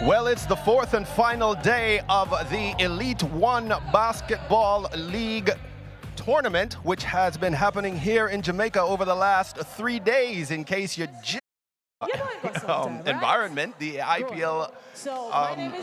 Well, it's the fourth and final day of the Elite One Basketball League tournament, which has been happening here in Jamaica over the last 3 days, in case you're environment, the IPL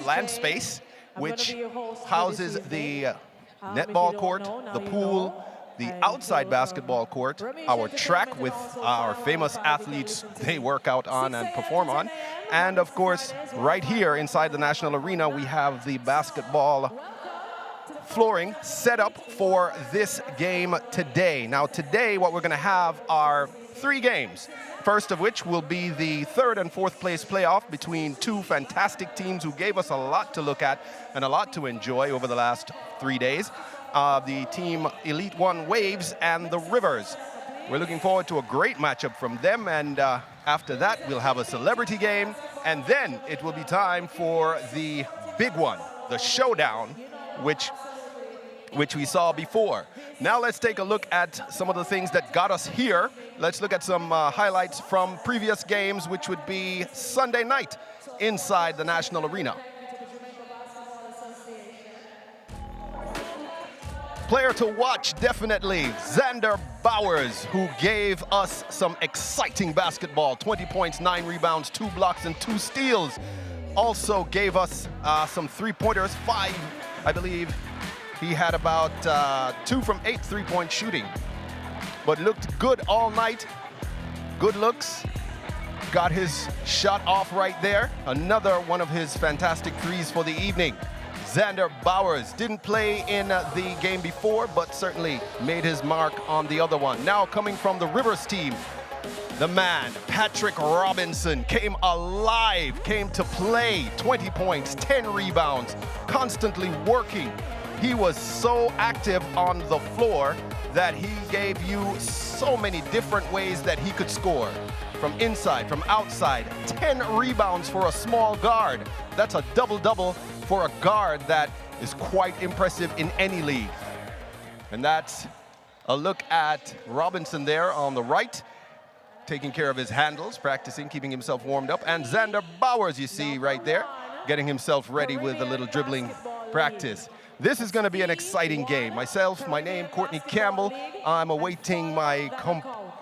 land space, which houses the netball court, the pool, the outside basketball court, our track with our famous athletes they work out on and perform on, and of course, right here inside the National Arena, we have the basketball flooring set up for this game today. Now today, what we're going to have are 3 games. First of which will be the 3rd and 4th place playoff between 2 fantastic teams who gave us a lot to look at and a lot to enjoy over the last 3 days. The team Elite One Waves and the Rivers. We're looking forward to a great matchup from them, and after that we'll have a celebrity game, and then it will be time for the big one, the showdown, which we saw before. Now let's take a look at some of the things that got us here. Let's look at some highlights from previous games, which would be Sunday night inside the National Arena. Player to watch, definitely, Xander Bowers, who gave us some exciting basketball. 20 points, 9 rebounds, 2 blocks, and 2 steals. Also gave us some 3-pointers, 5, I believe. He had about 2 from 8 3-point shooting, but looked good all night. Good looks. Got his shot off right there. Another one of his fantastic threes for the evening. Xander Bowers didn't play in the game before, but certainly made his mark on the other one. Now coming from the Rivers team, the man, Patrick Robinson, came alive, came to play. 20 points, 10 rebounds, constantly working. He was so active on the floor that he gave you so many different ways that he could score. From inside, from outside, 10 rebounds for a small guard. That's a double-double for a guard that is quite impressive in any league. And that's a look at Robinson there on the right, taking care of his handles, practicing, keeping himself warmed up. And Xander Bowers, you see right there, getting himself ready with a little dribbling practice. This is going to be an exciting game. Myself, my name, Courtney Campbell. I'm awaiting my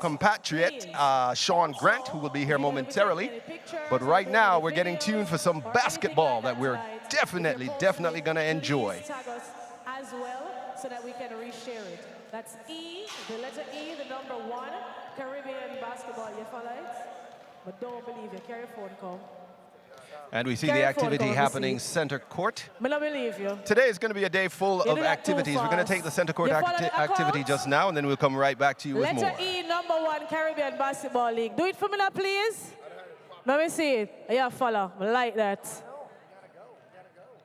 compatriot, Sean Grant, who will be here momentarily. But right now, we're getting tuned for some basketball that we're definitely going to enjoy. As well, so that we can reshare it. That's E, the letter E, the number 1, Caribbean basketball. You follow it? But don't believe you. Carry phone call. And we see the activity happening center court. I don't believe you. Today is going to be a day full of activities. We're going to take the center court activity just now, and then we'll come right back to you with more. Letter E, number 1, Caribbean Basketball League. Do it for me now, please. Let me see it. Yeah, follow. I like that.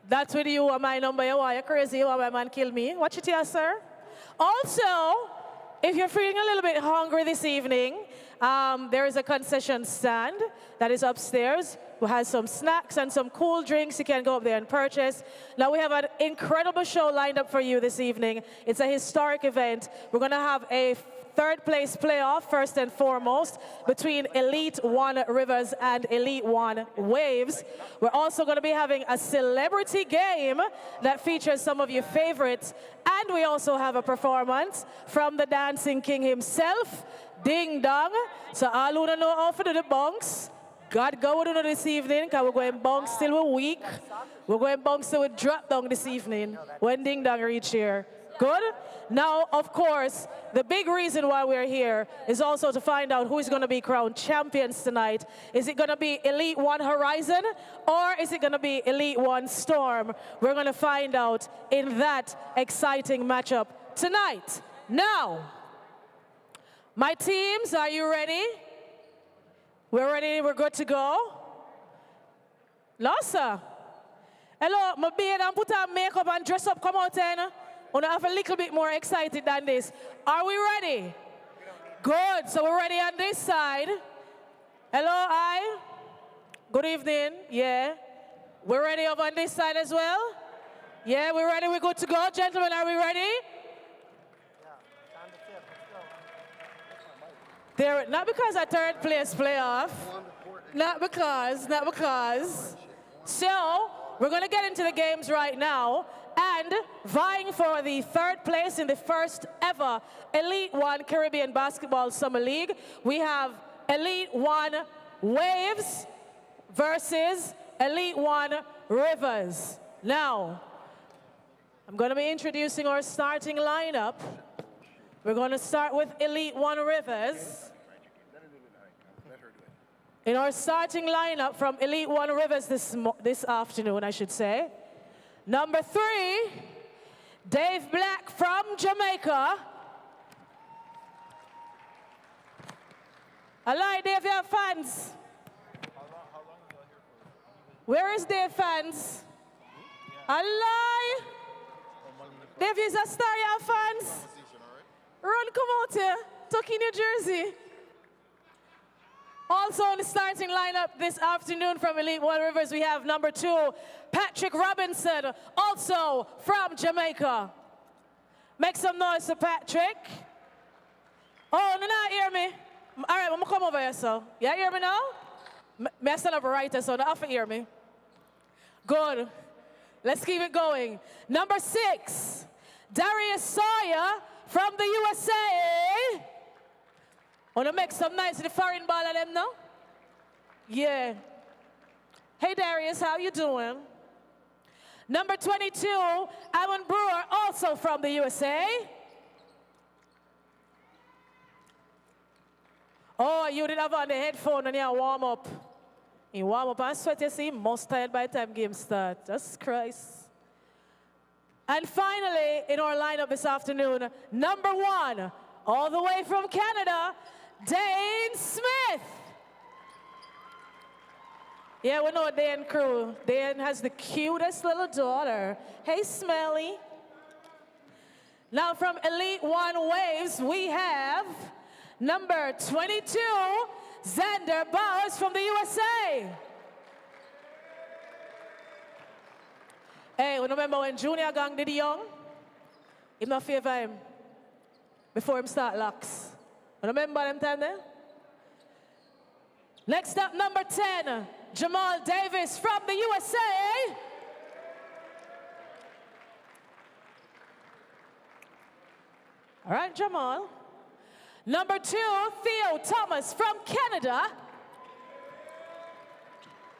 That's with you, my number. You're crazy. You want my man kill me. Watch it here, sir. Also, if you're feeling a little bit hungry this evening, there is a concession stand that is upstairs. We have some snacks and some cool drinks you can go up there and purchase. Now we have an incredible show lined up for you this evening. It's a historic event. We're going to have a 3rd place playoff, first and foremost, between Elite One Rivers and Elite One Waves. We're also going to be having a celebrity game that features some of your favorites. And we also have a performance from the Dancing King himself, Ding Dong. So all who don't know how to do the bunks, God go with you this evening, because we're going bunks till we're weak. We're going bunks till we drop down this evening when Ding Dong reach here. Good? Now, of course, the big reason why we're here is also to find out who is going to be crowned champions tonight. Is it going to be Elite One Horizon, or is it going to be Elite One Storm? We're going to find out in that exciting matchup tonight. Now, my teams, are you ready? We're ready, we're good to go. Lossa. Hello, my beard and put on makeup and dress up, come out then. I want to have a little bit more excited than this. Are we ready? Good, so we're ready on this side. Hello, I. Good evening, yeah. We're ready over on this side as well? Yeah, we're ready, we're good to go. Gentlemen, are we ready? Not because a 3rd place playoff. Not because. So we're going to get into the games right now. And vying for the third place in the first ever Elite One Caribbean Basketball Summer League, we have Elite One Waves versus Elite One Rivers. Now, I'm going to be introducing our starting lineup. We're going to start with Elite One Rivers. In our starting lineup from Elite One Rivers this afternoon, I should say. Number 3, Dave Black from Jamaica. Hello, Dave, you have fans? Where is Dave fans? Hello? Dave is a star, you have fans? Run, come out here. Tucky, New Jersey. Also in the starting lineup this afternoon from Elite One Rivers, we have number 2, Patrick Robinson, also from Jamaica. Make some noise for Patrick. Oh, you not hear me? All right, I'm gonna come over here, so. You hear me now? May I stand up right here, so you have to hear me. Good. Let's keep it going. Number 6, Darius Sawyer from the USA. Want to make some nice the foreign ball of them now? Yeah. Hey, Darius, how you doing? Number 22, Alan Brewer, also from the USA. Oh, you didn't have on the headphone and you warm up. You warm up and sweat, you see, most tired by the time game start. Jesus Christ. And finally, in our lineup this afternoon, number 1, all the way from Canada, Dane Smith. Yeah, we know Dane crew. Dane has the cutest little daughter. Hey, Smelly. Now from Elite One Waves, we have number 22, Xander Bowers from the USA. Hey, we remember when Junior Gang did young? Him not favor him before him start locks. Remember them time there? Next up, number 10, Jamal Davis from the USA. All right, Jamal. Number 2, Theo Thomas from Canada.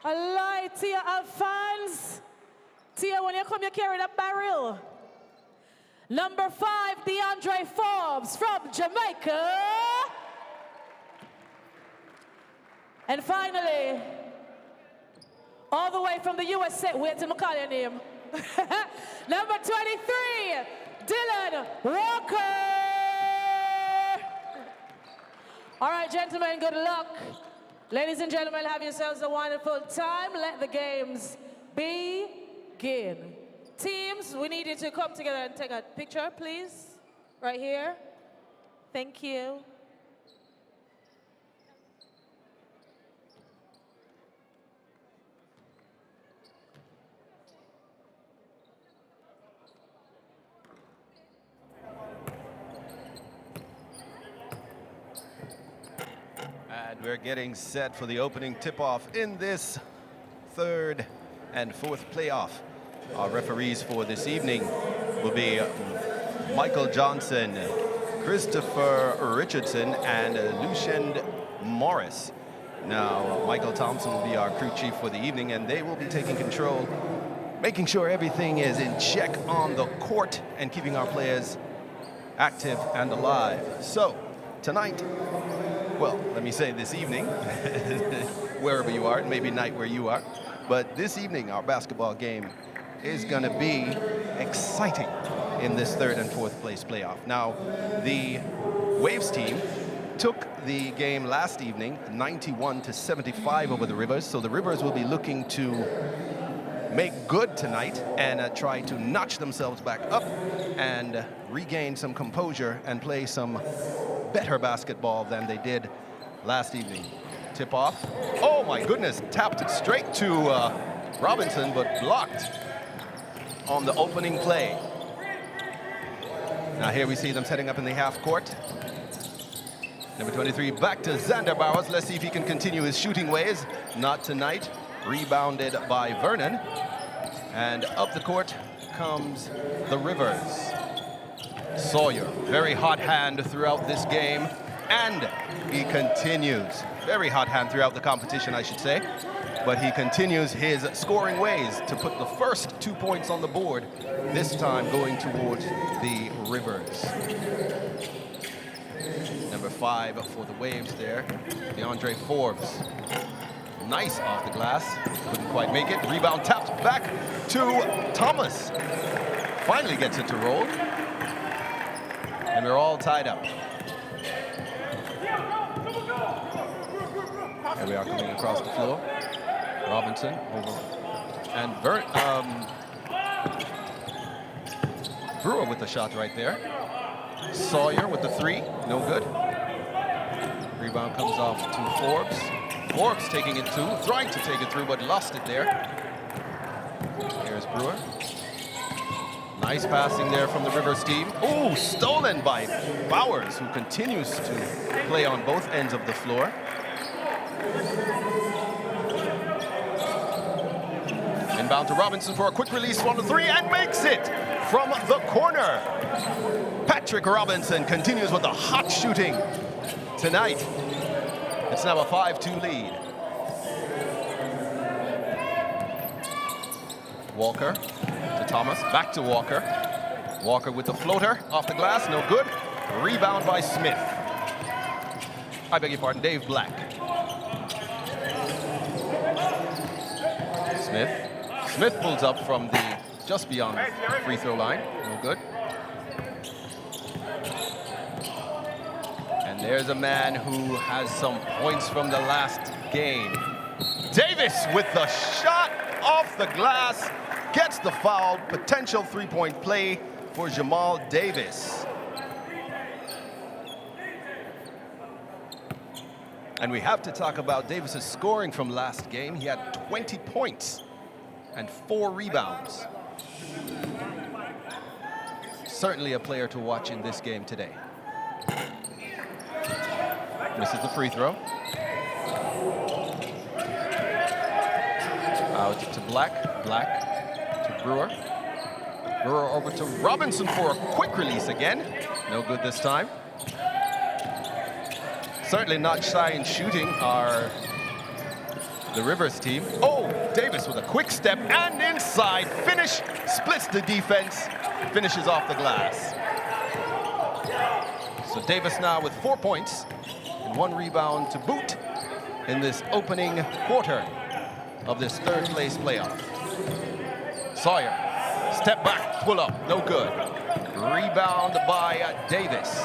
Hello, Tia Alphonse. Tia, when you come, you carry that barrel. Number 5, DeAndre Forbes from Jamaica. And finally, all the way from the USA, wait till I call your name. Number 23, Dylan Walker. All right, gentlemen, good luck. Ladies and gentlemen, have yourselves a wonderful time. Let the games begin. Teams, we need you to come together and take a picture, please. Right here. Thank you. And we're getting set for the opening tip-off in this third and fourth playoff. Our referees for this evening will be Michael Johnson, Christopher Richardson, and Lucien Morris. Now, Michael Thompson will be our crew chief for the evening, and they will be taking control, making sure everything is in check on the court and keeping our players active and alive. So, tonight, well, let me say this evening, wherever you are, maybe night where you are, but this evening, our basketball game is going to be exciting in this third and fourth place playoff. Now, the Waves team took the game last evening 91-75 over the Rivers, so the Rivers will be looking to make good tonight and try to notch themselves back up and regain some composure and play some better basketball than they did last evening. Tip off. Oh my goodness, tapped it straight to Robinson, but blocked on the opening play. Now here we see them setting up in the half court. Number 23 back to Xander Bowers. Let's see if he can continue his shooting ways. Not tonight. Rebounded by Vernon. And up the court comes the Rivers. Sawyer, very hot hand throughout this game. And he continues. Very hot hand throughout the competition, I should say. But he continues his scoring ways to put the first 2 points on the board, this time going towards the Rivers. Number 5 for the Waves there, DeAndre Forbes. Nice off the glass, couldn't quite make it. Rebound tapped back to Thomas. Finally gets it to roll. And we're all tied up. Here we are coming across the floor. Robinson over. And Brewer with the shot right there. Sawyer with the 3, no good. Rebound comes off to Forbes. Forbes taking it 2, trying to take it through, but lost it there. Here's Brewer. Nice passing there from the Rivers team. Oh, stolen by Bowers, who continues to play on both ends of the floor. Inbound to Robinson for a quick release on the 3 and makes it from the corner. Patrick Robinson continues with the hot shooting tonight. It's now a 5-2 lead. Walker to Thomas, back to Walker. Walker with the floater off the glass, no good. Rebound by Smith. I beg your pardon, Dave Black. Smith pulls up from the just beyond the free throw line, no good. And there's a man who has some points from the last game. Davis with the shot off the glass, gets the foul, potential 3-point play for Jamal Davis. And we have to talk about Davis's scoring from last game. He had 20 points and 4 rebounds. Certainly a player to watch in this game today. Misses the free throw. Out to Black. Black to Brewer. Brewer over to Robinson for a quick release again. No good this time. Certainly not shy in shooting are the Rivers team. Oh, Davis with a quick step and inside. Finish, splits the defense, finishes off the glass. So Davis now with 4 points and 1 rebound to boot in this opening quarter of this third place playoff. Sawyer, step back, pull up, no good. Rebound by Davis.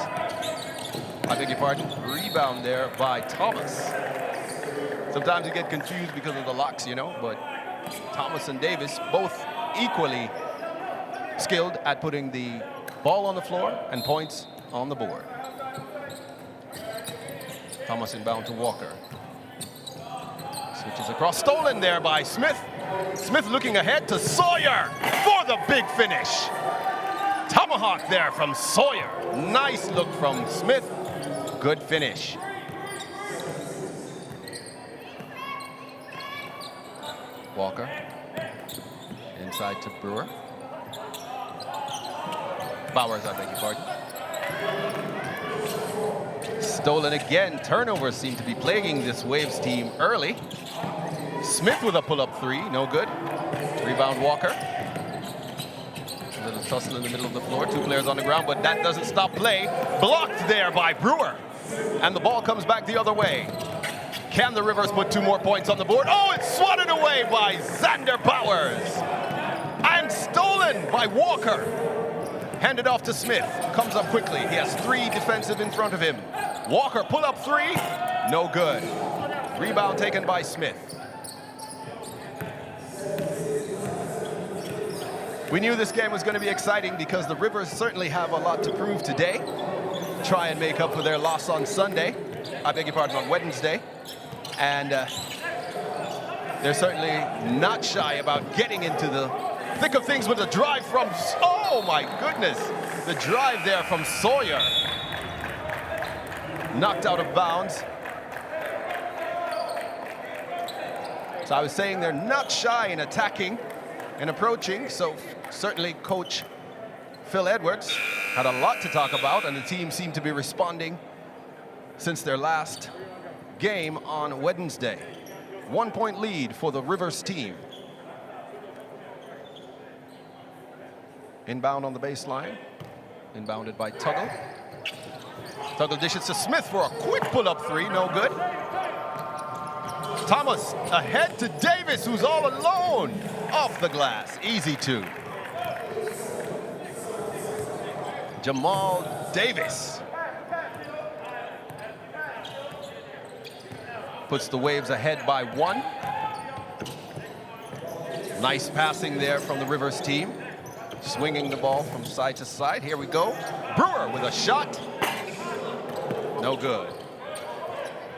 I beg your pardon, rebound there by Thomas. Sometimes you get confused because of the locks, you know, but Thomas and Davis both equally skilled at putting the ball on the floor and points on the board. Thomas inbound to Walker. Switches across, stolen there by Smith. Smith looking ahead to Sawyer for the big finish. Tomahawk there from Sawyer. Nice look from Smith. Good finish. Walker. Inside to Brewer. Bowers, I beg your pardon. Stolen again. Turnovers seem to be plaguing this Waves team early. Smith with a pull-up 3, no good. Rebound Walker. A little tussle in the middle of the floor. 2 players on the ground, but that doesn't stop play. Blocked there by Brewer. And the ball comes back the other way. Can the Rivers put 2 more points on the board? Oh, it's swatted away by Xander Bowers. And stolen by Walker. Handed off to Smith. Comes up quickly. He has 3 defensive in front of him. Walker, pull up 3. No good. Rebound taken by Smith. We knew this game was going to be exciting because the Rivers certainly have a lot to prove today. Try and make up for their loss on Sunday. I beg your pardon, on Wednesday. And they're certainly not shy about getting into the thick of things with a drive from, oh my goodness, the drive there from Sawyer. Knocked out of bounds. So I was saying they're not shy in attacking and approaching. So certainly Coach Phil Edwards had a lot to talk about, and the team seemed to be responding since their last game on Wednesday. 1 point lead for the Rivers team. Inbound on the baseline. Inbounded by Tuggle. Tuggle dishes to Smith for a quick pull-up three, no good. Thomas ahead to Davis, who's all alone. Off the glass, easy two. Jamal Davis puts the Waves ahead by 1. Nice passing there from the Rivers team. Swinging the ball from side to side. Here we go. Brewer with a shot. No good.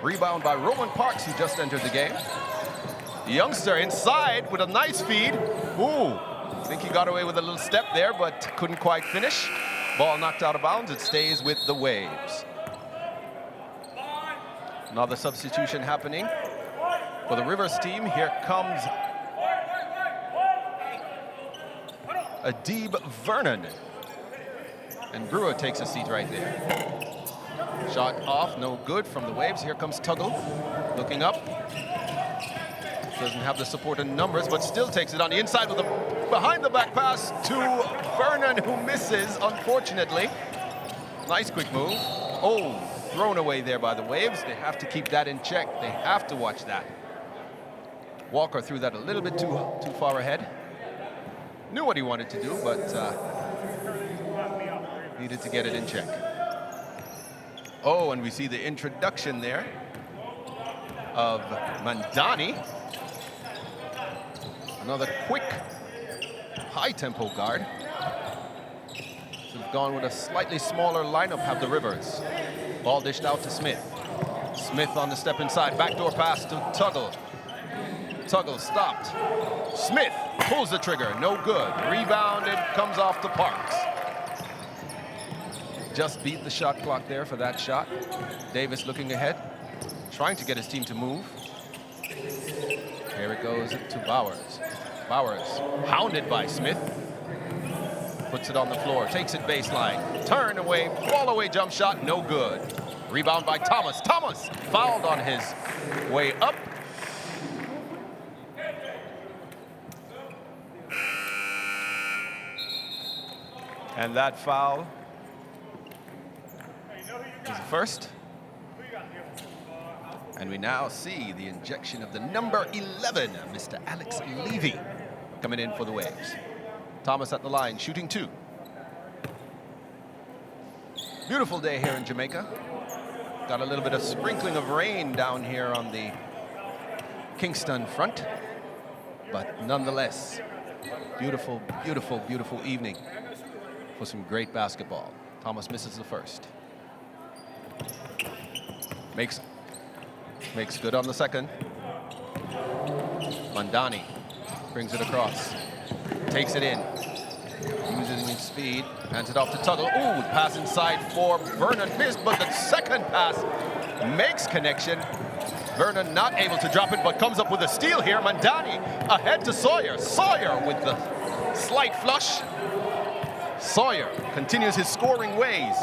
Rebound by Roman Parks, who just entered the game. The youngster inside with a nice feed. Ooh, I think he got away with a little step there, but couldn't quite finish. Ball knocked out of bounds. It stays with the Waves. Another substitution happening for the Rivers team. Here comes Adib Vernon. And Brewer takes a seat right there. Shot off, no good from the Waves. Here comes Tuggle, looking up. Doesn't have the support in numbers, but still takes it on the inside with a behind-the-back pass to Vernon, who misses, unfortunately. Nice quick move. Oh, thrown away there by the Waves. They have to keep that in check. They have to watch that. Walker threw that a little bit too far ahead. Knew what he wanted to do, but needed to get it in check. Oh, and we see the introduction there of Mandani. Another quick, high-tempo guard. So we've gone with a slightly smaller lineup, have the Rivers. Ball dished out to Smith. Smith on the step inside. Backdoor pass to Tuggle. Tuggle stopped. Smith pulls the trigger. No good. Rebounded. Comes off to Parks. Just beat the shot clock there for that shot. Davis looking ahead. Trying to get his team to move. Here it goes to Bowers. Bowers hounded by Smith. Puts it on the floor. Takes it baseline. Turn away. Ball away jump shot. No good. Rebound by Thomas. Thomas fouled on his way up. And that foul is the first. And we now see the injection of the number 11, Mr. Alex Levy, coming in for the Waves. Thomas at the line, shooting 2. Beautiful day here in Jamaica. Got a little bit of sprinkling of rain down here on the Kingston front. But nonetheless, beautiful, beautiful, beautiful evening for some great basketball. Thomas misses the first. Makes good on the second. Mandani brings it across. Takes it in. Using his speed. Hands it off to Tuggle. Ooh, pass inside for Vernon. Missed, but the second pass makes connection. Vernon not able to drop it, but comes up with a steal here. Mandani ahead to Sawyer. Sawyer with the slight flush. Sawyer continues his scoring ways.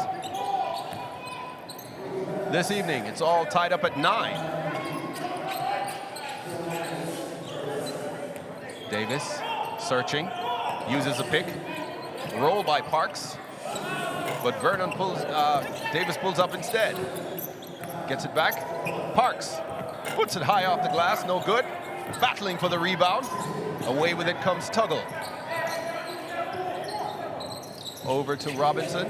This evening, it's all tied up at 9. Davis searching, uses a pick, roll by Parks, but Vernon Davis pulls up instead. Gets it back, Parks puts it high off the glass, no good. Battling for the rebound, away with it comes Tuggle. Over to Robinson.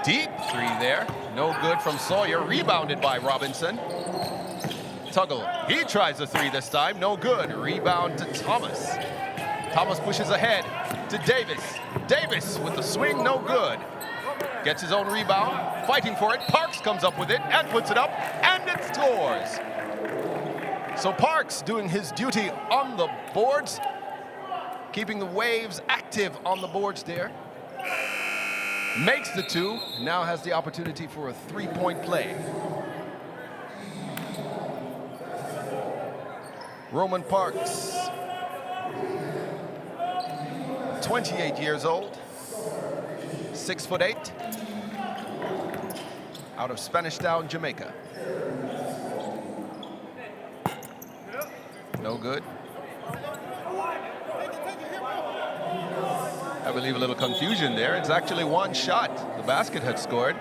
Deep 3 there, no good from Sawyer, rebounded by Robinson. Tuggle, he tries a 3 this time, no good. Rebound to Thomas. Thomas pushes ahead to Davis. Davis with the swing, no good. Gets his own rebound, fighting for it. Parks comes up with it and puts it up, and it scores. So Parks doing his duty on the boards, keeping the Waves active on the boards there. Makes the 2, now has the opportunity for a 3-point play. Roman Parks, 28 years old, 6'8", out of Spanish Town, Jamaica. No good. I believe a little confusion there. It's actually one shot. The basket had scored.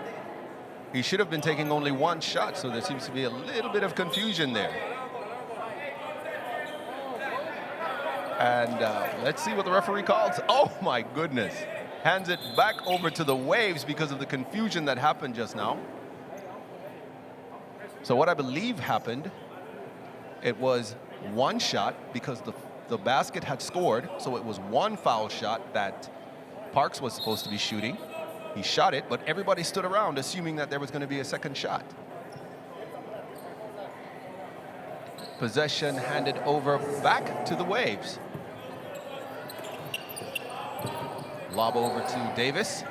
He should have been taking only one shot, so there seems to be a little bit of confusion there. And let's see what the referee calls. Oh my goodness. Hands it back over to the Waves because of the confusion that happened just now. So what I believe happened, it was one shot because the basket had scored, so it was one foul shot that Parks was supposed to be shooting. He shot it, but everybody stood around assuming that there was going to be a second shot. Possession handed over back to the Waves. Lob over to Davis.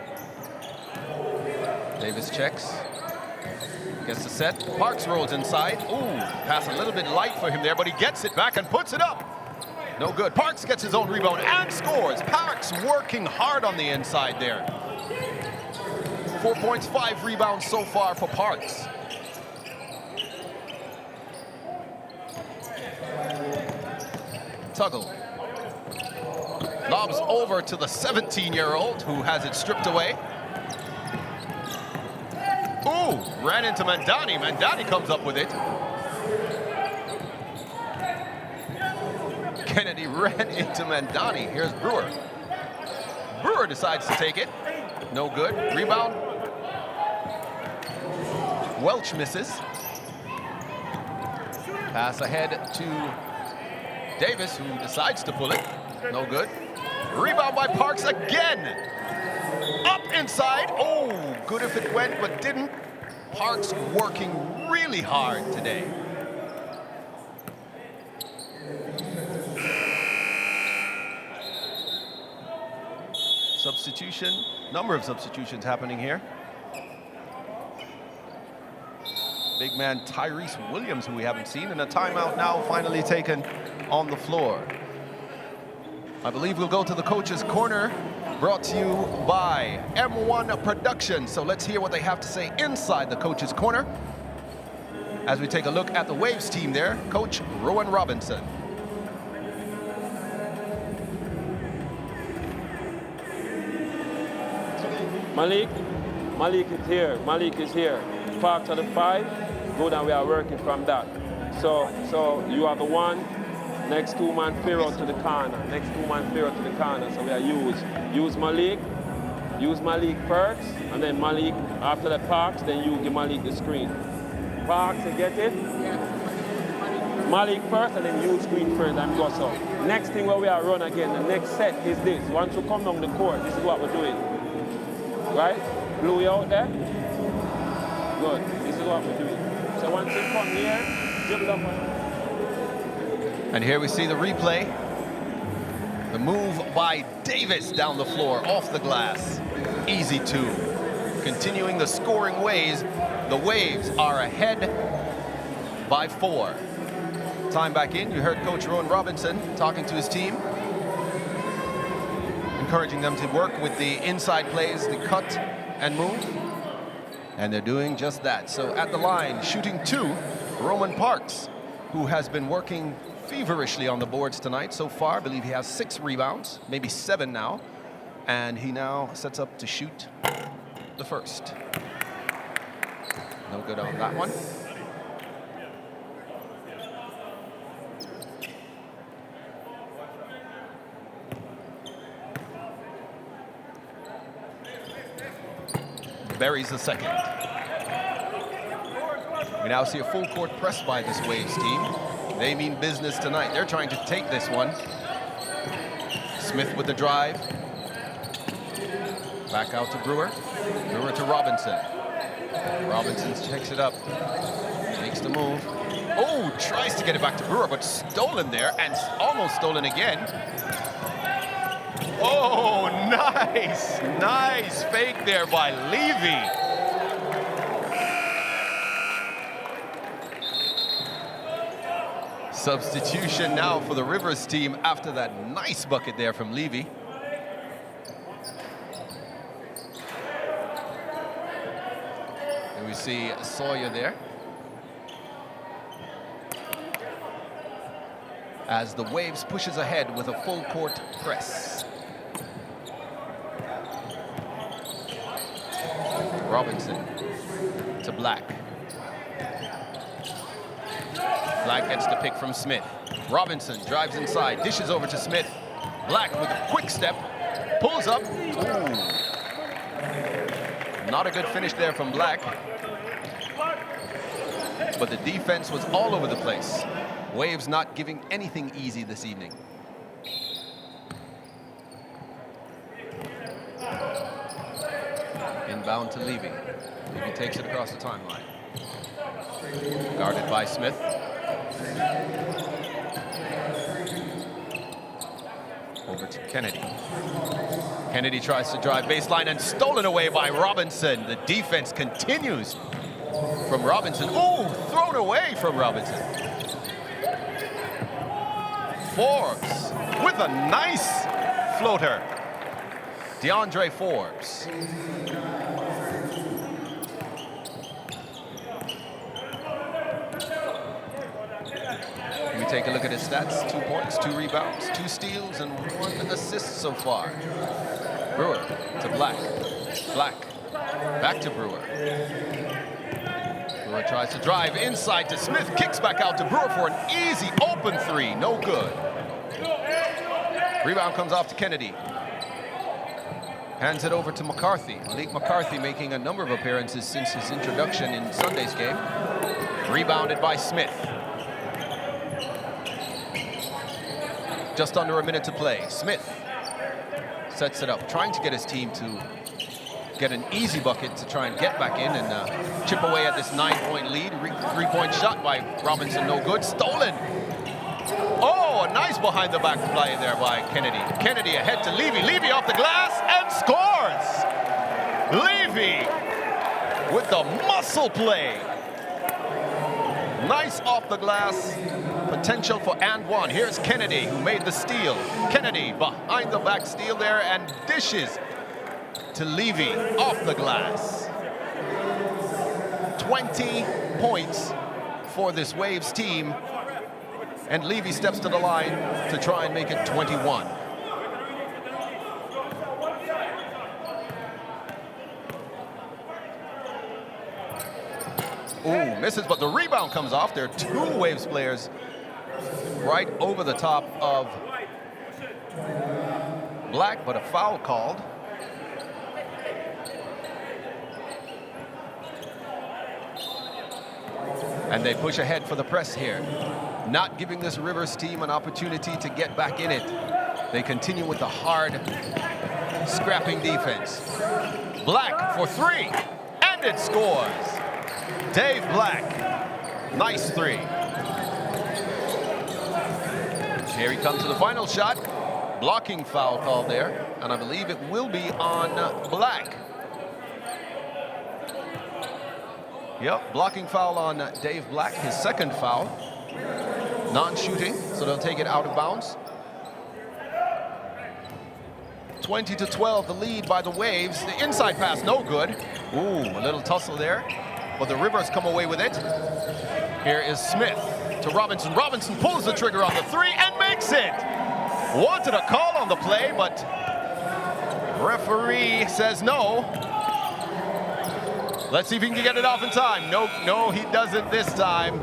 Davis checks. Gets the set. Parks rolls inside. Ooh, pass a little bit light for him there, but he gets it back and puts it up. No good. Parks gets his own rebound and scores. Parks working hard on the inside there. 4 points, 5 rebounds so far for Parks. Tuggle. Lobs over to the 17-year-old who has it stripped away. Ooh, ran into Mandani. Mandani comes up with it. Kennedy ran into Mandani. Here's Brewer. Brewer decides to take it. No good. Rebound. Welch misses. Pass ahead to Davis, who decides to pull it. No good. Rebound by Parks again. Up inside. Oh, good if it went, but didn't. Parks working really hard today. Substitution, number of substitutions happening here. Big man Tyrese Williams, who we haven't seen, and a timeout now finally taken on the floor. I believe we'll go to the coach's corner, brought to you by M1 Productions. So let's hear what they have to say inside the coach's corner as we take a look at the Waves team there. Coach Rowan Robinson. Malik is here. Malik is here. Parks are the 5. Good, and we are working from that. So you are the 1. Next 2-man Pharaoh to the corner. Next 2-man Pharaoh to the corner. So we are use Malik. Use Malik first, and then Malik after the Parks. Then you give Malik the screen. Parks, you get it? Yeah. Malik first, and then you screen first, and go so. Next thing where we are run again. The next set is this. Once you come down the court, this is what we're doing. Right? Blue you out there? Good. This is what we're doing. So once you come here, dribble up on. And here we see the replay. The move by Davis down the floor, off the glass. Easy 2. Continuing the scoring ways, the Waves are ahead by 4. Time back in. You heard Coach Rowan Robinson talking to his team, encouraging them to work with the inside plays, the cut and move. And they're doing just that. So at the line, shooting 2, Roman Parks, who has been working feverishly on the boards tonight so far. I believe he has 6 rebounds, maybe 7 now. And he now sets up to shoot the first. No good on that one. Buries the second. We now see a full court press by this Waves team. They mean business tonight. They're trying to take this one. Smith with the drive. Back out to Brewer. Brewer to Robinson. Robinson checks it up. Makes the move. Oh, tries to get it back to Brewer, but stolen there, and almost stolen again. Oh, nice. Nice fake there by Levy. Substitution now for the Rivers team after that nice bucket there from Levy. And we see Sawyer there. As the Waves pushes ahead with a full court press. Robinson to Black. Black gets the pick from Smith. Robinson drives inside, dishes over to Smith. Black with a quick step, pulls up. Ooh. Not a good finish there from Black. But the defense was all over the place. Waves not giving anything easy this evening. Inbound to Levy. Levy takes it across the timeline. Guarded by Smith. Over to Kennedy. Kennedy tries to drive baseline and stolen away by Robinson. The defense continues from Robinson. Oh, thrown away from Robinson. Forbes with a nice floater. DeAndre Forbes. We take a look at his stats. 2 points, 2 rebounds, 2 steals, and 1 assist so far. Brewer to Black. Black back to Brewer. Brewer tries to drive inside to Smith, kicks back out to Brewer for an easy open 3, no good. Rebound comes off to Kennedy. Hands it over to McCarthy. Malik McCarthy making a number of appearances since his introduction in Sunday's game. Rebounded by Smith. Just under a minute to play. Smith sets it up, trying to get his team to get an easy bucket to try and get back in and chip away at this 9-point lead. 3-point shot by Robinson, no good. Stolen. Oh, a nice behind the back play there by Kennedy. Kennedy ahead to Levy. Levy off the glass and scores. Levy with the muscle play. Nice off the glass. Potential for and one. Here's Kennedy, who made the steal. Kennedy behind the back steal there and dishes to Levy off the glass. 20 points for this Waves team. And Levy steps to the line to try and make it 21. Ooh, misses, but the rebound comes off. There are 2 Waves players right over the top of Black, but a foul called. And they push ahead for the press here, not giving this Rivers team an opportunity to get back in it. They continue with the hard, scrapping defense. Black for 3, and it scores. Dave Black, nice 3. Here he comes to the final shot. Blocking foul call there, and I believe it will be on Black. Yep, blocking foul on Dave Black, his 2nd foul. Non-shooting, so they'll take it out of bounds. 20-12, the lead by the Waves. The inside pass, no good. Ooh, a little tussle there, but the Rivers come away with it. Here is Smith to Robinson. Robinson pulls the trigger on the 3 and makes it. Wanted a call on the play, but referee says no. Let's see if he can get it off in time. No, he doesn't this time.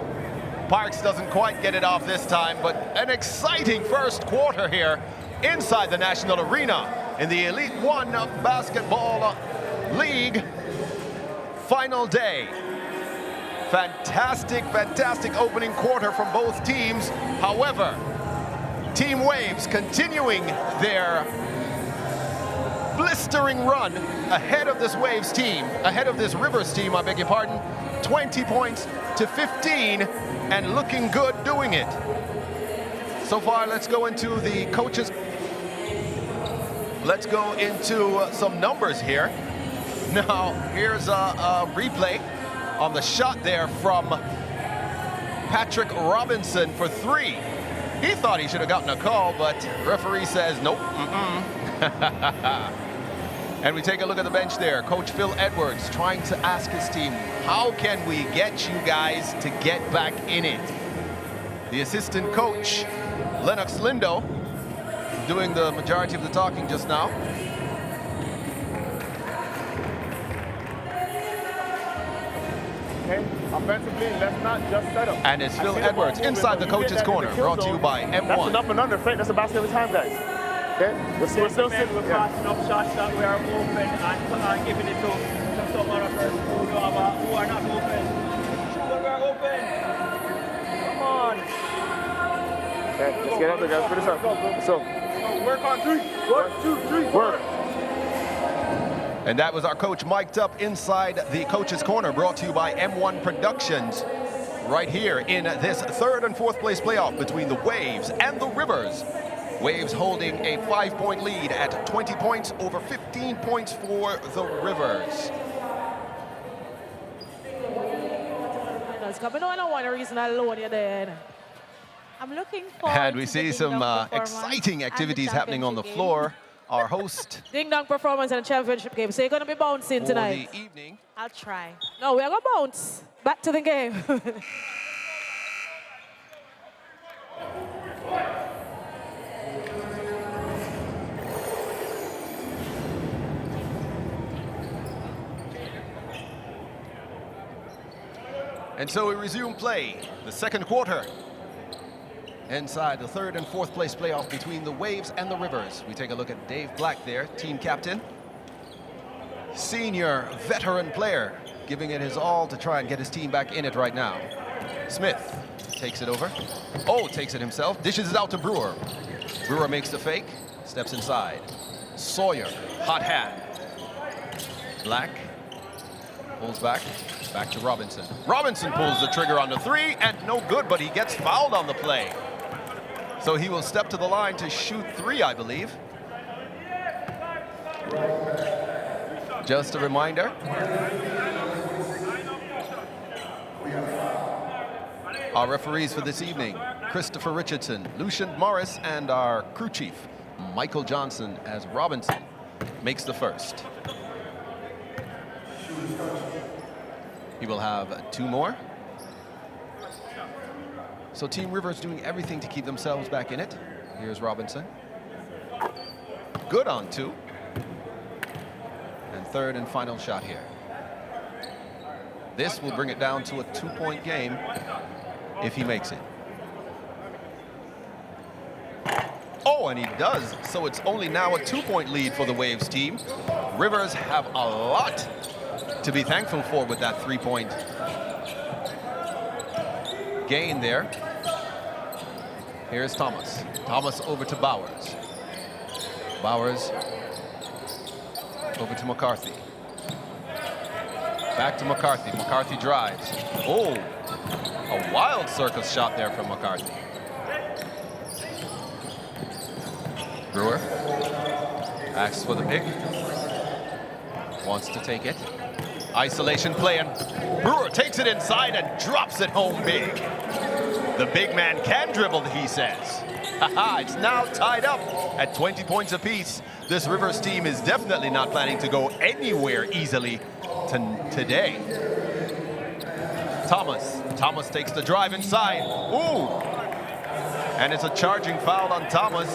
Parks doesn't quite get it off this time, but an exciting first quarter here inside the National Arena in the Elite One Basketball League final day. Fantastic opening quarter from both teams. However, Team Waves continuing their blistering run ahead of this Waves team, ahead of this Rivers team, I beg your pardon. 20 points to 15 and looking good doing it. So far, let's go into the coaches. Let's go into some numbers here. Now, here's a replay on the shot there from Patrick Robinson for 3. He thought he should have gotten a call, but referee says nope. And we take a look at the bench there. Coach Phil Edwards trying to ask his team, how can we get you guys to get back in it? The assistant coach, Lennox Lindo, doing the majority of the talking just now. Okay, offensively, let's not just set up. And it's Phil Edwards inside the coach's corner, brought to you by M1. That's enough and under, Frank. That's a basket every time, guys. Okay, we're still sitting. We're passing up shots that we are open and giving it to some other person who are not open. Shoot when we are open. Come on. Okay, let's get out there, guys. Put this up. So, work on 3. 1, 2, 3. Work. And that was our coach mic'd up inside the coach's corner, brought to you by M1 Productions, right here in this 3rd and 4th place playoff between the Waves and the Rivers. Waves holding a 5-point lead at 20 points over 15 points for the Rivers. I'm looking forward And we to see the some Ding Dong exciting performance activities and the happening on the championship floor. Our host game. Ding Dong performance and championship game. So you're going to be bouncing for tonight. the evening. I'll try. No, we're going to bounce. Back to the game. And so we resume play, the 2nd quarter. Inside the 3rd and 4th place playoff between the Waves and the Rivers. We take a look at Dave Black there, team captain. Senior veteran player, giving it his all to try and get his team back in it right now. Smith takes it over. Oh, takes it himself, dishes it out to Brewer. Brewer makes the fake, steps inside. Sawyer, hot hand. Black pulls back to Robinson. Robinson pulls the trigger on the 3, and no good, but he gets fouled on the play. So he will step to the line to shoot 3, I believe. Just a reminder. Our referees for this evening, Christopher Richardson, Lucian Morris, and our crew chief, Michael Johnson, as Robinson makes the first. He will have 2 more. So Team Rivers doing everything to keep themselves back in it. Here's Robinson. Good on 2. And 3rd and final shot here. This will bring it down to a 2-point game if he makes it. Oh, and he does. So it's only now a 2-point lead for the Waves team. Rivers have a lot to be thankful for with that 3-point gain there. Here's Thomas. Thomas over to Bowers. Bowers over to McCarthy. Back to McCarthy. McCarthy drives. Oh, a wild circus shot there from McCarthy. Brewer asks for the pick. Wants to take it. Isolation play, and Brewer takes it inside and drops it home big. The big man can dribble, he says. It's now tied up at 20 points apiece. This Rivers team is definitely not planning to go anywhere easily today. Thomas takes the drive inside. Ooh! And it's a charging foul on Thomas.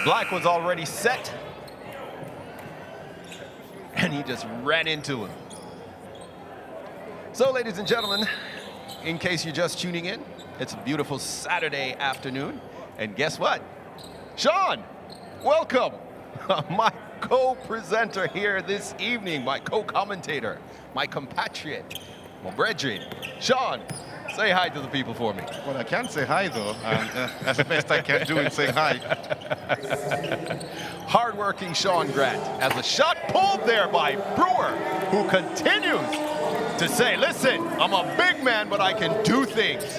Black was already set. And he just ran into him. So, ladies and gentlemen, in case you're just tuning in, it's a beautiful Saturday afternoon. And guess what? Sean, welcome. My co-presenter here this evening, my co-commentator, my compatriot, my brethren. Sean, say hi to the people for me. Well, I can say hi, though, and that's the best I can do in saying hi. Hardworking Sean Grant as a shot pulled there by Brewer, who continues to say, listen, I'm a big man, but I can do things.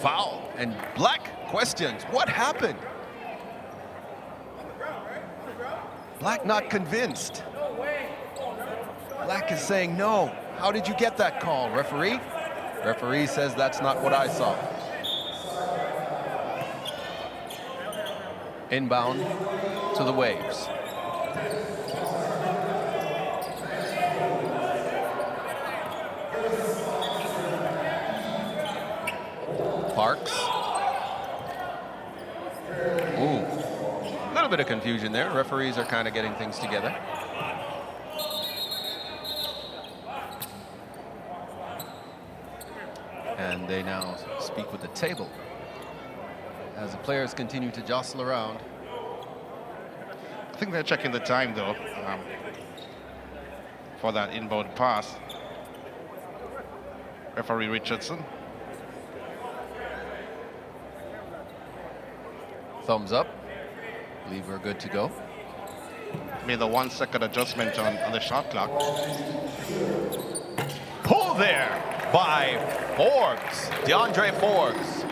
Foul, and Black questions, what happened? Black not convinced. Black is saying no. How did you get that call, referee? Referee says that's not what I saw. Inbound to the Waves. Parks. Ooh. A little bit of confusion there. Referees are kind of getting things together. And they now speak with the table as the players continue to jostle around. I think they're checking the time, though, for that inbound pass. Referee Richardson. Thumbs up. Believe we're good to go. Made the 1 second adjustment on the shot clock. Pull there by Forbes, DeAndre Forbes.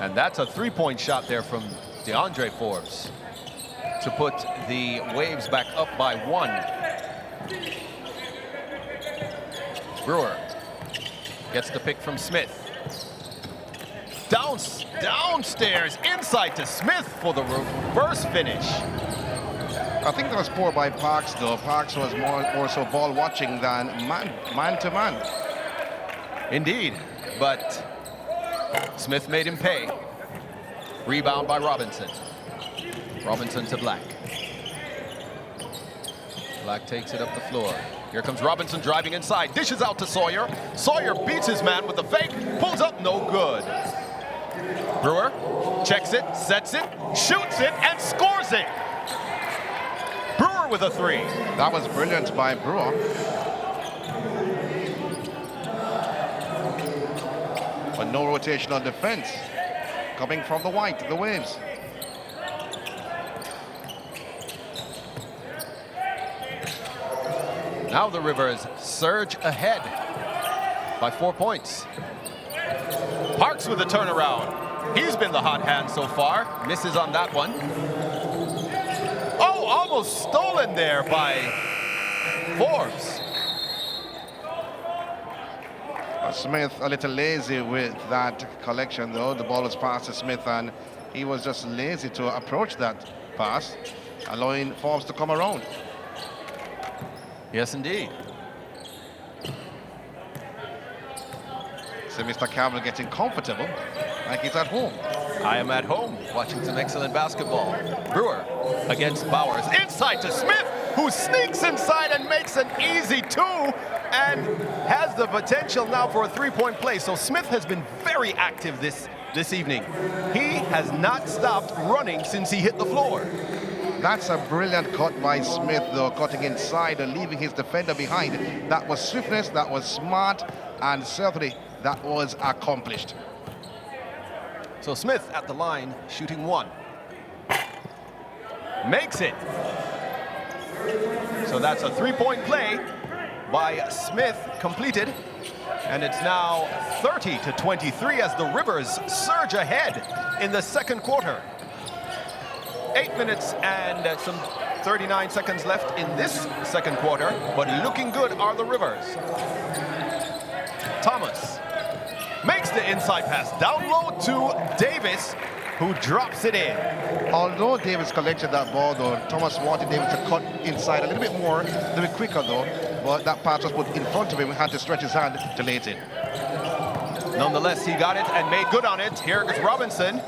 And that's a three-point shot there from DeAndre Forbes to put the Waves back up by 1. Brewer gets the pick from Smith. Downstairs, inside to Smith for the reverse finish. I think that was poor by Parks, though. Parks was more so ball watching than man to man. Indeed, but Smith made him pay. Rebound by Robinson. Robinson to Black. Black takes it up the floor. Here comes Robinson driving inside, dishes out to Sawyer. Sawyer beats his man with the fake, pulls up, no good. Brewer checks it, sets it, shoots it, and scores it. Brewer with a 3. That was brilliant by Brewer. But no rotational defense coming from the white, the Waves. Now the Rivers surge ahead by 4 points. Parks with a turnaround. He's been the hot hand so far. Misses on that one. Oh, almost stolen there by Forbes. Smith a little lazy with that collection, though. The ball was passed to Smith, and he was just lazy to approach that pass, allowing Forbes to come around. Yes, indeed. So Mr. Campbell getting comfortable, like he's at home. I am at home watching some excellent basketball. Brewer against Bowers. Inside to Smith, who sneaks inside and makes an easy 2 and has the potential now for a 3-point play. So Smith has been very active this evening. He has not stopped running since he hit the floor. That's a brilliant cut by Smith, though, cutting inside and leaving his defender behind. That was swiftness, that was smart, and certainly that was accomplished. So Smith at the line, shooting 1. Makes it. So that's a 3-point play by Smith completed. And it's now 30-23 as the Rivers surge ahead in the second quarter. 8 minutes and some 39 seconds left in this second quarter, but looking good are the Rivers. Thomas makes the inside pass down low to Davis, who drops it in. Although Davis collected that ball, though, Thomas wanted Davis to cut inside a little bit more, a little bit quicker, though, but that pass was put in front of him. He had to stretch his hand to lay it in. Nonetheless, he got it and made good on it. Here is Robinson.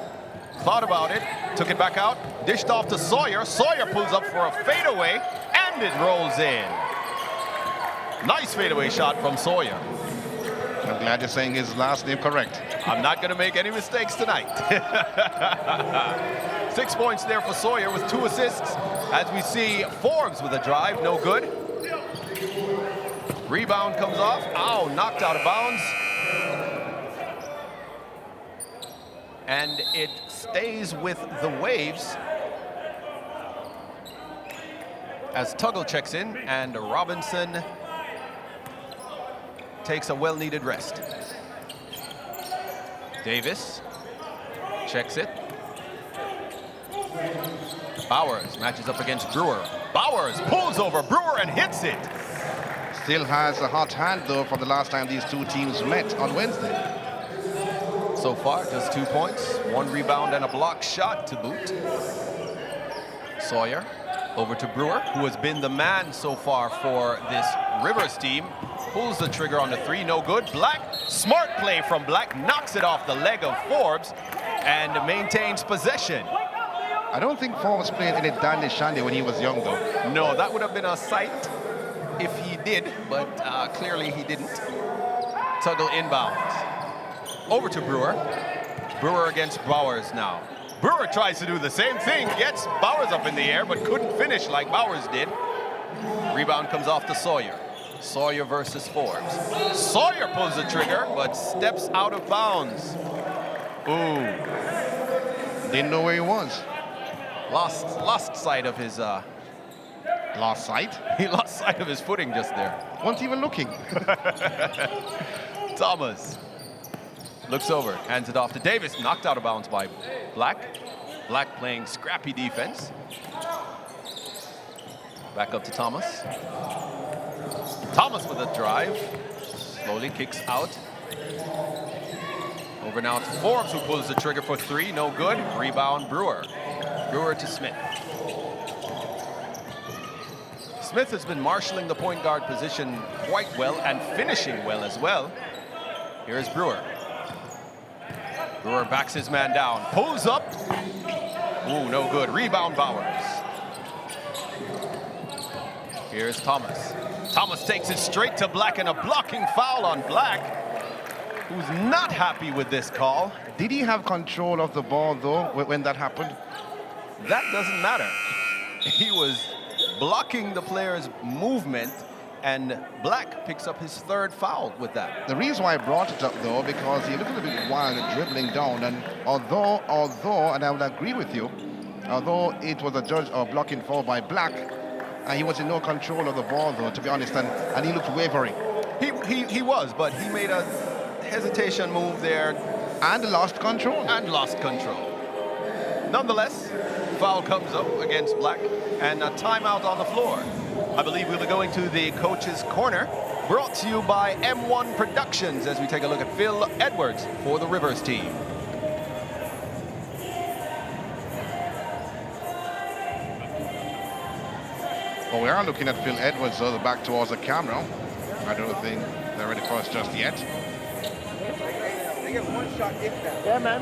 Thought about it, took it back out, dished off to Sawyer. Sawyer pulls up for a fadeaway, and it rolls in. Nice fadeaway shot from Sawyer. I'm glad you're saying his last name correct. I'm not going to make any mistakes tonight. 6 points there for Sawyer with 2 assists. As we see Forbes with a drive, no good. Rebound comes off. Ow, knocked out of bounds. And it stays with the Waves as Tuggle checks in and Robinson takes a well-needed rest. Davis checks it. Bowers matches up against Brewer. Bowers pulls over Brewer and hits it. Still has a hot hand, though, from the last time these two teams met on Wednesday. So far, just 2 points, 1 rebound and a block shot to boot. Sawyer over to Brewer, who has been the man so far for this Rivers team. Pulls the trigger on the 3, no good. Black, smart play from Black, knocks it off the leg of Forbes and maintains possession. I don't think Forbes played any Danny Shandy when he was young, though. No, that would have been a sight if he did, but clearly he didn't. Tuggle inbounds. Over to Brewer. Brewer against Bowers now. Brewer tries to do the same thing, gets Bowers up in the air, but couldn't finish like Bowers did. Rebound comes off to Sawyer. Sawyer versus Forbes. Sawyer pulls the trigger, but steps out of bounds. Ooh. Didn't know where he was. Lost sight of his... Lost sight? He lost sight of his footing just there. Wasn't even looking. Thomas looks over, hands it off to Davis, knocked out of bounds by Black. Black playing scrappy defense. Back up to Thomas. Thomas with a drive. Slowly kicks out. Over now to Forbes, who pulls the trigger for 3, no good. Rebound Brewer. Brewer to Smith. Smith has been marshalling the point guard position quite well and finishing well as well. Here's Brewer. Brewer backs his man down, pulls up. Ooh, no good. Rebound Bowers. Here's Thomas. Thomas takes it straight to Black and a blocking foul on Black, who's not happy with this call. Did he have control of the ball, though, when that happened? That doesn't matter. He was blocking the player's movement, and Black picks up his 3rd foul with that. The reason why I brought it up, though, because he looked a little bit wild dribbling down, and although, and I would agree with you, although it was a judge or blocking foul by Black, he was in no control of the ball, though, to be honest, and he looked wavering. He was, but he made a hesitation move there. And lost control. Nonetheless, foul comes up against Black, and a timeout on the floor. I believe we'll be going to the coach's corner, brought to you by M1 Productions, as we take a look at Phil Edwards for the Rivers team. Well, we are looking at Phil Edwards, though, back towards the camera. I don't think they're ready for us just yet. They get one shot, if that. Yeah, man.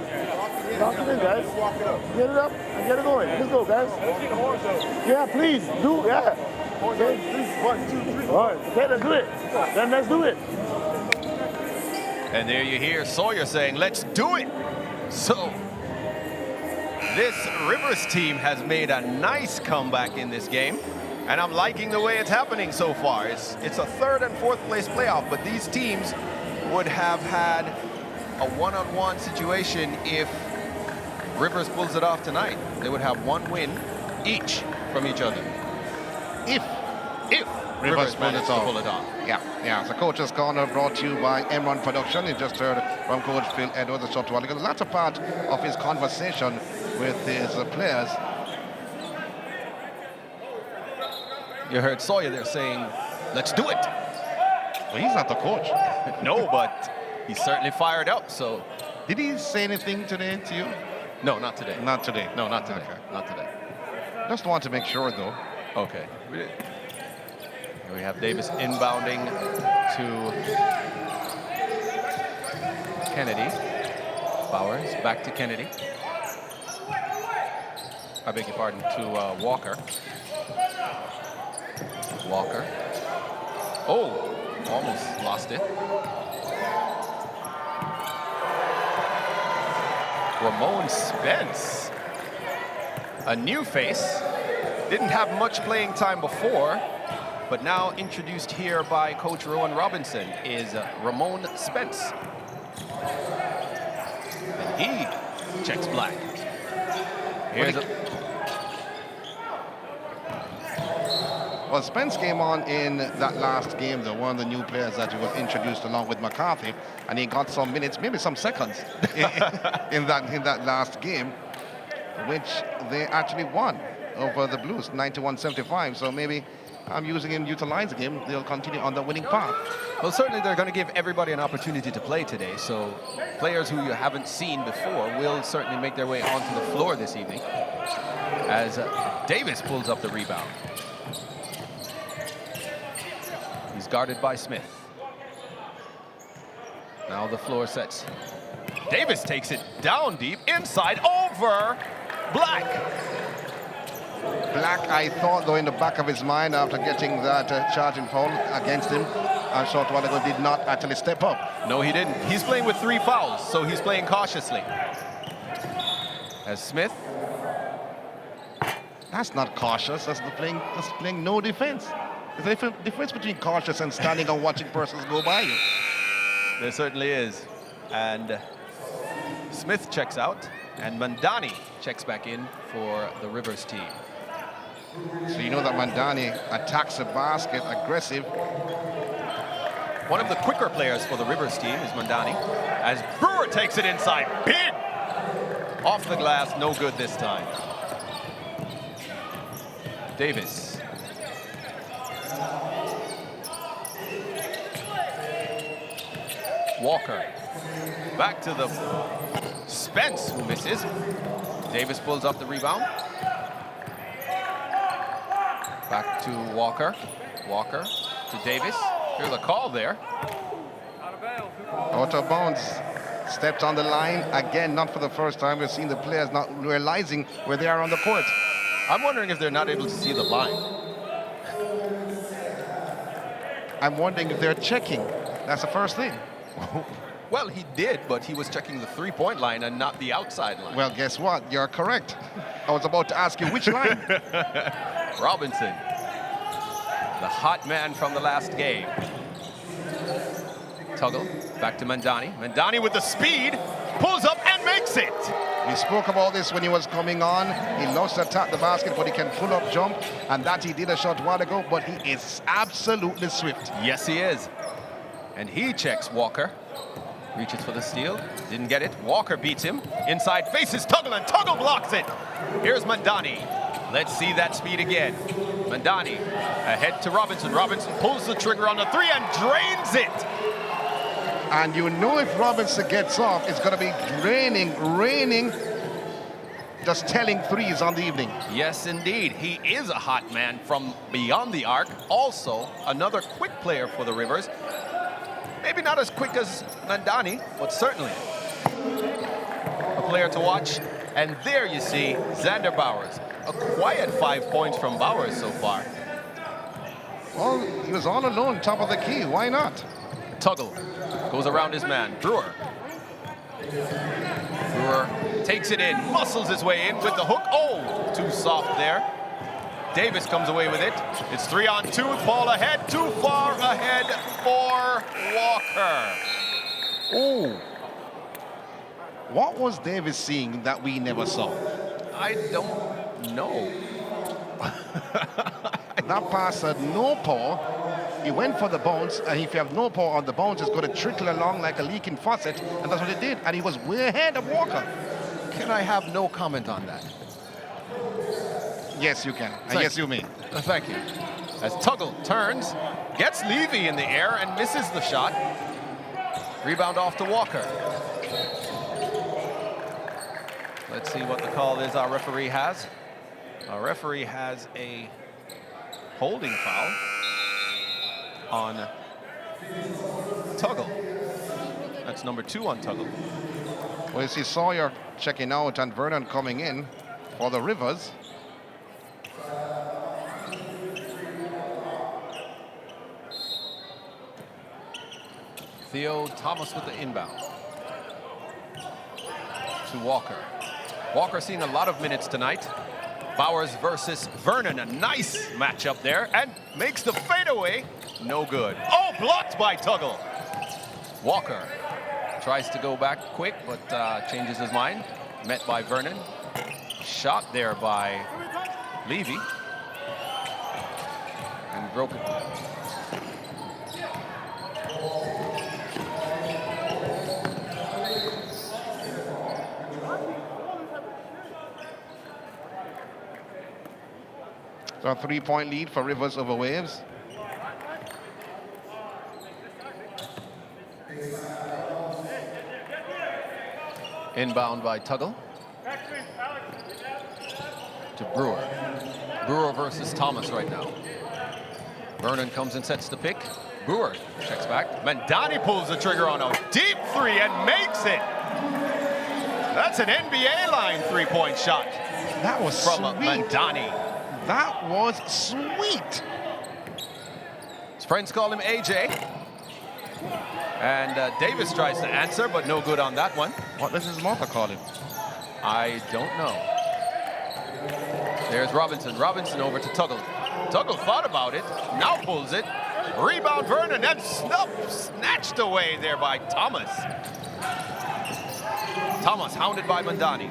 Lock it in, guys. Get it up and get it going. Let's go, guys. Yeah, please. Yeah. Okay. 1, 2, 3. All right. Okay, let's do it. Then let's do it. And there you hear Sawyer saying, let's do it. So this Rivers team has made a nice comeback in this game, and I'm liking the way it's happening so far. It's a 3rd and 4th place playoff, but these teams would have had a one-on-one situation if Rivers pulls it off tonight. They would have 1 win each from each other. If Rivers manages to pull it off. Yeah. So Coach's Corner brought to you by M1 Production. You just heard from Coach Phil Edwards a short while ago. The latter part of his conversation with his players. You heard Sawyer there saying, let's do it. Well, he's not the coach. No, but he's certainly fired up, so. Did he say anything today to you? No, not today. Not today. No, not today. Okay. Not today. Just want to make sure, though. Okay. Here we have Davis inbounding to Kennedy. Bowers back to Kennedy. I beg your pardon, to Walker. Walker. Oh, almost lost it. Ramon Spence, a new face. Didn't have much playing time before, but now introduced here by Coach Rowan Robinson is Ramon Spence. And he checks Black. Here's Well, Spence came on in that last game, though, one of the new players that was introduced along with McCarthy, and he got some minutes, maybe some seconds, in that last game. which they actually won over the Blues, 91-75. So maybe I'm using him, utilizing him. They'll continue on the winning path. Well, certainly they're going to give everybody an opportunity to play today. So players who you haven't seen before will certainly make their way onto the floor this evening as Davis pulls up the rebound. He's guarded by Smith. Now the floor sets. Davis takes it down deep, inside, over Black. Black, I thought, though, in the back of his mind after getting that charging foul against him, a short while ago, did not actually step up. No, he didn't. He's playing with 3 fouls, so he's playing cautiously. As Smith. That's not cautious. That's playing no defense. There's a difference between cautious and standing and watching persons go by you. There certainly is. And Smith checks out, and Mandani checks back in for the Rivers team. So you know that Mandani attacks the basket, aggressive. One of the quicker players for the Rivers team is Mandani, as Brewer takes it inside. Big! Off the glass, no good this time. Davis. Walker. Back to the Spence, who misses. Davis pulls up the rebound. Back to Walker. Walker to Davis. Here's a call there. Out of bounds. Stepped on the line. Again, not for the first time. We've seen the players not realizing where they are on the court. I'm wondering if they're not able to see the line. I'm wondering if they're checking. That's the first thing. Well, he did, but he was checking the three-point line and not the outside line. Well, guess what? You're correct. I was about to ask you which line. Robinson, the hot man from the last game. Tuggle, back to Mandani. Mandani with the speed, pulls up and makes it. We spoke about this when he was coming on. He loves to attack the basket, but he can pull up, jump, and that he did a short while ago, but he is absolutely swift. Yes, he is. And he checks Walker. Reaches for the steal, didn't get it. Walker beats him. Inside, faces Tuggle, and Tuggle blocks it. Here's Mandani. Let's see that speed again. Mandani ahead to Robinson. Robinson pulls the trigger on the 3 and drains it. And you know if Robinson gets off, it's going to be raining, just telling threes on the evening. Yes, indeed. He is a hot man from beyond the arc. Also, another quick player for the Rivers. Maybe not as quick as Mandani, but certainly a player to watch. And there you see Xander Bowers. A quiet 5 points from Bowers so far. Well, he was all alone, top of the key. Why not? Tuggle goes around his man, Brewer. Brewer takes it in, muscles his way in with the hook. Oh, too soft there. Davis comes away with it. It's 3-on-2, ball ahead, too far ahead for Walker. Oh. What was Davis seeing that we never saw? I don't know. That pass had no power. He went for the bounce, and if you have no power on the bounce, it's going to trickle along like a leaking faucet, and that's what it did, and he was way ahead of Walker. Can I have no comment on that? Yes, you can. And yes, you may. Thank you. As Tuggle turns, gets Levy in the air and misses the shot. Rebound off to Walker. Let's see what the call is our referee has. Our referee has a holding foul on Tuggle. That's number 2 on Tuggle. Well, you see Sawyer checking out and Vernon coming in for the Rivers. Theo Thomas with the inbound. To Walker. Walker seen a lot of minutes tonight. Bowers versus Vernon, a nice matchup there, and makes the fadeaway. No good. Oh, blocked by Tuggle. Walker tries to go back quick, but changes his mind. Met by Vernon. Shot there by Levy. And broken. So a 3-point lead for Rivers over Waves. Inbound by Tuggle to Brewer. Brewer versus Thomas right now. Vernon comes and sets the pick. Brewer checks back. Mandani pulls the trigger on a deep three and makes it. That's an NBA line three-point shot. That was from sweet. Mandani. That was sweet. His friends call him AJ. And Davis tries to answer, but no good on that one. What does his mother call him? I don't know. There's Robinson. Robinson over to Tuggle. Tuggle thought about it, now pulls it. Rebound Vernon, and snatched away there by Thomas. Thomas hounded by Mandani.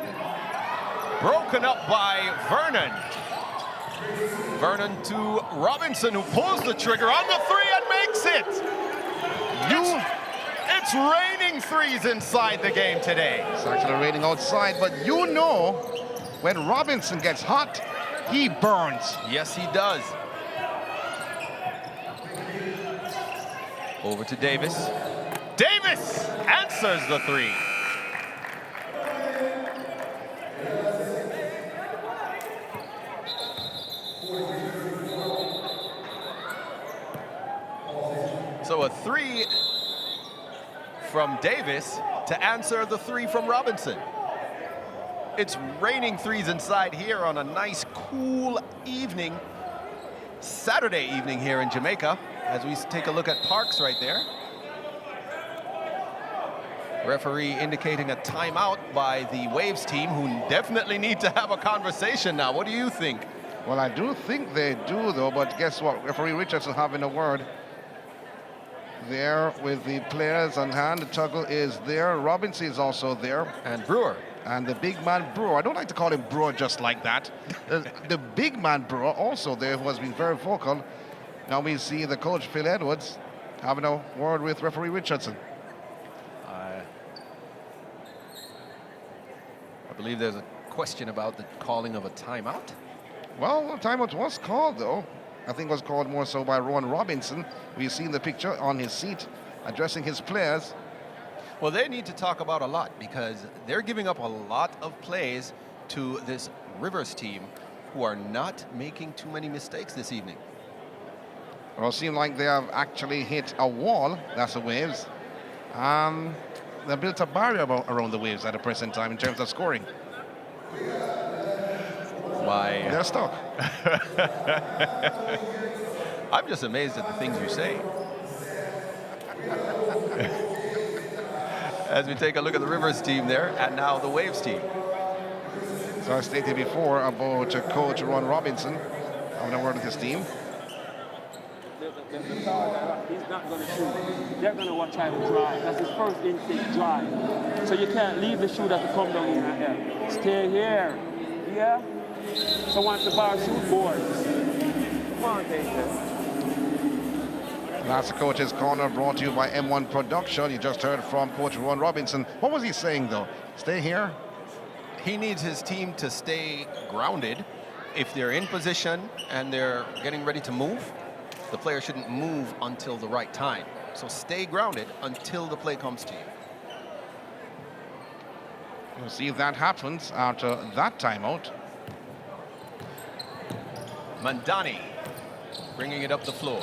Broken up by Vernon. Vernon to Robinson, who pulls the trigger on the three and makes it. It's raining threes inside the game today. It's actually raining outside, but you know, when Robinson gets hot, he burns. Yes, he does. Over to Davis. Davis answers the three. So a three from Davis to answer the three from Robinson. It's raining threes inside here on a nice, cool evening, Saturday evening here in Jamaica, as we take a look at Parks right there. Referee indicating a timeout by the Waves team, who definitely need to have a conversation now. What do you think? Well, I do think they do, though, but guess what? Referee Richardson having a word there with the players on hand. The Tuggle is there. Robinson is also there. And Brewer. And the big man Brewer. I don't like to call him Brewer just like that. The big man Brewer also there, who has been very vocal. Now we see the coach, Phil Edwards, having a word with referee Richardson. I believe there's a question about the calling of a timeout. Well, a timeout was called, though. I think it was called more so by Rowan Robinson. We've seen the picture on his seat addressing his players. Well, they need to talk about a lot, because they're giving up a lot of plays to this Rivers team, who are not making too many mistakes this evening. Well, it seems like they have actually hit a wall. That's the Waves. They built a barrier around the Waves at the present time in terms of scoring. They're stuck. I'm just amazed at the things you say. As we take a look at the Rivers team there, and now the Waves team. So I stated before about Coach Ron Robinson having a word with his team. He's not going to shoot. They're going to try to drive. That's his first instinct, drive. So you can't leave the shooter to come down in the air. Stay here. Yeah? So once the bar shoot boards. Come on, Davis. That's the coach's corner, brought to you by M1 Production. You just heard from Coach Ron Robinson. What was he saying, though? Stay here? He needs his team to stay grounded. If they're in position and they're getting ready to move, the player shouldn't move until the right time. So stay grounded until the play comes to you. We'll see if that happens after that timeout. Mandani bringing it up the floor.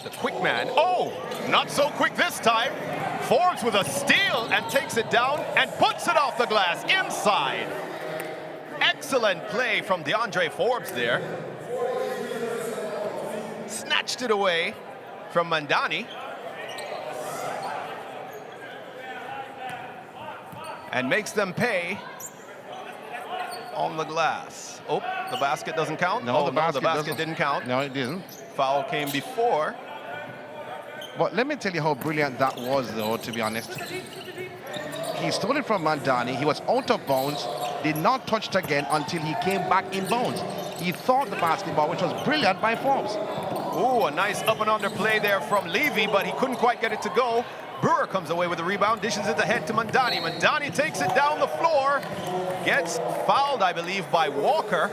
The quick man. Oh, not so quick this time. Forbes with a steal and takes it down and puts it off the glass inside. Excellent play from DeAndre Forbes there. Snatched it away from Mandani. And makes them pay on the glass. Oh, the basket doesn't count? No, the basket doesn't. didn't count. No, it didn't. Foul came before. But let me tell you how brilliant that was, though, to be honest. He stole it from Mandani. He was out of bounds, did not touch it again until he came back in bounds. He thought the basketball, which was brilliant by Forbes. Ooh, a nice up and under play there from Levy, but he couldn't quite get it to go. Brewer comes away with the rebound, dishes it ahead to Mandani. Mandani takes it down the floor, gets fouled, I believe, by Walker.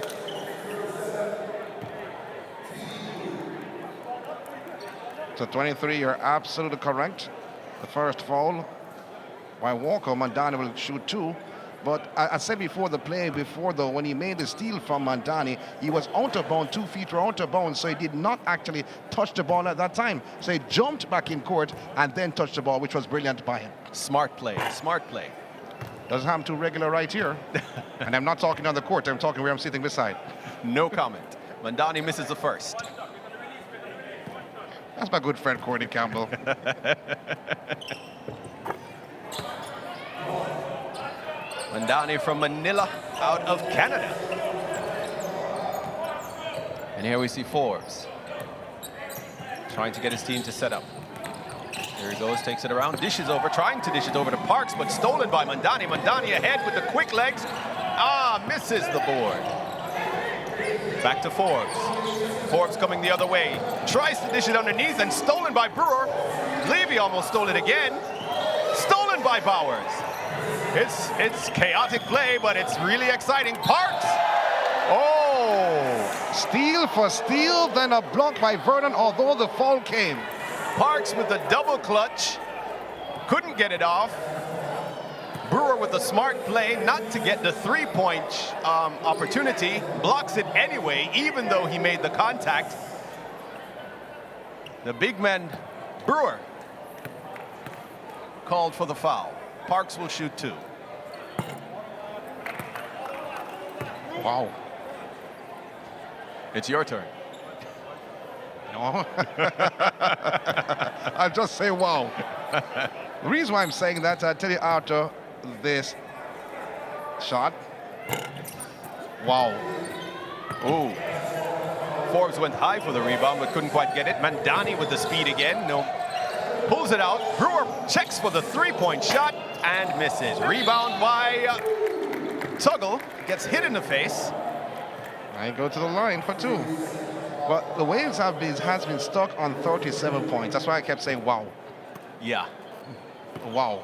So 23, you're absolutely correct. The first foul by Walker, Mandani will shoot 2. But I said before the play, though, when he made the steal from Mandani, he was out of bounds, 2 feet were out of bounds, so he did not actually touch the ball at that time. So he jumped back in court and then touched the ball, which was brilliant by him. Smart play, smart play. Doesn't happen too regular right here. And I'm not talking on the court, I'm talking where I'm sitting beside. No comment. Mandani misses the first. That's my good friend, Courtney Campbell. Mandani from Manila, out of Canada. And here we see Forbes trying to get his team to set up. Here he goes, takes it around, dishes over, trying to dish it over to Parks, but stolen by Mandani. Mandani ahead with the quick legs. Misses the board. Back to Forbes. Forbes coming the other way. Tries to dish it underneath and stolen by Brewer. Levy almost stole it again. Stolen by Bowers. It's chaotic play, but it's really exciting. Parks! Oh! Steal for steal, then a block by Vernon, although the foul came. Parks with the double clutch. Couldn't get it off. Brewer with a smart play not to get the three-point opportunity. Blocks it anyway, even though he made the contact. The big man, Brewer, called for the foul. Parks will shoot 2. Wow. It's your turn. No. I'll just say wow. The reason why I'm saying that, I'll tell you after this shot. Wow. Ooh. Forbes went high for the rebound, but couldn't quite get it. Mandani with the speed again. No. Pulls it out. Brewer checks for the three-point shot and misses. Rebound by Tuggle. Gets hit in the face. I go to the line for 2. But the Waves has been stuck on 37 points. That's why I kept saying wow. Yeah. Wow.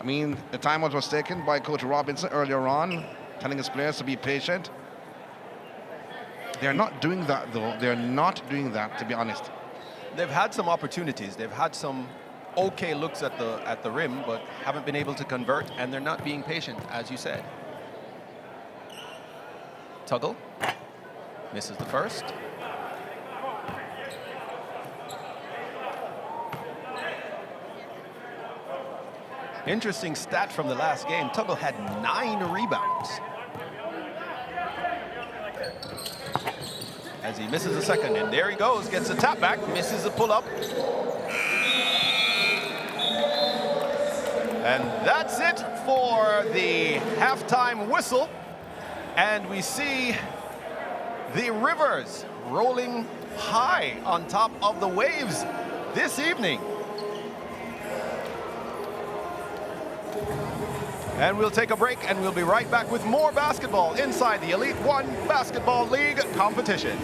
I mean, the timeout was taken by Coach Robinson earlier on, telling his players to be patient. They're not doing that, though. They're not doing that, to be honest. They've had some opportunities. They've had some okay looks at the rim, but haven't been able to convert, and they're not being patient, as you said. Tuggle misses the first. Interesting stat from the last game. Tuggle had 9 rebounds. As he misses a second, and there he goes, gets a tap back, misses a pull-up. And that's it for the halftime whistle. And we see the Rivers rolling high on top of the Waves this evening. And we'll take a break, and we'll be right back with more basketball inside the Elite One Basketball League competition.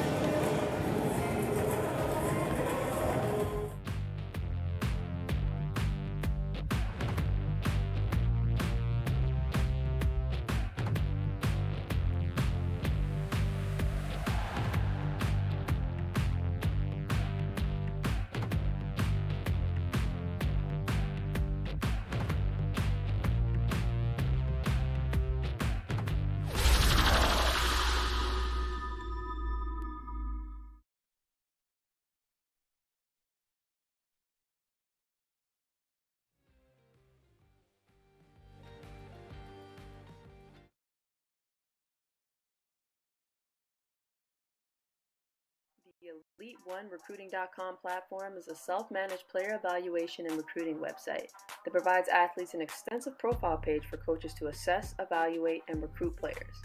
The Elite1Recruiting.com platform is a self-managed player evaluation and recruiting website that provides athletes an extensive profile page for coaches to assess, evaluate, and recruit players.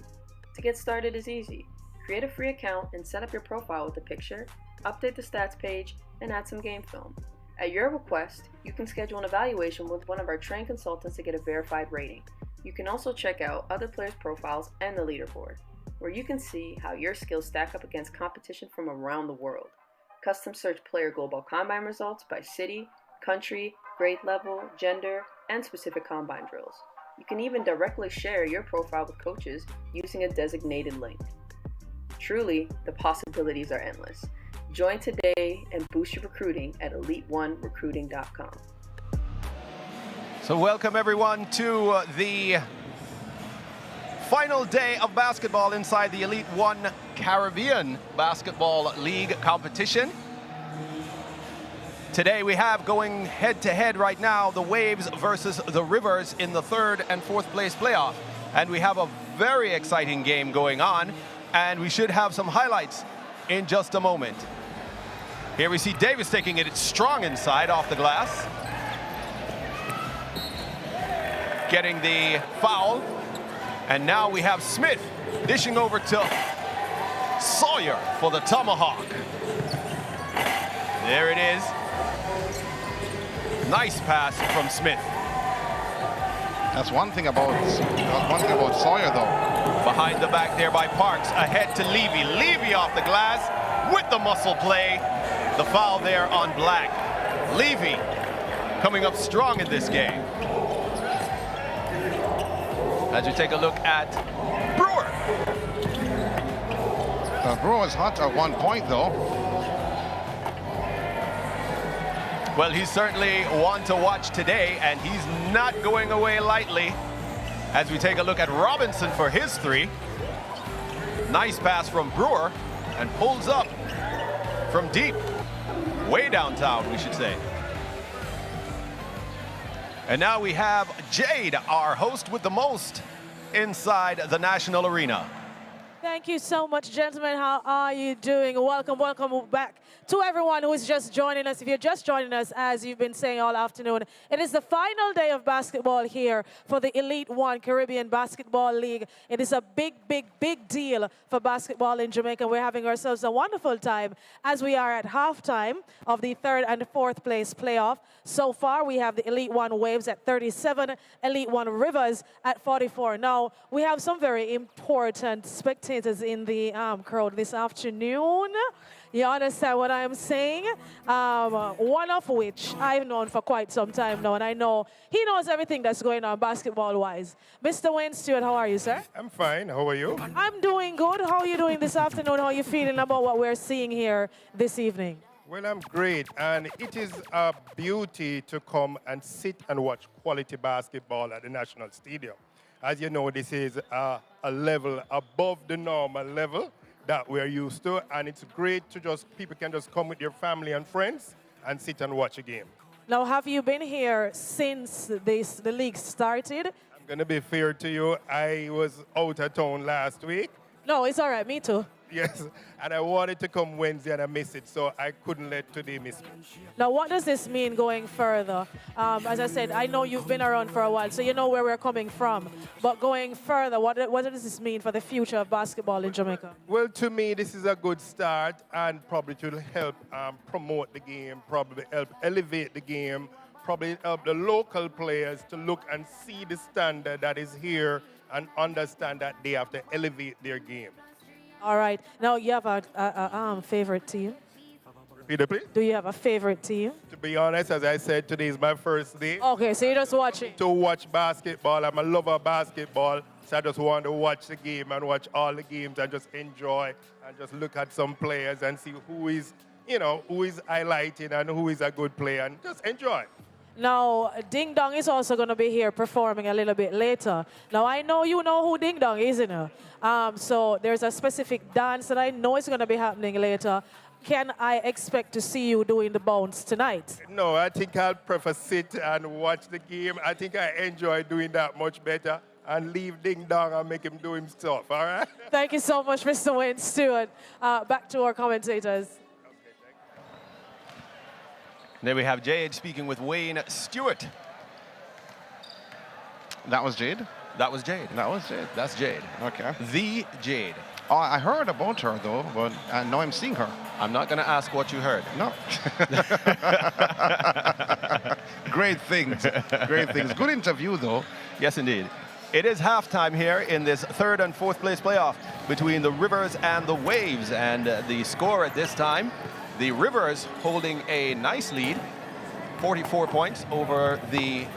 To get started is easy. Create a free account and set up your profile with a picture, update the stats page, and add some game film. At your request, you can schedule an evaluation with one of our trained consultants to get a verified rating. You can also check out other players' profiles and the leaderboard, where you can see how your skills stack up against competition from around the world. Custom search player global combine results by city, country, grade level, gender, and specific combine drills. You can even directly share your profile with coaches using a designated link. Truly, the possibilities are endless. Join today and boost your recruiting at EliteOneRecruiting.com. So welcome everyone to the final day of basketball inside the Elite One Caribbean Basketball League competition. Today we have going head-to-head right now the Waves versus the Rivers in the 3rd and 4th place playoff. And we have a very exciting game going on, and we should have some highlights in just a moment. Here we see Davis taking it strong inside off the glass. Getting the foul. And now we have Smith dishing over to Sawyer for the tomahawk. There it is. Nice pass from Smith. That's one thing about Sawyer, though. Behind the back there by Parks, ahead to Levy. Levy off the glass with the muscle play. The foul there on Black. Levy coming up strong in this game. As you take a look at Brewer. Brewer is hot at one point, though. Well, he's certainly one to watch today, and he's not going away lightly. As we take a look at Robinson for his 3. Nice pass from Brewer, and pulls up from deep. Way downtown, we should say. And now we have Jade, our host with the most inside the National Arena. Thank you so much, gentlemen. How are you doing? Welcome back to everyone who is just joining us. If you're just joining us, as you've been saying all afternoon, it is the final day of basketball here for the Elite One Caribbean Basketball League. It is a big, big, big deal for basketball in Jamaica. We're having ourselves a wonderful time as we are at halftime of the 3rd and 4th place playoff. So far, we have the Elite One Waves at 37, Elite One Rivers at 44. Now, we have some very important spectators in the crowd this afternoon. You understand what I'm saying? One of which I've known for quite some time now, and I know he knows everything that's going on basketball-wise. Mr. Wayne Stewart, how are you, sir? I'm fine. How are you? I'm doing good. How are you doing this afternoon? How are you feeling about what we're seeing here this evening? Well, I'm great, and it is a beauty to come and sit and watch quality basketball at the National Stadium. As you know, this is a level above the normal level that we're used to, and it's great to people can just come with their family and friends and sit and watch a game. Now, have you been here since the league started? I'm going to be fair to you. I was out of town last week. No, it's all right. Me too. Yes, and I wanted to come Wednesday and I missed it, so I couldn't let today miss me. Now, what does this mean going further? As I said, I know you've been around for a while, so you know where we're coming from. But going further, what does this mean for the future of basketball in Jamaica? Well, to me, this is a good start, and probably will help promote the game, probably help elevate the game, probably help the local players to look and see the standard that is here and understand that they have to elevate their game. All right. Now, you have a favorite team? Repeat it, please. Do you have a favorite team? To be honest, as I said, today is my first day. Okay, so you're just watching. To watch basketball. I'm a lover of basketball, so I just want to watch the game and watch all the games and just enjoy and just look at some players and see who is highlighting and who is a good player and just enjoy. Now, Ding Dong is also going to be here performing a little bit later. Now, I know you know who Ding Dong is, you know. So there's a specific dance that I know is going to be happening later. Can I expect to see you doing the bounce tonight? No, I think I'll prefer sit and watch the game. I think I enjoy doing that much better and leave Ding Dong and make him do his stuff, all right? Thank you so much, Mr. Wayne Stewart. Back to our commentators. There we have Jade speaking with Wayne Stewart. That was Jade? That was Jade. That was Jade. That's Jade. Okay. The Jade. Oh, I heard about her, though, but now I'm seeing her. I'm not going to ask what you heard. No. Great things. Great things. Good interview, though. Yes, indeed. It is halftime here in this 3rd and 4th place playoff between the Rivers and the Waves. And the score at this time, the Rivers holding a nice lead, 44 points over the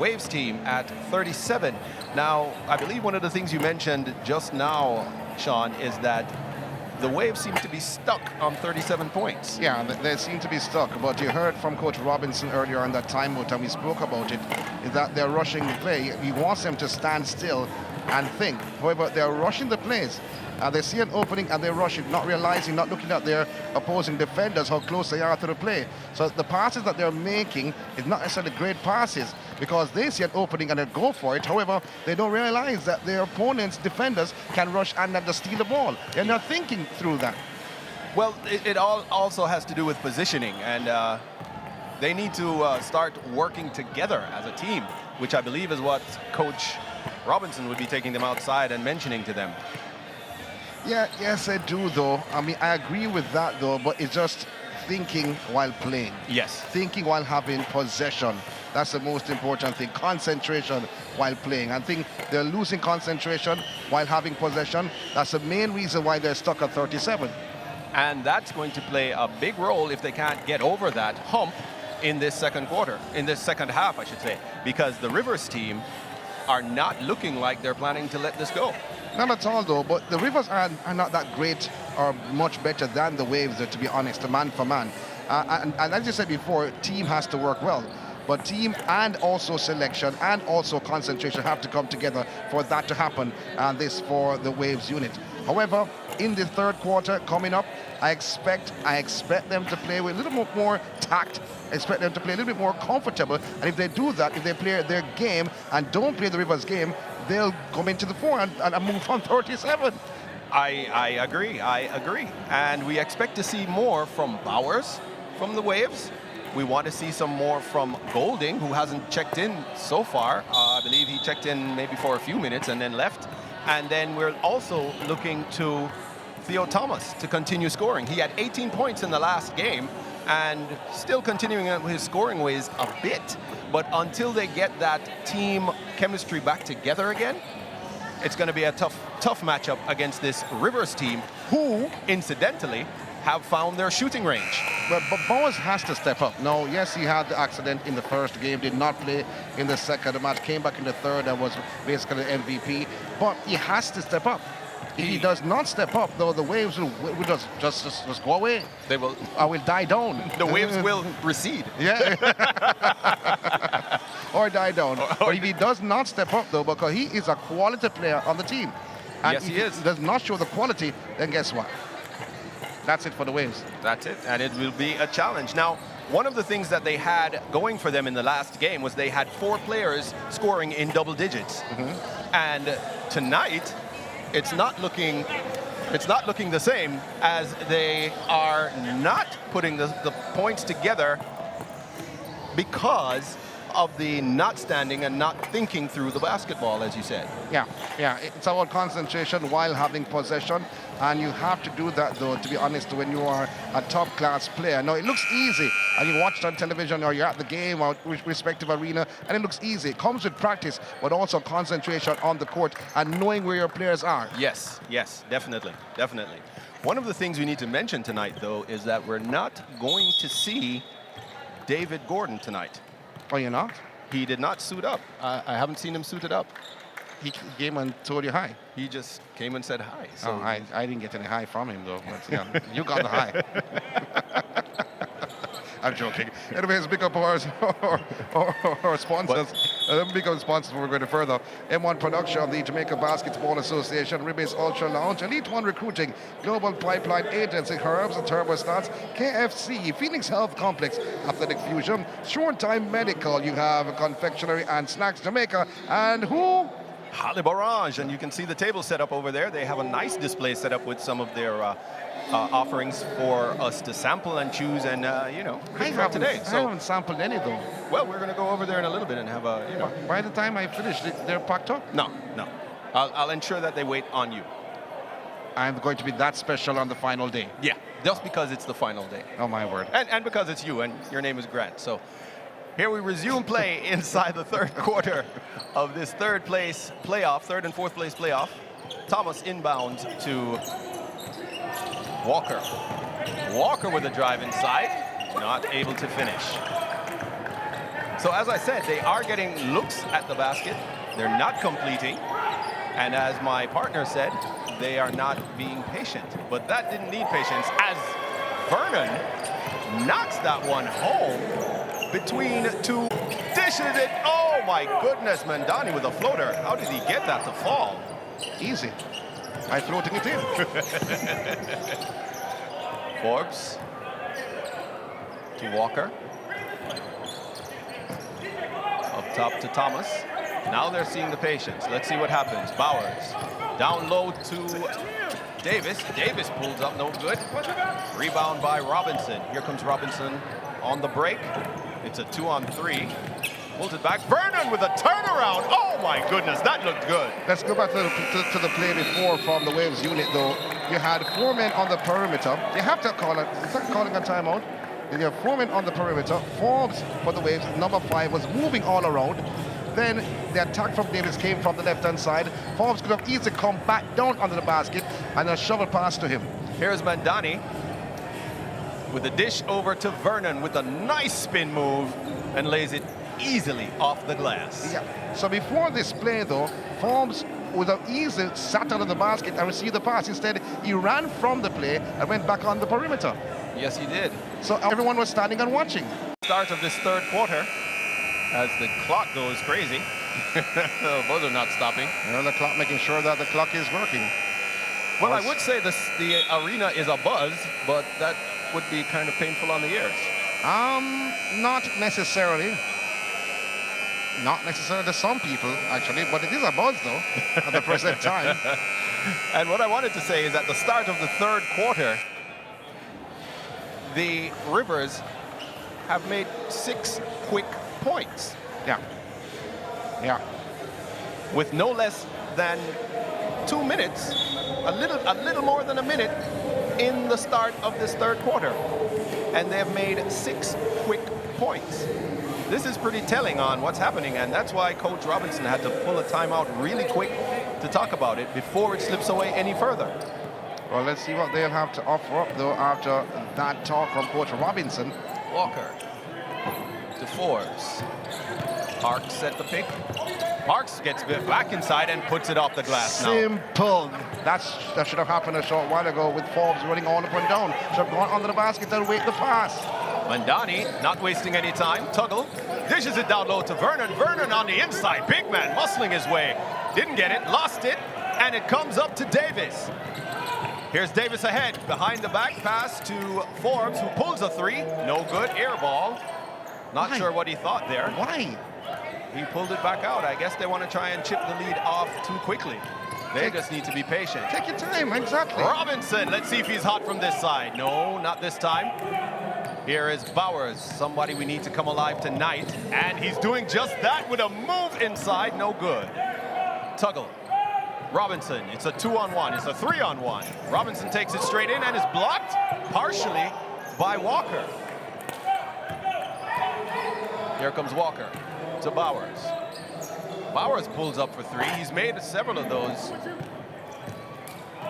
Waves team at 37. Now, I believe one of the things you mentioned just now, Sean, is that the Waves seem to be stuck on 37 points. Yeah, they seem to be stuck. But you heard from Coach Robinson earlier on that timeout, and we spoke about it, is that they're rushing the play. He wants them to stand still and think. However, they're rushing the plays. They see an opening and they rush it, not realizing, not looking at their opposing defenders, how close they are to the play. So the passes that they're making is not necessarily great passes because they see an opening and they go for it. However, they don't realize that their opponent's defenders can rush and then just steal the ball. They're not thinking through that. Well, it all also has to do with positioning, and they need to start working together as a team, which I believe is what Coach Robinson would be taking them outside and mentioning to them. Yeah, yes, I do, though. I mean, I agree with that, though, but it's just thinking while playing. Yes. Thinking while having possession. That's the most important thing. Concentration while playing. I think they're losing concentration while having possession. That's the main reason why they're stuck at 37. And that's going to play a big role if they can't get over that hump in this second quarter, in this second half, I should say, because the Rivers team are not looking like they're planning to let this go. Not at all, though, but the Rivers are not that great or much better than the Waves, to be honest, man for man. And as you said before, team has to work well. But team and also selection and also concentration have to come together for that to happen, and this for the Waves unit. However, in the third quarter coming up, I expect them to play with a little bit more tact. I expect them to play a little bit more comfortable. And if they do that, if they play their game and don't play the Rivers game, they'll come into the four and move on 37. I agree. And we expect to see more from Bowers from the Waves. We want to see some more from Golding, who hasn't checked in so far. I believe he checked in maybe for a few minutes and then left. And then we're also looking to Theo Thomas to continue scoring. He had 18 points in the last game and still continuing his scoring ways a bit. But until they get that team chemistry back together again, it's going to be a tough matchup against this Rivers team, who, incidentally, have found their shooting range. But Bowers has to step up. No, yes, he had the accident in the first game, did not play in the second. The match came back in the third and was basically the MVP. But he has to step up. If he does not step up, though, the Waves will just go away. They will. I will die down. The Waves will recede. Yeah. Or die down. But if he does not step up, though, because he is a quality player on the team. And yes, he is. If he does not show the quality, then guess what? That's it for the Waves. That's it, and it will be a challenge. Now, one of the things that they had going for them in the last game was they had 4 players scoring in double digits. And tonight, it's not looking the same, as they are not putting the points together because of the not standing and not thinking through the basketball, as you said. Yeah, it's about concentration while having possession, and you have to do that, though, to be honest, when you are a top-class player. Now, it looks easy, and you watch it on television or you're at the game or respective arena, and it looks easy. It comes with practice, but also concentration on the court and knowing where your players are. Yes, definitely. One of the things we need to mention tonight, though, is that we're not going to see David Gordon tonight. Oh, you're not? He did not suit up. I haven't seen him suited up. He came and told you hi. He just came and said hi. So oh, I didn't get any hi from him, though. But yeah, you got the hi. I'm joking. Anyways, big up our sponsors. Let me become sponsors before we go any further. M1 Production, the Jamaica Basketball Association, Ribis Ultra Lounge, Elite One Recruiting, Global Pipeline Agency, Herbs and Turbostats, KFC, Phoenix Health Complex, Athletic Fusion, Short Time Medical, you have Confectionery and Snacks Jamaica, and who? Holly Barrage, and you can see the table set up over there. They have a nice display set up with some of their offerings for us to sample and choose and, pick from today. I haven't sampled any, though. Well, we're going to go over there in a little bit and have a, By the time I finish, they're packed up? No. I'll ensure that they wait on you. I'm going to be that special on the final day. Yeah, just because it's the final day. Oh, my word. And because it's you and your name is Grant. So here we resume play inside the third quarter of this third and fourth place playoff. Thomas inbound to Walker. Walker with a drive inside, not able to finish. So as I said, they are getting looks at the basket. They're not completing. And as my partner said, they are not being patient. But that didn't need patience as Vernon knocks that one home between two, dishes it. Oh my goodness, Mandani with a floater. How did he get that to fall? Easy. By floating it in. Forbes to Walker. Up top to Thomas. Now they're seeing the patience. Let's see what happens. Bowers down low to Davis. Davis pulls up, no good. Rebound by Robinson. Here comes Robinson on the break. It's a 2-on-3. Pulls it back. Vernon with a turnaround. Oh my goodness, that looked good. Let's go back to the play before from the Waves unit, though. You had 4 men on the perimeter. You have to call it. It's not calling a timeout. You have 4 men on the perimeter. Forbes for the Waves, number 5, was moving all around. Then the attack from Davis came from the left-hand side. Forbes could have easily come back down under the basket and a shovel pass to him. Here's Mandani with a dish over to Vernon with a nice spin move and lays it easily off the glass. Yeah. So before this play, though, Forbes would have easily sat under the basket and received the pass. Instead, he ran from the play and went back on the perimeter. Yes, he did. So everyone was standing and watching. Start of this third quarter as the clock goes crazy. The buzzer not stopping. The clock making sure that the clock is working. Well, I would say the arena is abuzz, but that would be kind of painful on the ears. Not necessarily. Not necessarily to some people, actually, but it is a buzz, though, at the present time. And what I wanted to say is at the start of the third quarter, the Rivers have made 6 quick points. Yeah. Yeah. With no less than 2 minutes, a little more than a minute in the start of this third quarter. And they have made 6 quick points. This is pretty telling on what's happening, and that's why Coach Robinson had to pull a timeout really quick to talk about it before it slips away any further. Well, let's see what they'll have to offer up, though, after that talk from Coach Robinson. Walker to Forbes. Parks set the pick. Parks gets back inside and puts it off the glass now. Simple. That should have happened a short while ago with Forbes running all up and down. Should have gone under the basket and wait the pass. Mandani not wasting any time. Tuggle dishes it down low to Vernon. Vernon on the inside. Big man muscling his way. Didn't get it, lost it, and it comes up to Davis. Here's Davis ahead. Behind the back pass to Forbes, who pulls a 3. No good. Air ball. Not sure what he thought there. Why? He pulled it back out. I guess they want to try and chip the lead off too quickly. They just need to be patient. Take your time, exactly. Robinson, let's see if he's hot from this side. No, not this time. Here is Bowers, somebody we need to come alive tonight. And he's doing just that with a move inside. No good. Tuggle. Robinson, it's a 2-on-1. It's a 3-on-1. Robinson takes it straight in and is blocked partially by Walker. Here comes Walker to Bowers. Bowers pulls up for 3. He's made several of those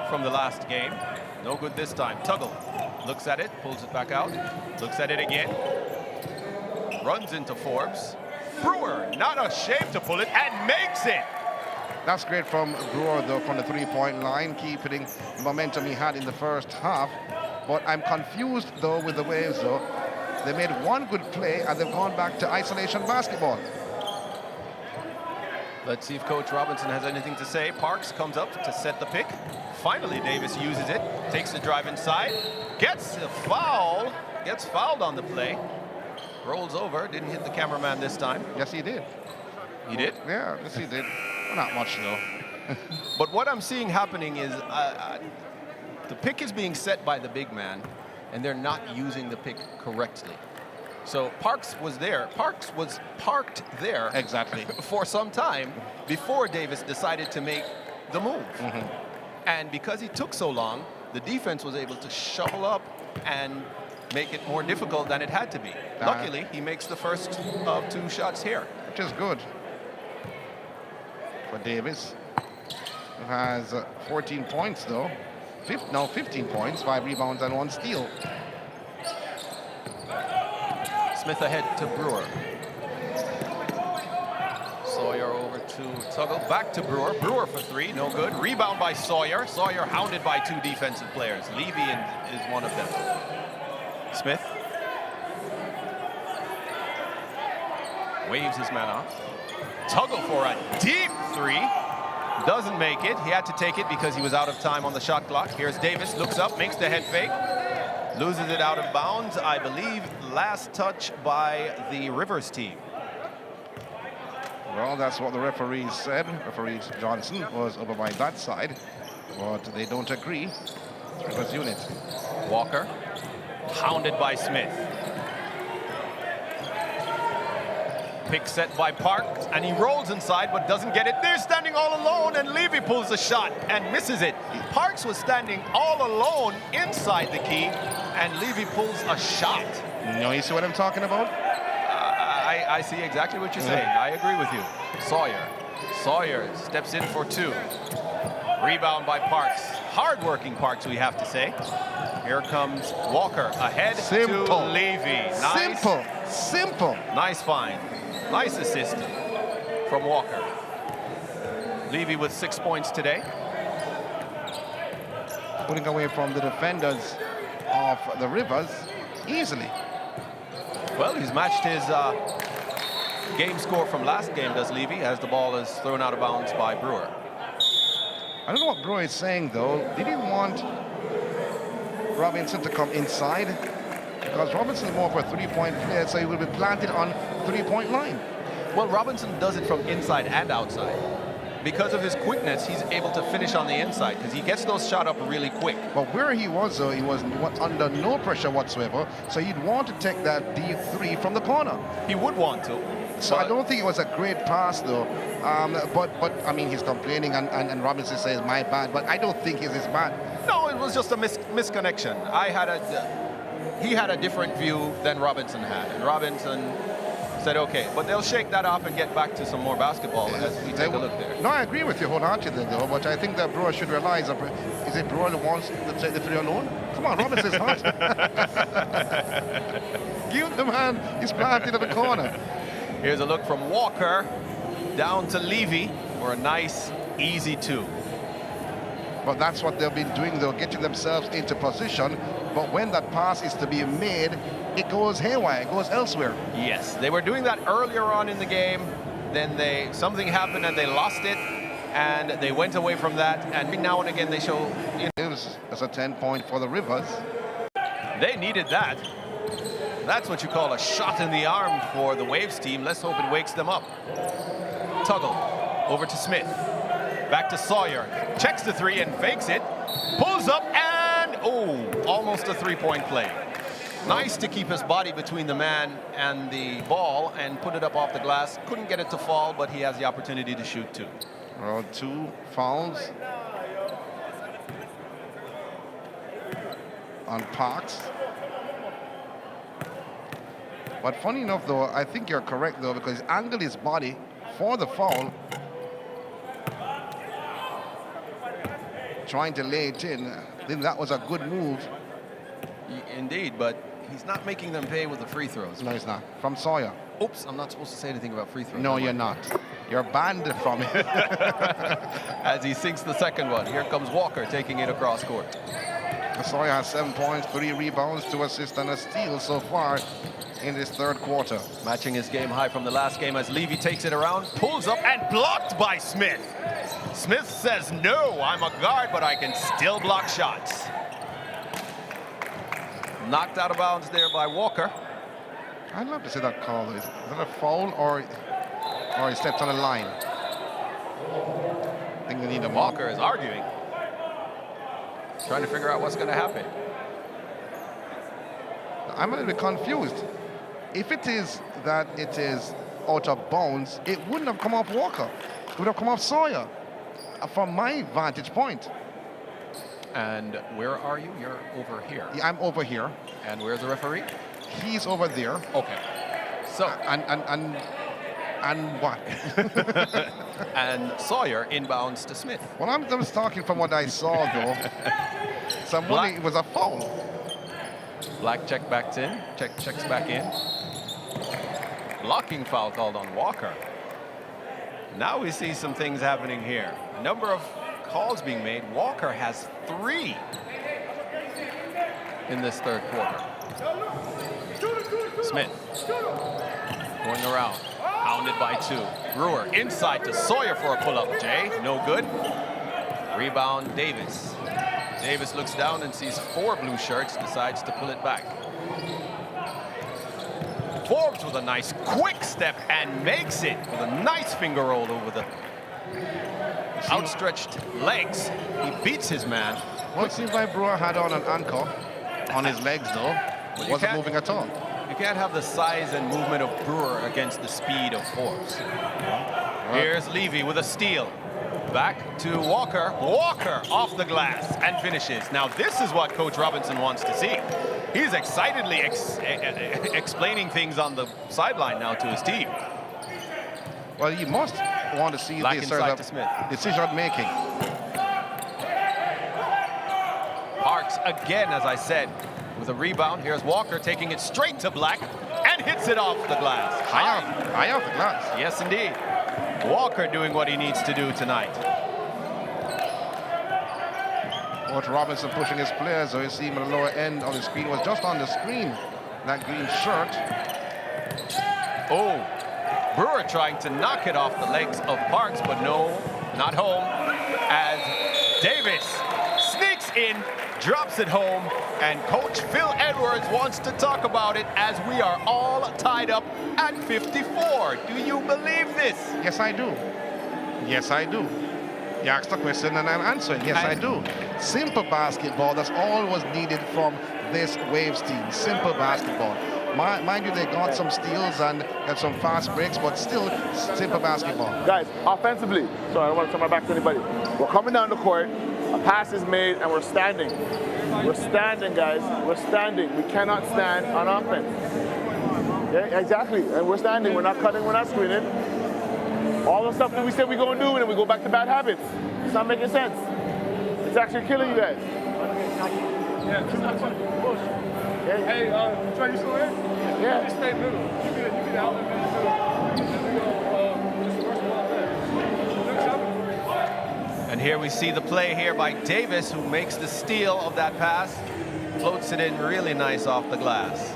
from the last game. No good this time. Tuggle looks at it, pulls it back out, looks at it again, runs into Forbes. Brewer, not ashamed to pull it, and makes it. That's great from Brewer, though, from the 3-point line, keeping the momentum he had in the first half. But I'm confused, though, with the Waves, though. They made one good play, and they've gone back to isolation basketball. Let's see if Coach Robinson has anything to say. Parks comes up to set the pick. Finally, Davis uses it, takes the drive inside, gets a foul, gets fouled on the play, rolls over, didn't hit the cameraman this time. Yes, he did. He did? Yeah, yes, he did. Well, not much, though. But what I'm seeing happening is the pick is being set by the big man, and they're not using the pick correctly. So Parks was there. Parks was parked there exactly for some time before Davis decided to make the move. And because he took so long, the defense was able to shovel up and make it more difficult than it had to be. Luckily, he makes the first of 2 shots here. Which is good for Davis, who has 14 points, though. 15 points, 5 rebounds, and 1 steal. Smith ahead to Brewer. Sawyer over to Tuggle back to Brewer. Brewer for 3, no good. Rebound by Sawyer. Sawyer hounded by 2 defensive players. Levy is one of them. Smith waves his man off. Tuggle for a deep 3. Doesn't make it. He had to take it because he was out of time on the shot clock. Here's Davis, looks up, makes the head fake. Loses it out of bounds. I believe last touch by the Rivers team. Well, that's what the referees said. Referee Johnson was over by that side, but they don't agree. Rivers unit. Walker, hounded by Smith. Pick set by Parks, and he rolls inside, but doesn't get it. They're standing all alone, and Levy pulls the shot and misses it. Parks was standing all alone inside the key, and Levy pulls a shot. No, you see what I'm talking about? I see exactly what you're saying. I agree with you. Sawyer. Sawyer steps in for 2. Rebound by Parks. Hard-working Parks, we have to say. Here comes Walker ahead Simple. to Levy. Nice. Simple. Nice find. Nice assist from Walker. Levy with 6 points today. Putting away from the defenders of the Rivers easily. Well, he's matched his game score from last game, does Levy, as the ball is thrown out of bounds by Brewer. I don't know what Brewer is saying, though. Did he want Robinson to come inside? Because Robinson is more of a 3-point player, so he will be planted on 3-point line. Well, Robinson does it from inside and outside. Because of his quickness, he's able to finish on the inside because he gets those shot up really quick. But where he was, though, he was under no pressure whatsoever, so he'd want to take that deep 3 from the corner. He would want to. So I don't think it was a great pass, though. But I mean, he's complaining, and Robinson says, my bad, but I don't think it's his bad. No, it was just a misconnection. He had a different view than Robinson had, and Robinson said, okay, but they'll shake that off and get back to some more basketball as we take a look there. No, I agree with you wholeheartedly, though, but I think that Brewer should realize, is it Brewer that wants to take the 3 alone? Come on, Robinson's hot. Give the man, he's planted in the corner. Here's a look from Walker down to Levy for a nice, easy 2. But that's what they've been doing, though, getting themselves into position. But when that pass is to be made, it goes haywire, it goes elsewhere. Yes, they were doing that earlier on in the game. Then something happened and they lost it, and they went away from that. And now and again they show. It's a 10-point for the Rivers. They needed that. That's what you call a shot in the arm for the Waves team. Let's hope it wakes them up. Tuggle over to Smith. Back to Sawyer. Checks the 3 and fakes it. Pulls up and, almost a 3-point play. Nice to keep his body between the man and the ball and put it up off the glass. Couldn't get it to fall, but he has the opportunity to shoot 2. Well, 2 fouls on Parks. But funny enough, though, I think you're correct, though, because he angled his body for the foul, trying to lay it in. I think that was a good move. Indeed, but he's not making them pay with the free throws. No, he's not. From Sawyer. Oops, I'm not supposed to say anything about free throws. No, you're not. You're banned from it. As he sinks the second one. Here comes Walker taking it across court. Sawyer has 7 points, 3 rebounds, 2 assists, and a steal so far in this 3rd quarter. Matching his game high from the last game as Levy takes it around, pulls up and blocked by Smith. Smith says, no, I'm a guard, but I can still block shots. Knocked out of bounds there by Walker. I'd love to see that call. Is that a foul or he stepped on a line? I think they need a mark. Walker is arguing. Trying to figure out what's going to happen. I'm a little bit confused. If it is that it is out of bounds, it wouldn't have come off Walker. It would have come off Sawyer, from my vantage point. And where are you? You're over here. Yeah, I'm over here. And where's the referee? He's over there. Okay. So. And what? And Sawyer inbounds to Smith. Well, I'm just talking from what I saw, though. Somebody, it was a foul. Black checks back in. Blocking foul called on Walker. Now we see some things happening here. Number of calls being made. Walker has 3 in this third quarter. Smith going around, pounded by 2. Brewer inside to Sawyer for a pull-up. Jay, no good. Rebound, Davis. Davis looks down and sees 4 blue shirts, decides to pull it back. Forbes with a nice quick step and makes it with a nice finger roll over the outstretched legs. He beats his man. Well, it seems like Brewer had on an anchor on his legs, though. you Wasn't can't- moving at all. You can't have the size and movement of Brewer against the speed of Forbes. Here's Levy with a steal. Back to Walker. Walker off the glass and finishes. Now this is what Coach Robinson wants to see. He's excitedly explaining things on the sideline now to his team. Well, you must want to see Back this inside sort to of Smith. decision-making. Parks again, as I said, with a rebound. Here's Walker taking it straight to Black and hits it off the glass. High off the glass. Yes, indeed. Walker doing what he needs to do tonight. Coach Robinson pushing his players, so you see him at the lower end of the screen. Was just on the screen, that green shirt. Oh, Brewer trying to knock it off the legs of Parks, but no, not home. As Davis sneaks in, drops it home, and Coach Phil Edwards wants to talk about it as we are all tied up at 54. Do you believe this? Yes, I do. Yes, I do. You asked a question and I'm answering. Yes, I do. Simple basketball. That's all was needed from this Waves team. Simple basketball. Mind you, they got some steals and had some fast breaks, but still simple basketball. Guys, offensively, sorry, I don't want to turn my back to anybody. We're coming down the court, a pass is made, and we're standing. We're standing, guys. We're standing. We cannot stand on offense. Yeah, exactly. And we're standing. We're not cutting. We're not screening. All the stuff that we said we're going to do, and then we go back to bad habits. It's not making sense. It's actually killing you guys. Yeah, just not funny. Yeah. Hey, Trey, you still there? Yeah. Just stay middle. You get the outlet man in the middle. Just first ball there. And here we see the play here by Davis, who makes the steal of that pass. Floats it in really nice off the glass.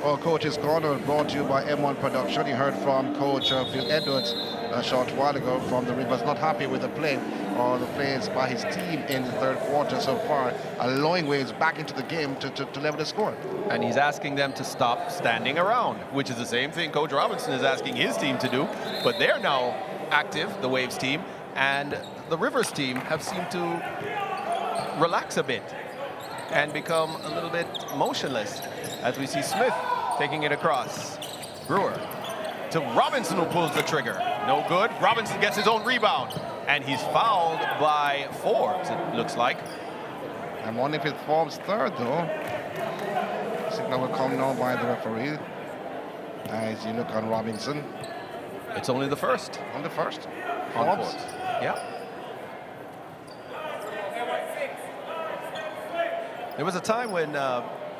Well, Coach's Corner brought to you by M1 Production. You heard from Coach Phil Edwards a short while ago from the Rivers. Not happy with the play or the plays by his team in the third quarter so far, allowing Waves back into the game to level the score. And he's asking them to stop standing around, which is the same thing Coach Robinson is asking his team to do. But they're now active, the Waves team, and the Rivers team have seemed to relax a bit and become a little bit motionless as we see Smith taking it across. Brewer to Robinson, who pulls the trigger. No good. Robinson gets his own rebound, and he's fouled by Forbes, it looks like. I'm wondering if it's Forbes' third, though. Signal will come now by the referee. As you look on Robinson. It's only the first. On the first. On Forbes. Forbes. Yeah. There was a time when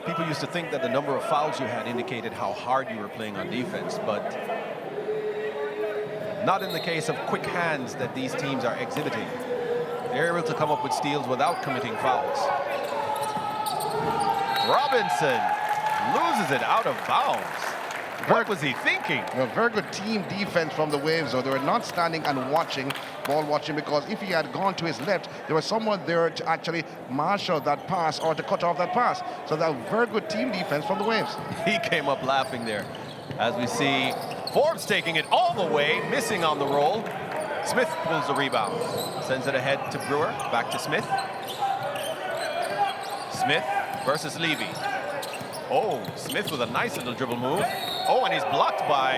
people used to think that the number of fouls you had indicated how hard you were playing on defense, but not in the case of quick hands that these teams are exhibiting. They're able to come up with steals without committing fouls. Robinson loses it out of bounds. What was he thinking? A very good team defense from the Waves, though. They were not standing and watching, ball watching, because if he had gone to his left, there was someone there to actually marshal that pass or to cut off that pass. So that very good team defense from the Waves. He came up laughing there. As we see Forbes taking it all the way, missing on the roll. Smith pulls the rebound, sends it ahead to Brewer, back to Smith. Smith versus Levy. Oh, Smith with a nice little dribble move. Oh, and he's blocked by,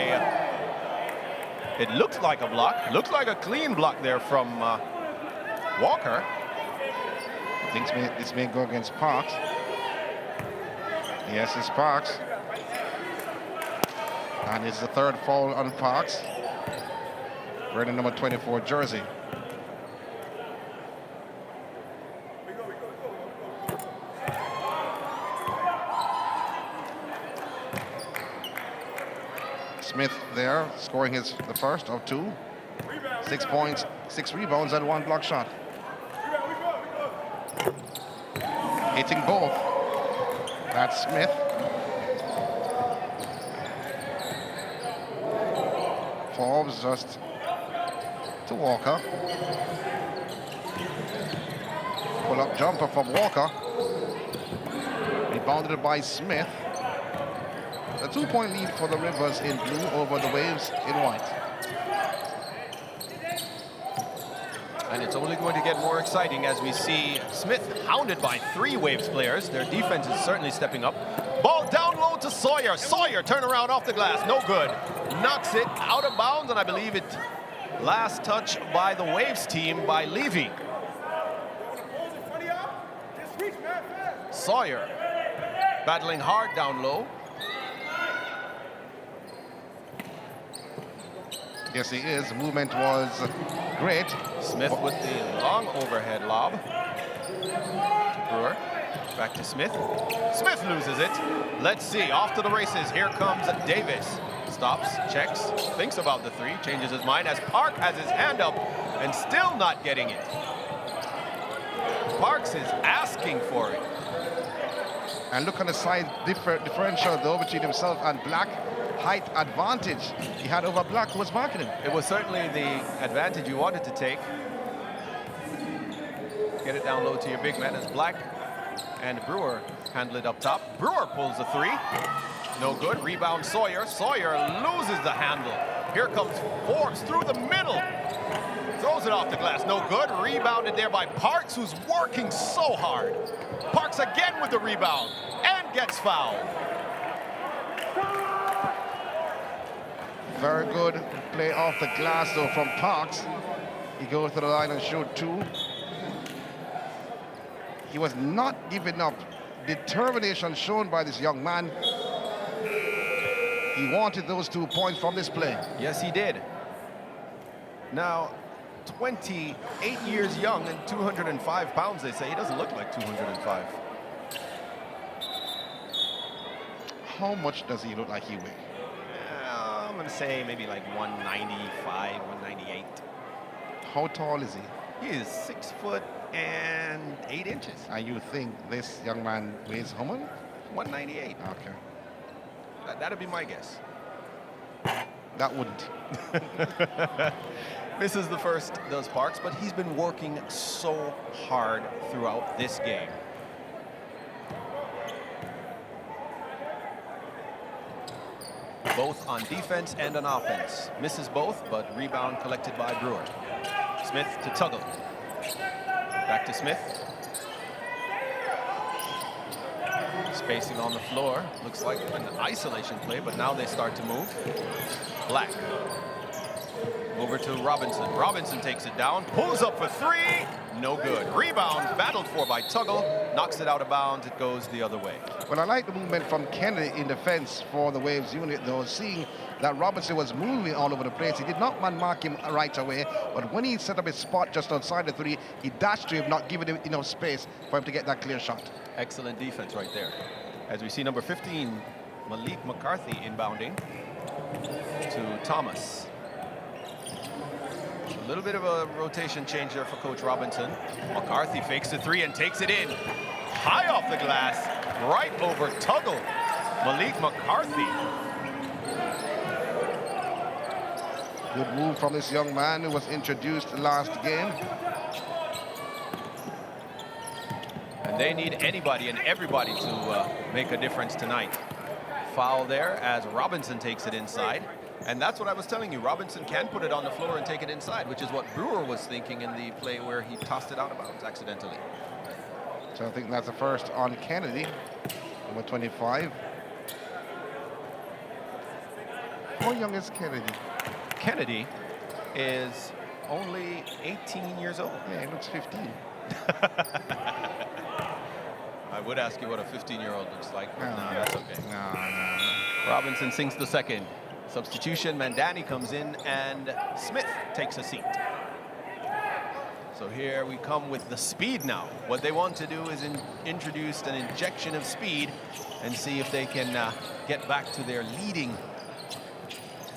it looked like a block. Looked like a clean block there from Walker. I think this may go against Parks. Yes, it's Parks. And it's the third foul on Parks. Wearing the number 24 jersey. Smith there, scoring the first of 2. 6 points, 6 rebounds, and 1 block shot. Hitting both. That's Smith. Forbes just to Walker. Pull-up jumper from Walker. Rebounded by Smith. A 2-point lead for the Rivers in blue over the Waves in white. And it's only going to get more exciting as we see Smith hounded by 3 Waves players. Their defense is certainly stepping up. Ball down low to Sawyer. Sawyer turn around off the glass. No good. Knocks it out of bounds, and I believe it last touch by the Waves team by Levy. Sawyer battling hard down low. Yes, he is. The movement was great. Smith with the long overhead lob. To Brewer. Back to Smith. Smith loses it. Let's see. Off to the races. Here comes Davis. Stops, checks, thinks about the 3, changes his mind as Park has his hand up and still not getting it. Parks is asking for it. And look on the side differential though between himself and Black. Height advantage he had over Black, who was marking him. It was certainly the advantage you wanted to take. Get it down low to your big man as Black and Brewer handle it up top. Brewer pulls the 3. No good. Rebound Sawyer. Sawyer loses the handle. Here comes Forbes through the middle. Throws it off the glass. No good. Rebounded there by Parks, who's working so hard. Parks again with the rebound and gets fouled. Very good play off the glass though from Parks. He goes to the line and showed 2. He was not giving up. Determination shown by this young man. He wanted those 2 points from this play. Yes, he did. Now, 28 years young and 205 pounds, they say. He doesn't look like 205. How much does he look like he weighs? I'm going to say maybe like 195, 198. How tall is he? He is 6 foot and 8 inches. And you think this young man weighs how much? 198. Okay. That'd be my guess. That wouldn't. Misses the first, does Parks, but he's been working so hard throughout this game. Both on defense and on offense. Misses both, but rebound collected by Brewer. Smith to Tuggle. Back to Smith. Spacing on the floor. Looks like an isolation play, but now they start to move. Black. Over to Robinson. Robinson takes it down, pulls up for 3. No good. Rebound, battled for by Tuggle. Knocks it out of bounds. It goes the other way. Well, I like the movement from Kennedy in defense for the Waves unit, though, seeing that Robinson was moving all over the place. He did not man-mark him right away, but when he set up his spot just outside the 3, he dashed to him, not giving him enough space for him to get that clear shot. Excellent defense right there. As we see number 15, Malik McCarthy inbounding to Thomas. A little bit of a rotation change there for Coach Robinson. McCarthy fakes the 3 and takes it in. High off the glass, right over Tuggle. Malik McCarthy. Good move from this young man who was introduced last game. And they need anybody and everybody to make a difference tonight. Foul there as Robinson takes it inside. And that's what I was telling you. Robinson can put it on the floor and take it inside, which is what Brewer was thinking in the play where he tossed it out of bounds accidentally. So I think that's the first on Kennedy, number 25. How young is Kennedy? Kennedy is only 18 years old. Yeah, he looks 15. I would ask you what a 15-year-old looks like, but No, no, that's okay. No. Robinson sinks the second. Substitution, Mandani comes in and Smith takes a seat. So here we come with the speed now. What they want to do is introduce an injection of speed and see if they can get back to their leading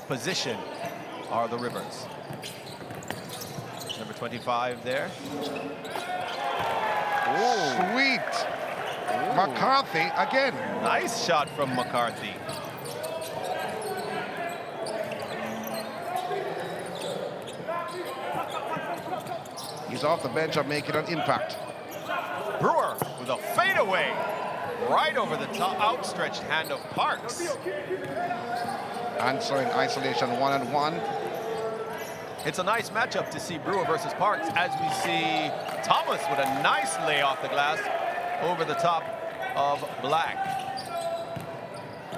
position, are the Rivers. 25 there. Sweet. McCarthy again. Nice shot from McCarthy. He's off the bench and making an impact. Brewer with a fadeaway right over the top, outstretched hand of Parks. Answering isolation 1-on-1. It's a nice matchup to see Brewer versus Parks as we see Thomas with a nice lay off the glass over the top of Black.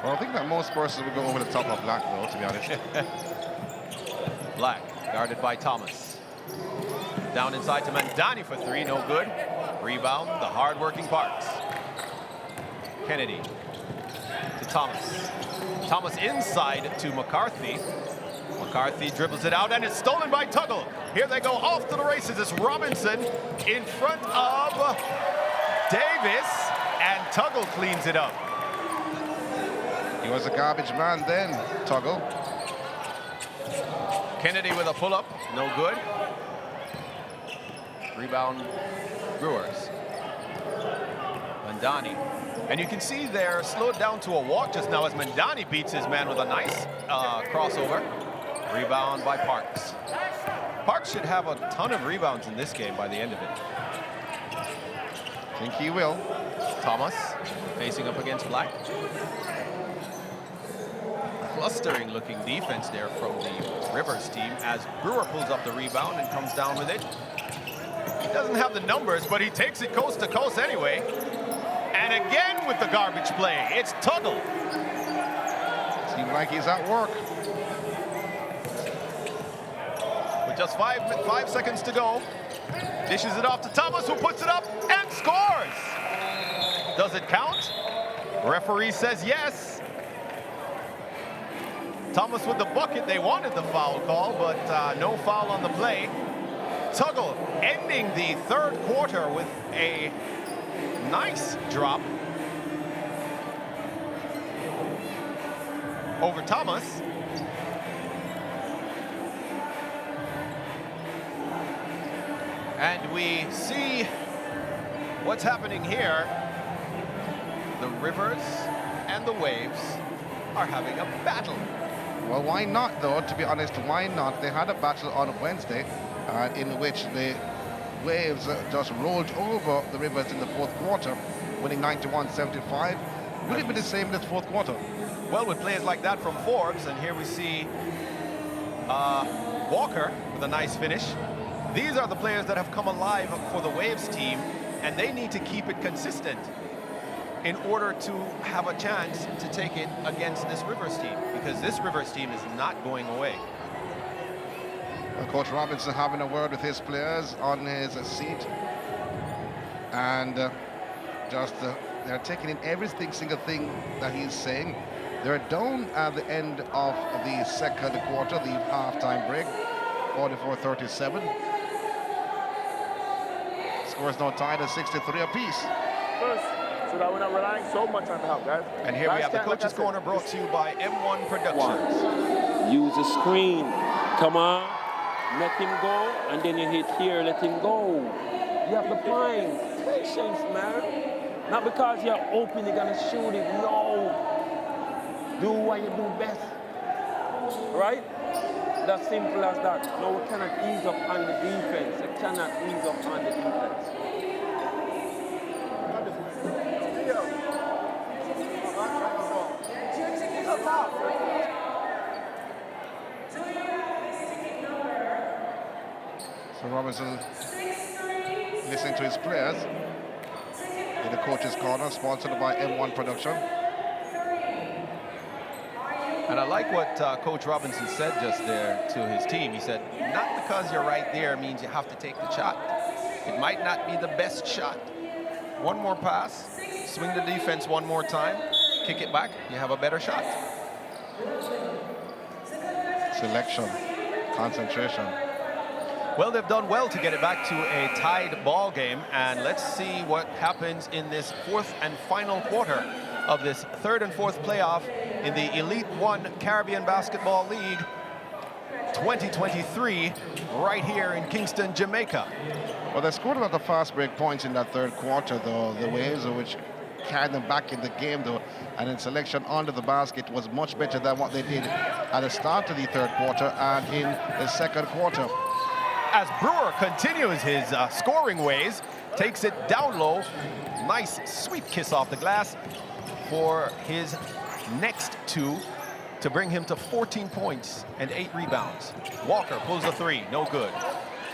Well, I think that most persons would go over the top of Black, though, to be honest. Black guarded by Thomas. Down inside to Mandani for three, no good. Rebound, the hard-working Parks. Kennedy to Thomas. Thomas inside to McCarthy. McCarthy dribbles it out and it's stolen by Tuggle. Here they go off to the races. It's Robinson in front of Davis and Tuggle cleans it up. He was a garbage man then, Tuggle. Kennedy with a pull-up, no good. Rebound, Brewers. Mandani. And you can see they're slowed down to a walk just now as Mandani beats his man with a nice crossover. Rebound by Parks. Parks should have a ton of rebounds in this game by the end of it. I think he will. Thomas facing up against Black. Clustering looking defense there from the Rivers team as Brewer pulls up the rebound and comes down with it. He doesn't have the numbers, but he takes it coast to coast anyway. And again with the garbage play, it's Tuggle. Seems like he's at work. With just five seconds to go, dishes it off to Thomas, who puts it up and scores. Does it count? Referee says yes. Thomas with the bucket. They wanted the foul call, but no foul on the play. Tuggle ending the third quarter with a nice drop over Thomas. And we see what's happening here. The Rivers and the Waves are having a battle. Well, why not, though? To be honest, why not? They had a battle on Wednesday in which the Waves just rolled over the Rivers in the fourth quarter, winning 91-75. Will it be the same in this fourth quarter? Well, with players like that from Forbes, and here we see Walker with a nice finish. These are the players that have come alive for the Waves team, and they need to keep it consistent in order to have a chance to take it against this Rivers team, because this Rivers team is not going away. Well, Coach Robinson having a word with his players on his seat, and they're taking in every single thing that he's saying. They're down at the end of the second quarter, the halftime break, 44-37. Scores now tied at 63 apiece. So that we're not relying so much on the help, guys. And here we have the Coach's Corner brought to you by M1 Productions. Use the screen. Come on. Let him go. And then you hit here. Let him go. You have the point. Patience, man. Not because you're open, you're going to shoot it. No. Do what you do best. Right? That's simple as that. No, we cannot ease up on the defense. You cannot ease up on the defense. So Robinson listening to his players in the Coach's Corner, sponsored by M1 Production. And I like what Coach Robinson said just there to his team. He said, not because you're right there means you have to take the shot. It might not be the best shot. One more pass, swing the defense one more time, kick it back, you have a better shot. Selection, concentration. Well, they've done well to get it back to a tied ball game, and let's see what happens in this fourth and final quarter of this third and fourth playoff in the Elite One Caribbean Basketball League. 2023 right here in Kingston, Jamaica. Well, they scored a lot of fast break points in that third quarter, though. The Waves, which carried them back in the game, though, and in selection under the basket was much better than what they did at the start of the third quarter and in the second quarter. As Brewer continues his scoring ways, takes it down low. Nice sweet kiss off the glass for his next two to bring him to 14 points and 8 rebounds. Walker pulls a three, no good.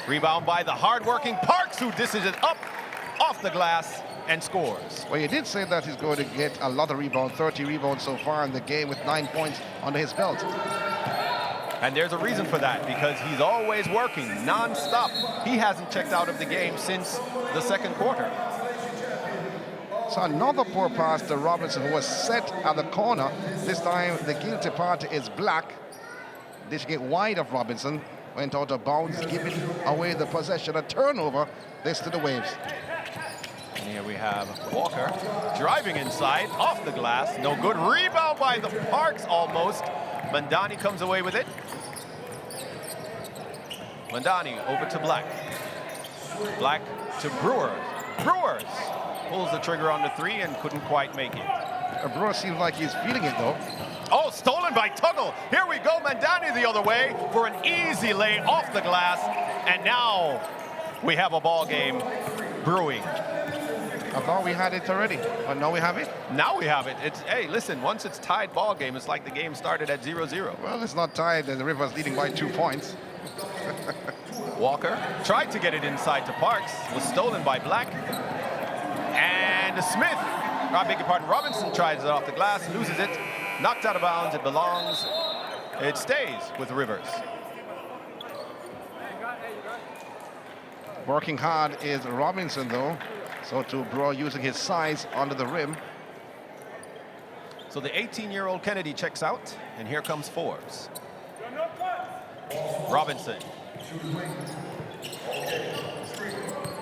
Rebound by the hard-working Parks, who dishes it up off the glass and scores. Well, you did say that he's going to get a lot of rebounds, 30 rebounds so far in the game with 9 points under his belt. And there's a reason for that, because he's always working non-stop. He hasn't checked out of the game since the second quarter. So another poor pass to Robinson, who was set at the corner. This time the guilty party is Black. Dishing it wide of Robinson. Went out of bounds, giving away the possession. A turnover, this to the Waves. And here we have Walker driving inside, off the glass. No good. Rebound by the Parks almost. Mandani comes away with it. Mandani over to Black. Black to Brewers. Brewers pulls the trigger on the three and couldn't quite make it. Brewer seems like he's feeling it, though. Oh, stolen by Tuggle. Here we go. Mandani the other way for an easy lay off the glass. And now we have a ball game brewing. I thought we had it already, but now we have it. Now we have it. It's, hey, listen, once it's tied ball game, it's like the game started at 0-0. Well, it's not tied, and the Rivers leading by 2 points. Walker tried to get it inside to Parks, was stolen by Black. And Smith, I beg your pardon, Robinson tries it off the glass, loses it, knocked out of bounds, it belongs, it stays with Rivers. Working hard is Robinson, though. So to Brewer using his size under the rim. So the 18-year-old Kennedy checks out, and here comes Forbes. Robinson.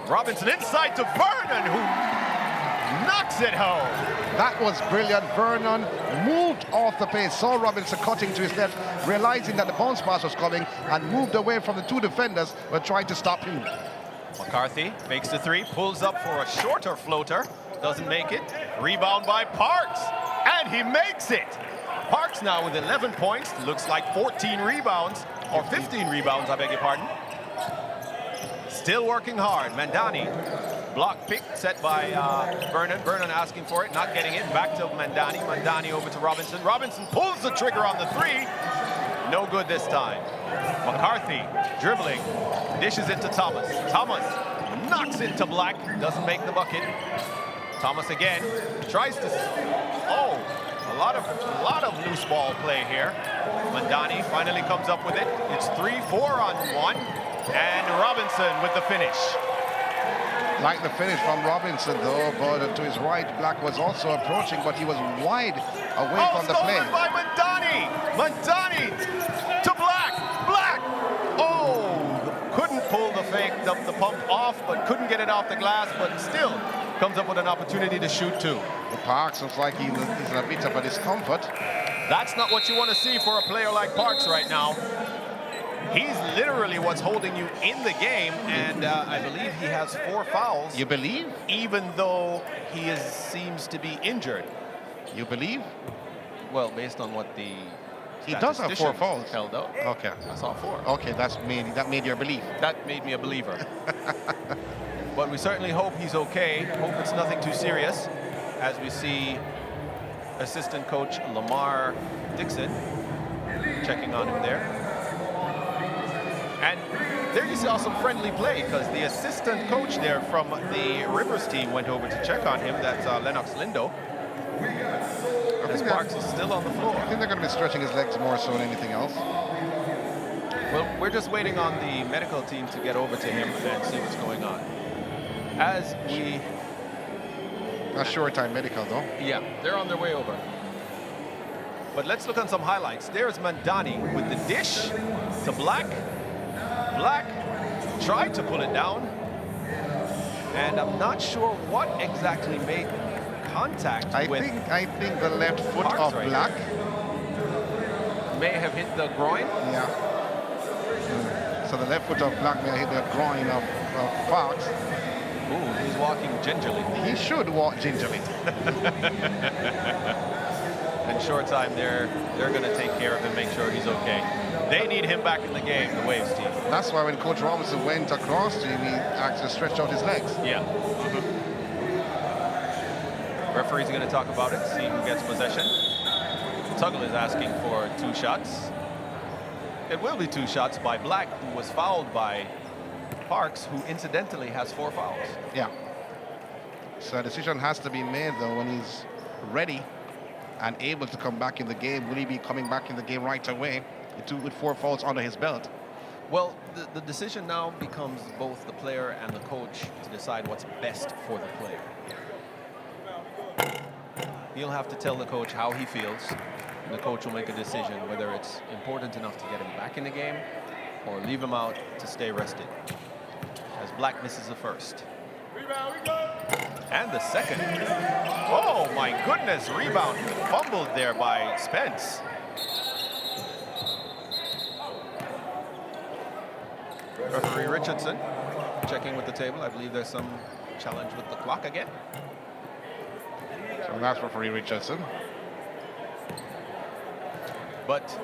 Robinson inside to Vernon, who knocks it home. That was brilliant. Vernon moved off the pace, saw Robinson cutting to his left, realizing that the bounce pass was coming, and moved away from the two defenders who were trying to stop him. McCarthy fakes the three, pulls up for a shorter floater, doesn't make it. Rebound by Parks, and he makes it. Parks now with 11 points, looks like 14 rebounds, or 15 rebounds, I beg your pardon. Still working hard. Mandani, block pick set by Vernon. Vernon asking for it, not getting it. Back to Mandani. Mandani over to Robinson. Robinson pulls the trigger on the three. No good this time. McCarthy dribbling, dishes it to Thomas. Thomas knocks it to Black, doesn't make the bucket. Thomas again tries to. Oh, a lot of loose ball play here. Mandani finally comes up with it. It's 3-4 on one, and Robinson with the finish. Like the finish from Robinson, though, but to his right, Black was also approaching, but he was wide away from the play. Stolen by Mandani. Mandani to Black. Black. Oh, couldn't pull the fake, the pump off, but couldn't get it off the glass, but still comes up with an opportunity to shoot two. The Parks looks like he's in a bit of a discomfort. That's not what you want to see for a player like Parks right now. He's literally what's holding you in the game, and I believe he has 4 fouls. You believe? Even though he seems to be injured. You believe? Well, based on what the he does have 4 fouls. Held up. Okay. I saw 4. Okay, that made your belief. That made me a believer. But we certainly hope he's okay. Hope it's nothing too serious, as we see assistant coach Lamar Dixon checking on him there. And there you saw some friendly play, because the assistant coach there from the Rivers team went over to check on him. That's Lennox Lindo. As Parks is still on the floor. I think they're going to be stretching his legs more so than anything else. Well, we're just waiting on the medical team to get over to him and see what's going on. As we... A short time medical, though. Yeah, they're on their way over. But let's look on some highlights. There's Mandani with the dish to Black. Black tried to pull it down, and I'm not sure what exactly made contact with. I think the left foot Parks of right Black may have hit the groin. Yeah. So the left foot of Blackmare hit the groin of Parks. Ooh, he's walking gingerly. He should walk gingerly. In short time, they're going to take care of him, make sure he's okay. They need him back in the game, the Waves team. That's why when Coach Robinson went across to him, he actually stretched out his legs. Yeah. Referee's going to talk about it, see who gets possession. Tuggle is asking for 2 shots. It will be 2 shots by Black, who was fouled by Parks, who incidentally has 4 fouls. Yeah. So a decision has to be made, though, when he's ready and able to come back in the game. Will he be coming back in the game right away with 4 fouls under his belt? Well, the decision now becomes both the player and the coach to decide what's best for the player. He'll have to tell the coach how he feels. And the coach will make a decision whether it's important enough to get him back in the game or leave him out to stay rested. As Black misses the first. And the second. Oh my goodness, rebound fumbled there by Spence. Referee Richardson checking with the table. I believe there's some challenge with the clock again. So that's referee Richardson. But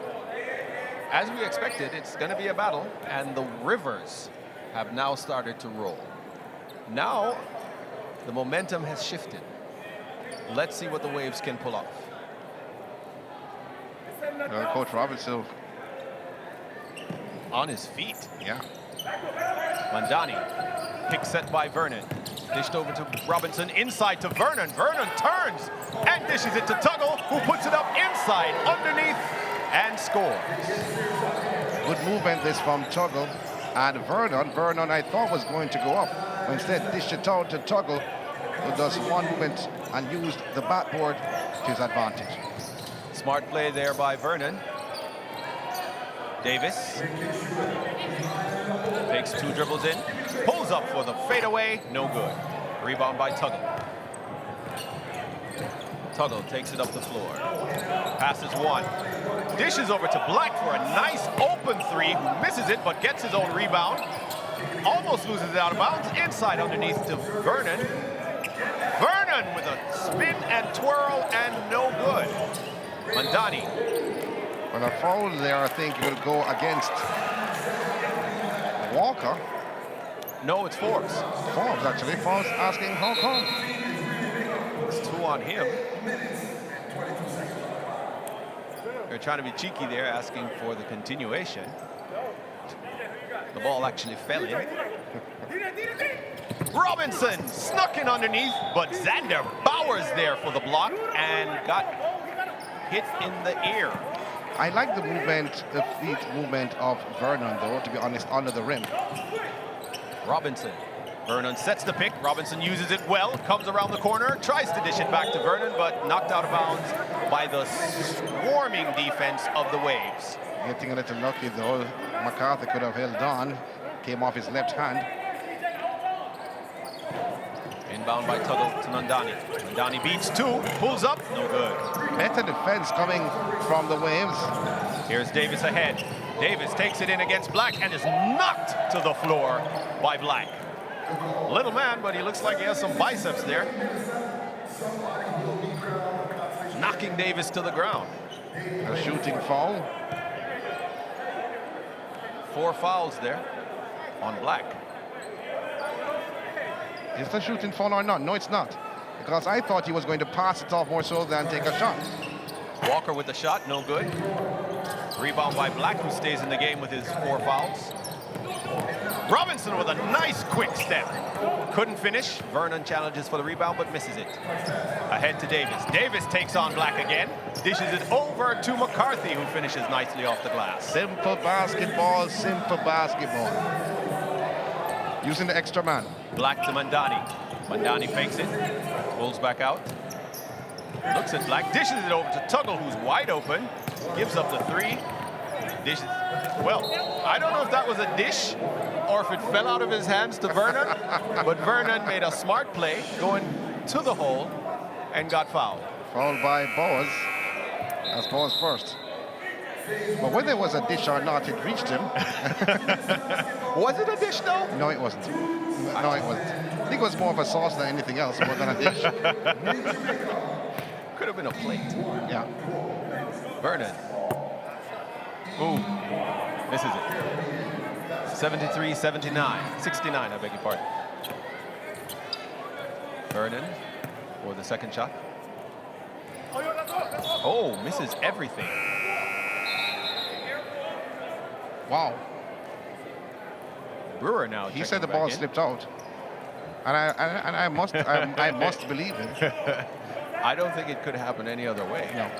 as we expected, it's going to be a battle, and the Rivers have now started to roll. Now, the momentum has shifted. Let's see what the Waves can pull off. Coach Robinson on his feet. Yeah. Mandani, pick set by Vernon. Dished over to Robinson, inside to Vernon. Vernon turns and dishes it to Tuggle, who puts it up inside, underneath, and scores. Good movement this from Tuggle. And Vernon I thought was going to go up. But instead dished it out to Tuggle, who does one movement and used the backboard to his advantage. Smart play there by Vernon. Davis takes 2 dribbles in, pulls up for the fadeaway, no good. Rebound by Tuggle. Tuggle takes it up the floor. Passes 1. Dishes over to Black for a nice open 3, who misses it but gets his own rebound. Almost loses it out of bounds. Inside underneath to Vernon. Vernon with a spin and twirl and no good. Mandani. Well, a foul there, I think, will go against Walker. No, it's Forbes. Forbes, actually. Forbes asking how come. It's 2 on him. They're trying to be cheeky there, asking for the continuation. The ball actually fell in. Robinson snuck in underneath, but Xander Bowers there for the block and got hit in the ear. I like the movement, the feet movement of Vernon, though, to be honest, under the rim. Robinson. Vernon sets the pick. Robinson uses it well, comes around the corner, tries to dish it back to Vernon, but knocked out of bounds by the swarming defense of the Waves. Getting a little lucky, though. McCarthy could have held on. Came off his left hand. Inbound by Tuggle to Mandani. Mandani beats 2, pulls up, no good. Better defense coming from the Waves. Here's Davis ahead. Davis takes it in against Black and is knocked to the floor by Black. Little man, but he looks like he has some biceps there. Knocking Davis to the ground. A shooting foul. 4 fouls there on Black. Is the shooting foul or not? No, it's not. Because I thought he was going to pass it off more so than take a shot. Walker with the shot, no good. Rebound by Black, who stays in the game with his 4 fouls. Robinson with a nice quick step. Couldn't finish. Vernon challenges for the rebound, but misses it. Ahead to Davis. Davis takes on Black again. Dishes it over to McCarthy, who finishes nicely off the glass. Simple basketball, simple basketball. Using the extra man. Black to Mandani. Mandani fakes it. Pulls back out. Looks at Black. Dishes it over to Tuggle, who's wide open. Gives up the 3. Dishes. Well, I don't know if that was a dish or if it fell out of his hands to Vernon, but Vernon made a smart play going to the hole and got fouled. Fouled by Bowers. That's Bowers first. But whether it was a dish or not, it reached him. Was it a dish though? No, it wasn't. No, it wasn't. I think it was more of a sauce than anything else, more than a dish. Could have been a plate. Yeah. Vernon. Ooh, this is it. 73-79. 69, I beg your pardon. Vernon for the second shot. Oh, misses everything. Wow. Brewer now. He said the checking ball back in. slipped out. And I must believe it. I don't think it could happen any other way. No.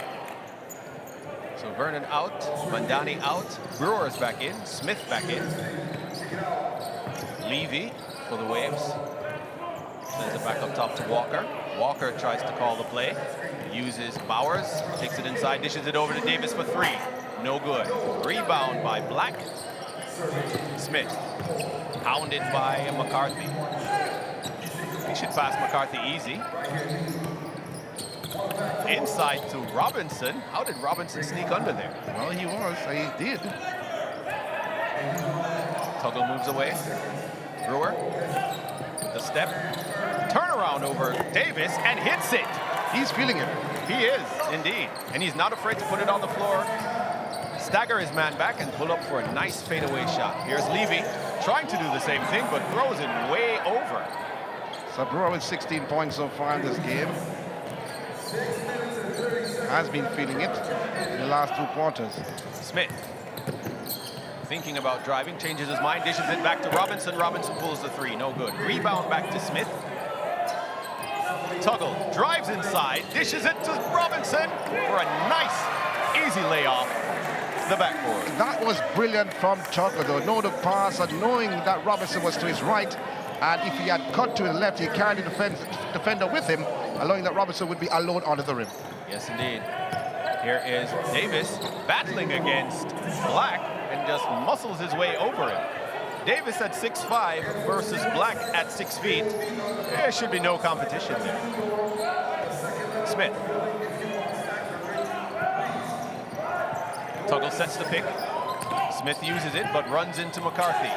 So Vernon out, Mandani out, Brewer is back in, Smith back in. Levy for the Waves. Sends it back up top to Walker. Walker tries to call the play. Uses Bowers, takes it inside, dishes it over to Davis for three. No good. Rebound by Black. Smith, hounded by McCarthy. He should pass McCarthy easy. Inside to Robinson. How did Robinson sneak under there? Well, he was. He did. Tuggle moves away. Brewer with the step. Turnaround over Davis and hits it. He's feeling it. He is, indeed. And he's not afraid to put it on the floor. Stagger his man back and pull up for a nice fadeaway shot. Here's Levy trying to do the same thing, but throws it way over. So Brewer with 16 points so far in this game. Has been feeling it in the last two quarters. Smith, thinking about driving, changes his mind, dishes it back to Robinson. Robinson pulls the three, no good. Rebound back to Smith. Tuggle drives inside, dishes it to Robinson for a nice, easy layoff. The backboard. That was brilliant from Tuggle, though. Know the pass and knowing that Robinson was to his right, and if he had cut to the left, he carried the defender with him, allowing that Robinson would be alone under the rim. Yes, indeed. Here is Davis battling against Black and just muscles his way over him. Davis at 6'5" versus Black at 6 feet. There should be no competition there. Smith. Tuggle sets the pick. Smith uses it, but runs into McCarthy.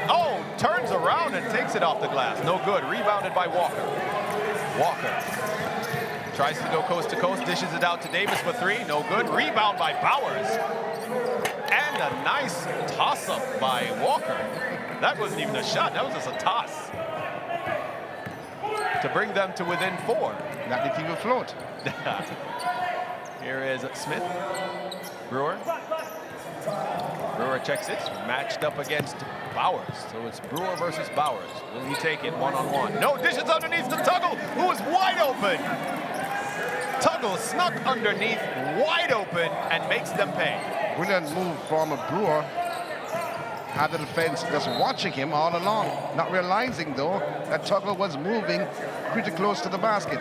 Oh, turns around and takes it off the glass. No good. Rebounded by Walker. Walker tries to go coast to coast, dishes it out to Davis for three. No good. Rebound by Bowers. And a nice toss-up by Walker. That wasn't even a shot. That was just a toss. To bring them to within 4. That didn't even float. Here is Smith. Brewer. Brewer checks it, matched up against Bowers. So it's Brewer versus Bowers. Will he take it one-on-one? No, dishes underneath to Tuggle, who is wide open. Tuggle snuck underneath, wide open, and makes them pay. Brilliant move from Brewer. Had the defense just watching him all along, not realizing, though, that Tuggle was moving pretty close to the basket.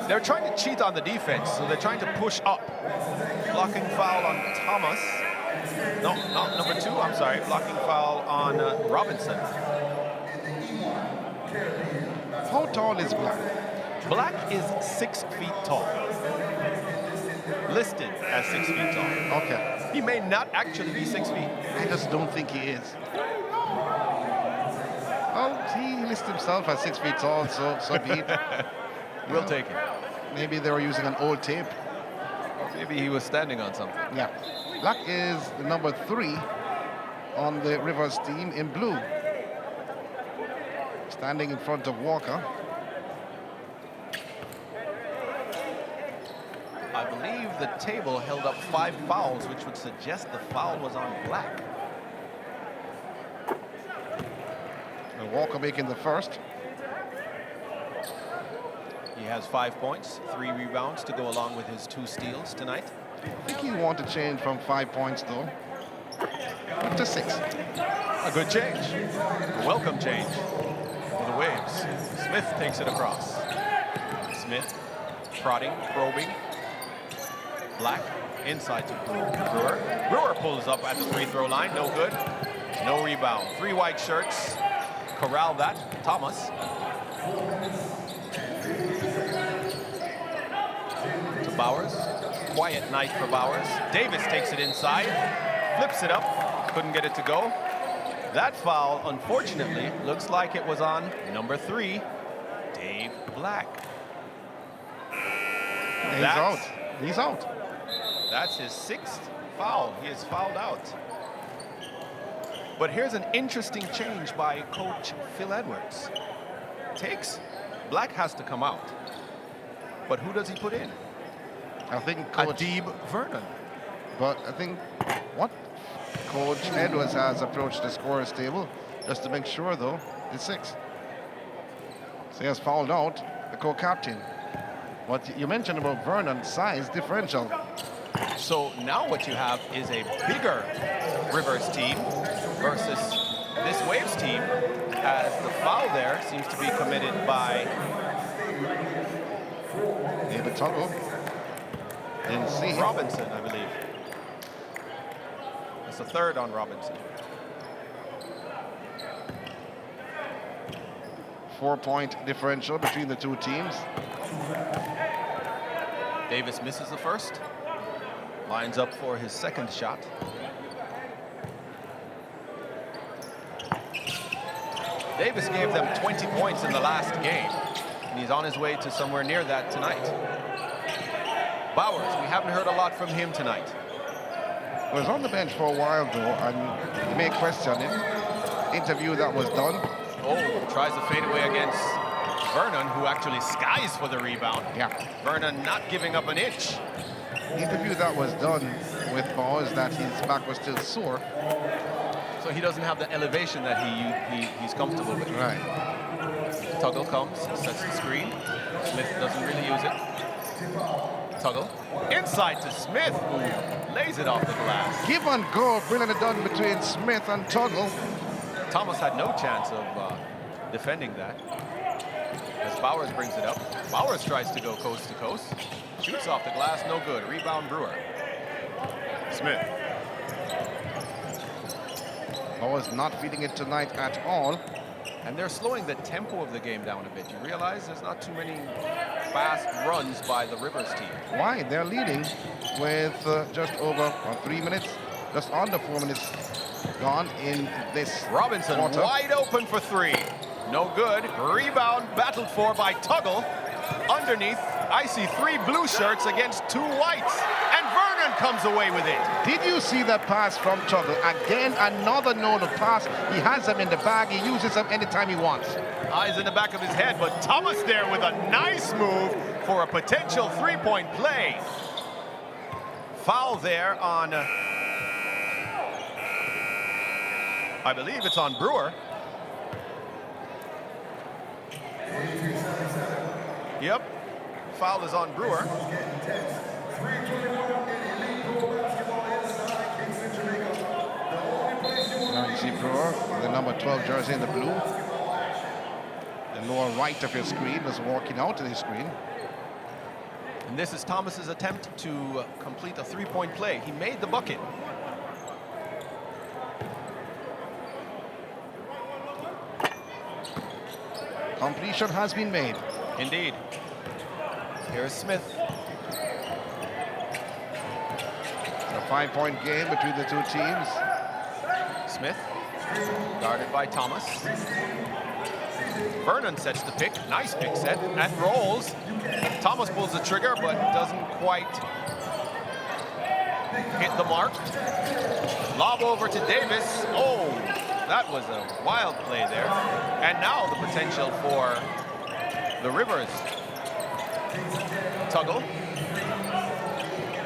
They're trying to cheat on the defense, so they're trying to push up. Blocking foul on Thomas. No, not number 2, I'm sorry. Blocking foul on Robinson. How tall is Black? Black is 6 feet tall. Listed as 6 feet tall. Okay. He may not actually be 6 feet. I just don't think he is. Well, he lists himself as 6 feet tall, so be it. We'll take it. Maybe they were using an old tape. Maybe he was standing on something. Yeah. Black is the number 3 on the Rivers team in blue. Standing in front of Walker. I believe the table held up 5 fouls, which would suggest the foul was on Black. And Walker making the first. He has 5 points, 3 rebounds to go along with his 2 steals tonight. I think he want to change from 5 points, though, to 6. A good change. A welcome change for the Waves. Smith takes it across. Smith prodding, probing. Black inside to Brewer. Brewer pulls up at the free throw line. No good. No rebound. 3 white shirts. Corral that. Thomas. To Bowers. quiet night for Bowers. Davis takes it inside, flips it up, couldn't get it to go. That foul, unfortunately, looks like it was on number 3, Dave Black. He's out. He's out. That's his 6th foul. He is fouled out. But here's an interesting change by Coach Phil Edwards. Black has to come out. But who does he put in? I think Coach Adib Vernon. But I think what Coach Edwards has approached the scorer's table, just to make sure, though, it's 6. So he has fouled out the co-captain. What you mentioned about Vernon's size differential. So now what you have is a bigger Rivers team versus this Waves team, as the foul there seems to be committed by David Tuggle. Didn't see him. Robinson, I believe. It's the 3rd on Robinson. 4-point differential between the two teams. Davis misses the first. Lines up for his 2nd shot. Davis gave them 20 points in the last game, and he's on his way to somewhere near that tonight. Bowers, we haven't heard a lot from him tonight. He was on the bench for a while, though, and you may question it. Interview that was done. Oh, tries to fade away against Vernon, who actually skies for the rebound. Yeah. Vernon not giving up an inch. Interview that was done with Bowers that his back was still sore. So he doesn't have the elevation that he's comfortable with. Right. Tuggle comes, sets the screen. Smith doesn't really use it. Tuggle. Inside to Smith, who lays it off the glass. Give and go, brilliantly done between Smith and Tuggle. Thomas had no chance of defending that. As Bowers brings it up. Bowers tries to go coast to coast. Shoots off the glass, no good. Rebound Brewer. Smith. Bowers not feeding it tonight at all. And they're slowing the tempo of the game down a bit. You realize there's not too many fast runs by the Rivers team. Why? They're leading with just over 3 minutes, just under 4 minutes gone in this Robinson quarter. wide open for 3. No good. Rebound battled for by Tuggle. Underneath, I see 3 blue shirts against 2 whites. And Vernon comes away with it. Did you see that pass from Tuggle? Again, another note of pass. He has them in the bag. He uses them anytime he wants. Eyes in the back of his head, but Thomas there with a nice move for a potential 3-point play. Foul there on, I believe it's on Brewer. Yep, foul is on Brewer. Now you see Brewer, the number 12 jersey in the blue. The lower right of your screen is walking out of the screen. And this is Thomas's attempt to complete a 3-point play. He made the bucket. Completion has been made. Indeed. Here's Smith. A 5-point game between the two teams. Smith, guarded by Thomas. Vernon sets the pick. Nice pick set and rolls. Thomas pulls the trigger but doesn't quite hit the mark. Lob over to Davis. Oh, that was a wild play there. And now the potential for the Rivers. Tuggle.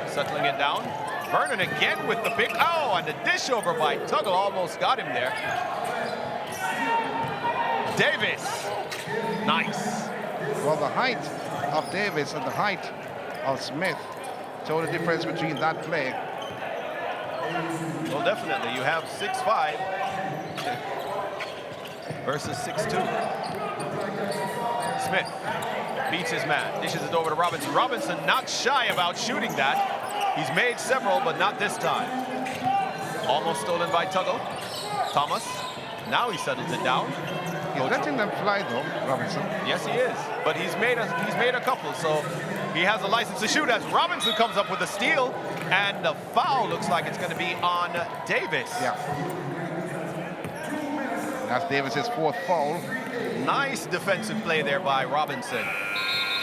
Settling it down. Vernon again with the pick. Oh, and the dish over by Tuggle almost got him there. Davis. Nice. Well, the height of Davis and the height of Smith show the difference between that play. Well, definitely. You have 6'5" versus 6'2". Smith beats his man, dishes it over to Robinson. Robinson not shy about shooting that. He's made several, but not this time. Almost stolen by Tuggle. Thomas. Now he settles it down. He's Coach. letting them fly though, Robinson. Yes, he is. But he's made a couple, so he has a license to shoot as Robinson comes up with a steal, and the foul looks like it's going to be on Davis. Yeah. That's Davis's 4th foul. Nice defensive play there by Robinson.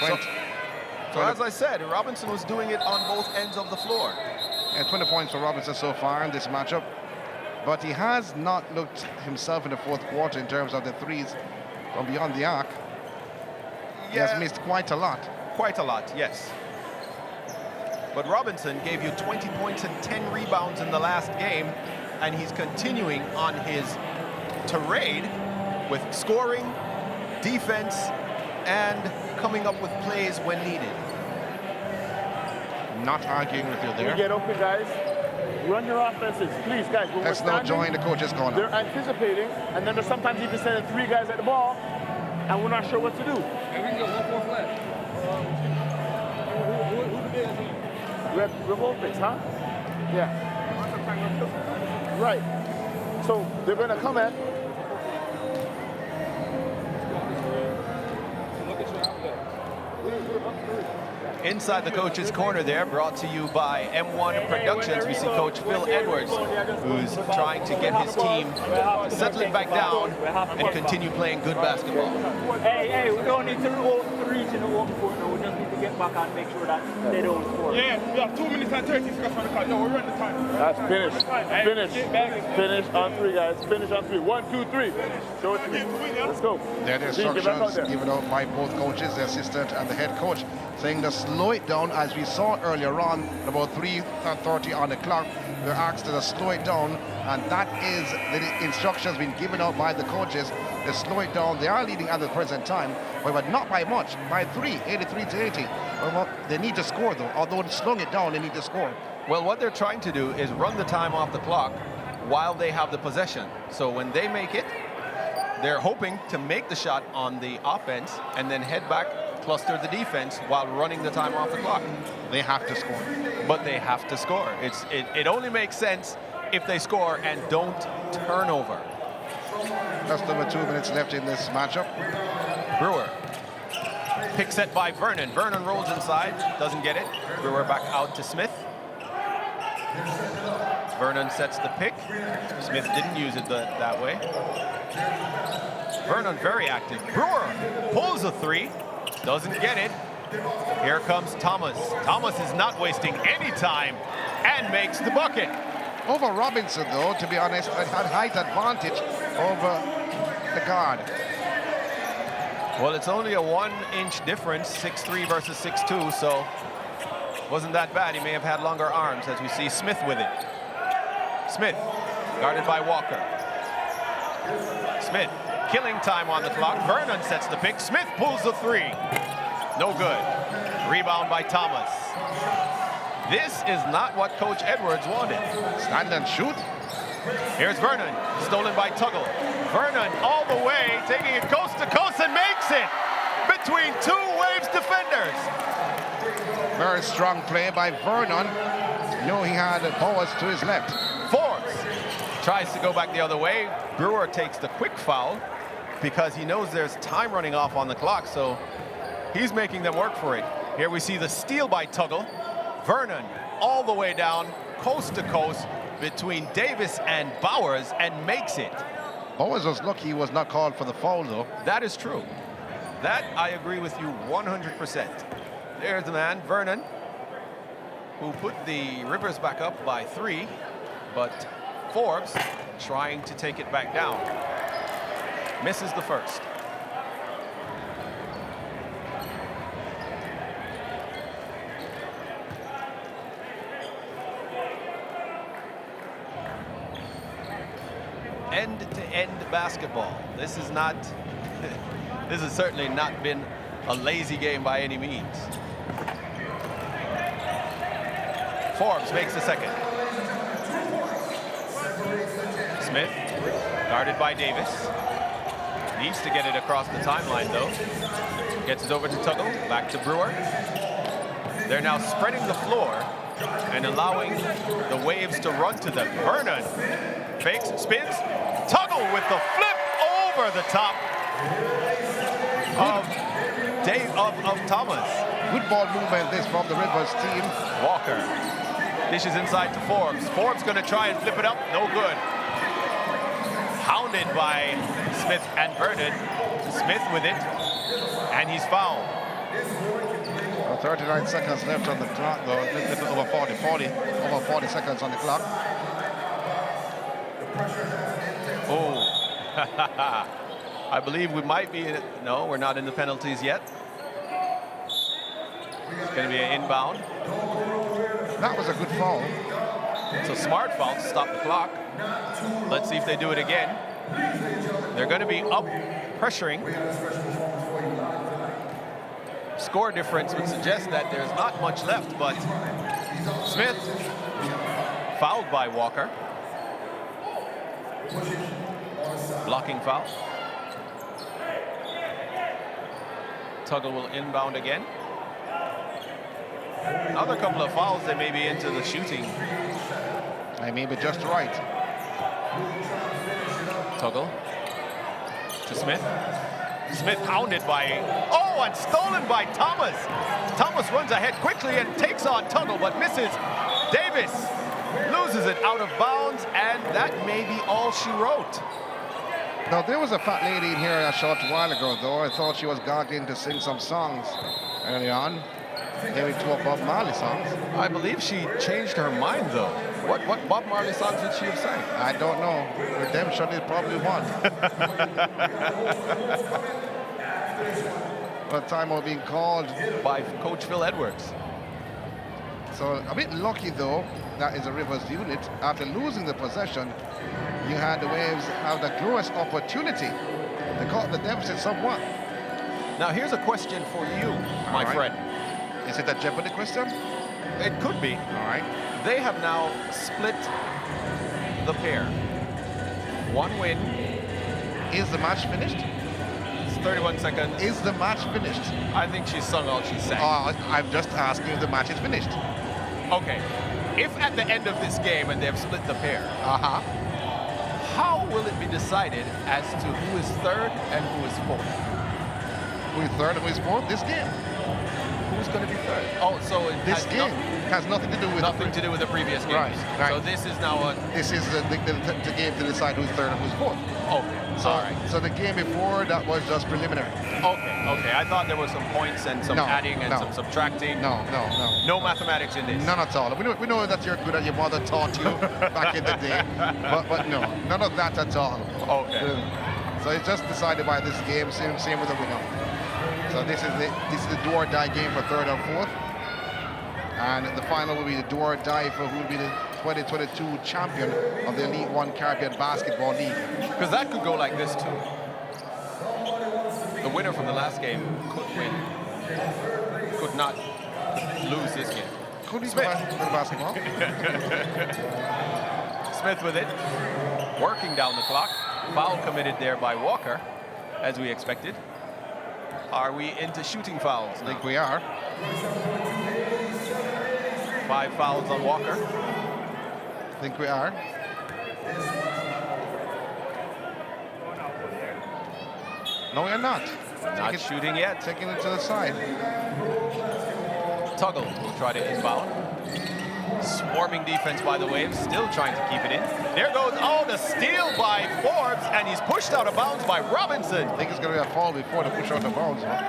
So as I said, Robinson was doing it on both ends of the floor. And 20 points for Robinson so far in this matchup. But he has not looked himself in the 4th quarter in terms of the threes from beyond the arc. He has missed quite a lot. Quite a lot, yes. But Robinson gave you 20 points and 10 rebounds in the last game, and he's continuing on his tirade with scoring, defense, and coming up with plays when needed. Not arguing with you You there. get open, guys. Run your offenses, please, guys. When Let's we're now standing, join the coach's corner. they're anticipating, and then there's sometimes even sending 3 guys at the ball, and we're not sure what to do. And we can go 1-4 flat. Who the big team? Revoltix, huh? Yeah. Right. So they're going to come at. Look at your outlet. Inside the coach's corner there, brought to you by M1 Productions. We see Coach Phil Edwards, who's trying to get his team settling back down and continue playing good basketball. Hey, we don't need to reach in the open court now. We just need to get back and make sure that they don't score. Yeah, we have 2 minutes and 30 seconds on the clock. No, we're running the time. That's finished. Finish on 3, guys. Finish on 3. 1, 2, 3. Show it to me. Let's go. There are the Get back out instructions there. given out by both coaches, the assistant and the head coach, saying to slow it down, as we saw earlier on, about 3:30 on the clock. We're asked to slow it down, and that is the instructions being given out by the coaches to slow it down. They are leading at the present time, but not by much, by 3, 83 to 80. Well, they need to score though, although slowing it down, they need to score. Well, what they're trying to do is run the time off the clock while they have the possession. So when they make it, they're hoping to make the shot on the offense and then head back, cluster the defense while running the time off the clock. They have to score. But they have to score. It only makes sense if they score and don't turn over. Just over 2 minutes left in this matchup. Brewer. Pick set by Vernon. Vernon rolls inside, doesn't get it. Brewer back out to Smith. Vernon sets the pick. Smith didn't use it that way. Vernon very active. Brewer pulls a 3, doesn't get it. Here comes Thomas. Thomas is not wasting any time and makes the bucket. Over Robinson, though, to be honest, had height advantage over the guard. Well, it's only a 1-inch difference, 6'3" versus 6'2", so wasn't that bad. He may have had longer arms, as we see Smith with it. Smith, guarded by Walker. Smith, killing time on the clock. Vernon sets the pick. Smith pulls the 3. No good. Rebound by Thomas. This is not what Coach Edwards wanted. Stand and shoot. Here's Vernon, stolen by Tuggle. Vernon all the way, taking it coast to coast and makes it between 2 Waves defenders. Very strong play by Vernon. No, he had Bowers to his left. Forbes tries to go back the other way. Brewer takes the quick foul because he knows there's time running off on the clock, so he's making them work for it. Here we see the steal by Tuggle. Vernon all the way down, coast to coast, between Davis and Bowers, and makes it. Bowers was lucky he was not called for the foul, though. That is true. That I agree with you 100%. There's the man, Vernon, who put the Rivers back up by 3, but Forbes trying to take it back down. Misses the first. End-to-end basketball. This is not, this has certainly not been a lazy game by any means. Forbes makes the second. Smith, guarded by Davis. Needs to get it across the timeline, though. Gets it over to Tuggle, back to Brewer. They're now spreading the floor and allowing the Waves to run to them. Vernon fakes, spins, Tuggle with the flip over the top of Thomas. Good ball movement this from the Rivers team. Walker dishes inside to Forbes. Forbes going to try and flip it up. No good. Hounded by Smith and Vernon. Smith with it. And he's fouled. Well, 39 seconds left on the clock, though. A little over 40 seconds on the clock. Oh. I believe we might be in it. No, we're not in the penalties yet. It's going to be an inbound. That was a good foul. It's a smart foul to stop the clock. Let's see if they do it again. They're going to be up, pressuring. Score difference would suggest that there's not much left, but Smith fouled by Walker. Blocking foul. Tuggle will inbound again. Another couple of fouls, they may be into the shooting. I may be just right. Tuggle to Smith. Smith hounded by, oh, and stolen by Thomas. Thomas runs ahead quickly and takes on Tuggle, but misses. Davis loses it out of bounds, and that may be all she wrote. Now, there was a fat lady in here a short while ago, though. I thought she was gargling to sing some songs early on. Maybe two of Bob Marley songs. I believe she changed her mind, though. What Bob Marley songs did she have sang? I don't know. Redemption is probably one. But timeout being called by Coach Phil Edwards. So a bit lucky, though, that is a Rivers unit. After losing the possession, you had the Waves have the glorious opportunity to cut the deficit somewhat. Now, here's a question for you, my friend. Is it a Jeopardy question? It could be. All right. They have now split the pair. One win. Is the match finished? It's 31 seconds. Is the match finished? I think she sung all she sang. I'm just asking if the match is finished. Okay. If at the end of this game and they've split the pair, how will it be decided as to who is third and who is fourth? Who is third and who is fourth? This game. Who's going to be third? Oh, so this game has nothing to do with the previous games. Right. So this is now this is the game to decide who's third and who's fourth. Okay. So the game before that was just preliminary. Okay. I thought there were some points and some adding and some subtracting. No. No mathematics in this. None at all. We know that you're good at your mother taught you back in the day, but no, none of that at all. Okay. So it's just decided by this game. Same with the winner. So this is the do or die game for third and fourth. And the final will be the do or die for who will be the 2022 champion of the Elite One Caribbean Basketball League. Because that could go like this too. The winner from the last game could win. Could not lose this game. Could he Smith. Basketball? Smith with it. Working down the clock. Foul committed there by Walker, as we expected. Are we into shooting fouls? I think we are. 5 fouls on Walker. I think we are. No, we're not. Not shooting yet. Taking it to the side. Tuggle will try to inbound. Swarming defense by the Waves, still trying to keep it in. There goes, the steal by Forbes, and he's pushed out of bounds by Robinson. I think it's going to be a foul before the push out of bounds. Huh?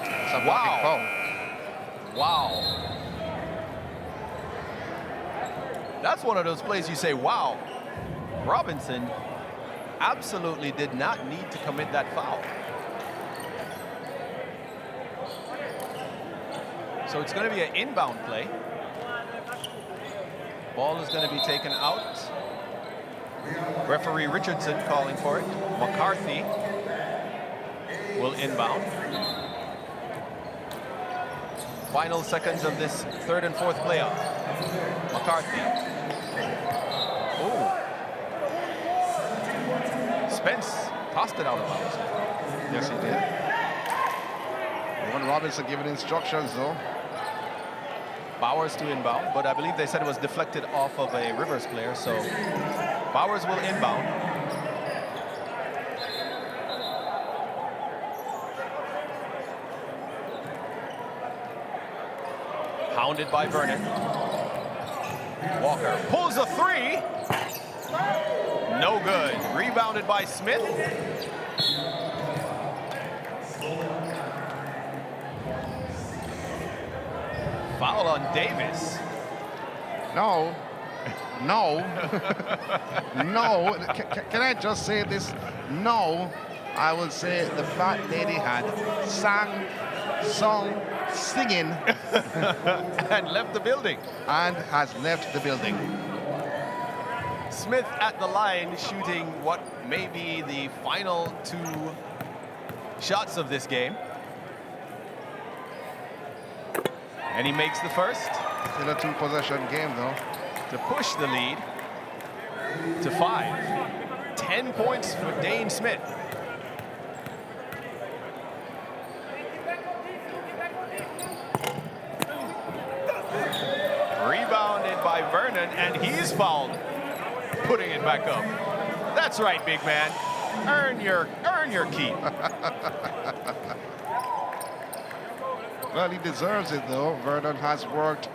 It's a blocking foul. Wow. That's one of those plays you say, wow. Robinson absolutely did not need to commit that foul. So it's going to be an inbound play. Ball is going to be taken out. Referee Richardson calling for it. McCarthy will inbound. Final seconds of this third and fourth playoff. McCarthy. Oh. Spence tossed it out of bounds. Yes, he did. When Robinson giving instructions, though. Bowers to inbound, but I believe they said it was deflected off of a Rivers player, so Bowers will inbound. Rebounded by Vernon. Walker pulls a three. No good. Rebounded by Smith. Foul on Davis. No. No. No. Can I just say this? No. I will say the fat lady had sung, singing, and left the building. And has left the building. Smith at the line shooting what may be the final 2 shots of this game. And he makes the first. Still a 2-possession game, though. To push the lead to 5. 10 points for Dane Smith. Rebounded by Vernon, and he's fouled, putting it back up. That's right, big man. Earn your keep. Well, he deserves it, though. Vernon has worked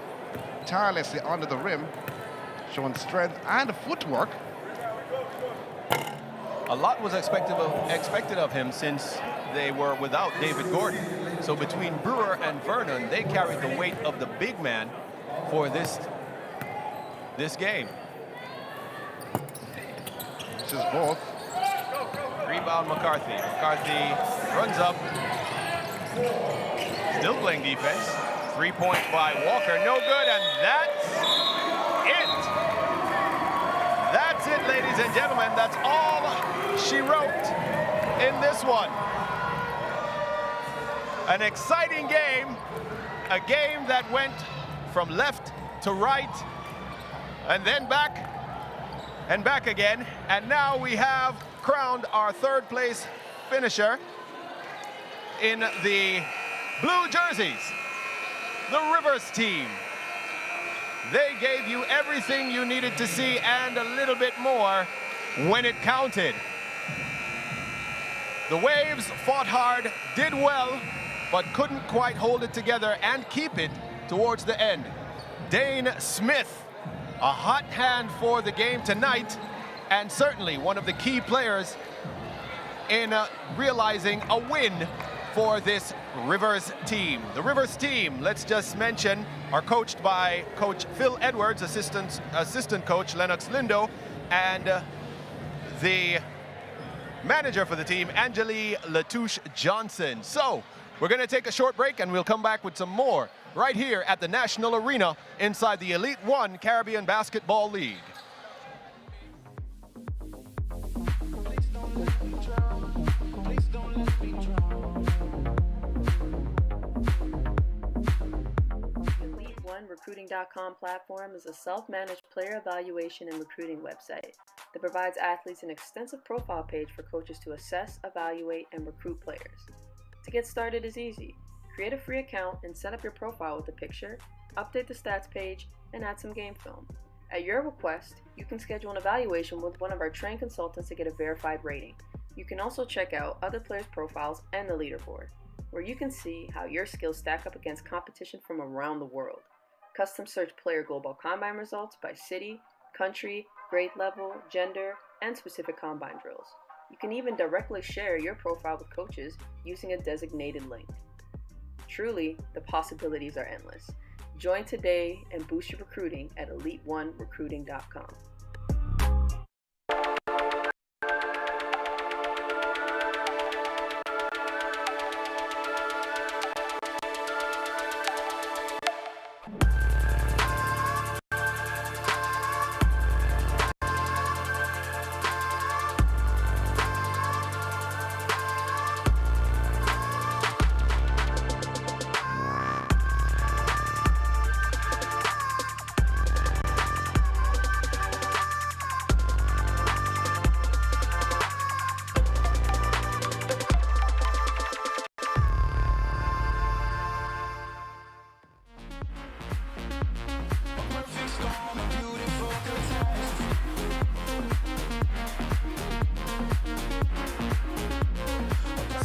tirelessly under the rim, showing strength and footwork. A lot was expected of him since they were without David Gordon. So between Brewer and Vernon, they carried the weight of the big man for this game. This is both. Rebound McCarthy. McCarthy runs up. Still playing defense. 3-point by Walker. No good, and that's it. That's it, ladies and gentlemen. That's all she wrote in this one. An exciting game. A game that went from left to right and then back and back again. And now we have crowned our 3rd place finisher in the blue jerseys, the Rivers team. They gave you everything you needed to see and a little bit more when it counted. The Waves fought hard, did well, but couldn't quite hold it together and keep it towards the end. Dane Smith, a hot hand for the game tonight, and certainly one of the key players in realizing a win for this Rivers team. The Rivers team, let's just mention, are coached by Coach Phil Edwards, assistant coach Lennox Lindo, and the manager for the team, Angeli Latouche Johnson. So we're going to take a short break and we'll come back with some more right here at the National Arena inside the Elite One Caribbean Basketball League. Recruiting.com platform is a self-managed player evaluation and recruiting website that provides athletes an extensive profile page for coaches to assess, evaluate, and recruit players. To get started is easy. Create a free account and set up your profile with a picture, update the stats page, and add some game film. At your request, you can schedule an evaluation with one of our trained consultants to get a verified rating. You can also check out other players' profiles and the leaderboard, where you can see how your skills stack up against competition from around the world. Custom search player global combine results by city, country, grade level, gender, and specific combine drills. You can even directly share your profile with coaches using a designated link. Truly, the possibilities are endless. Join today and boost your recruiting at EliteOneRecruiting.com.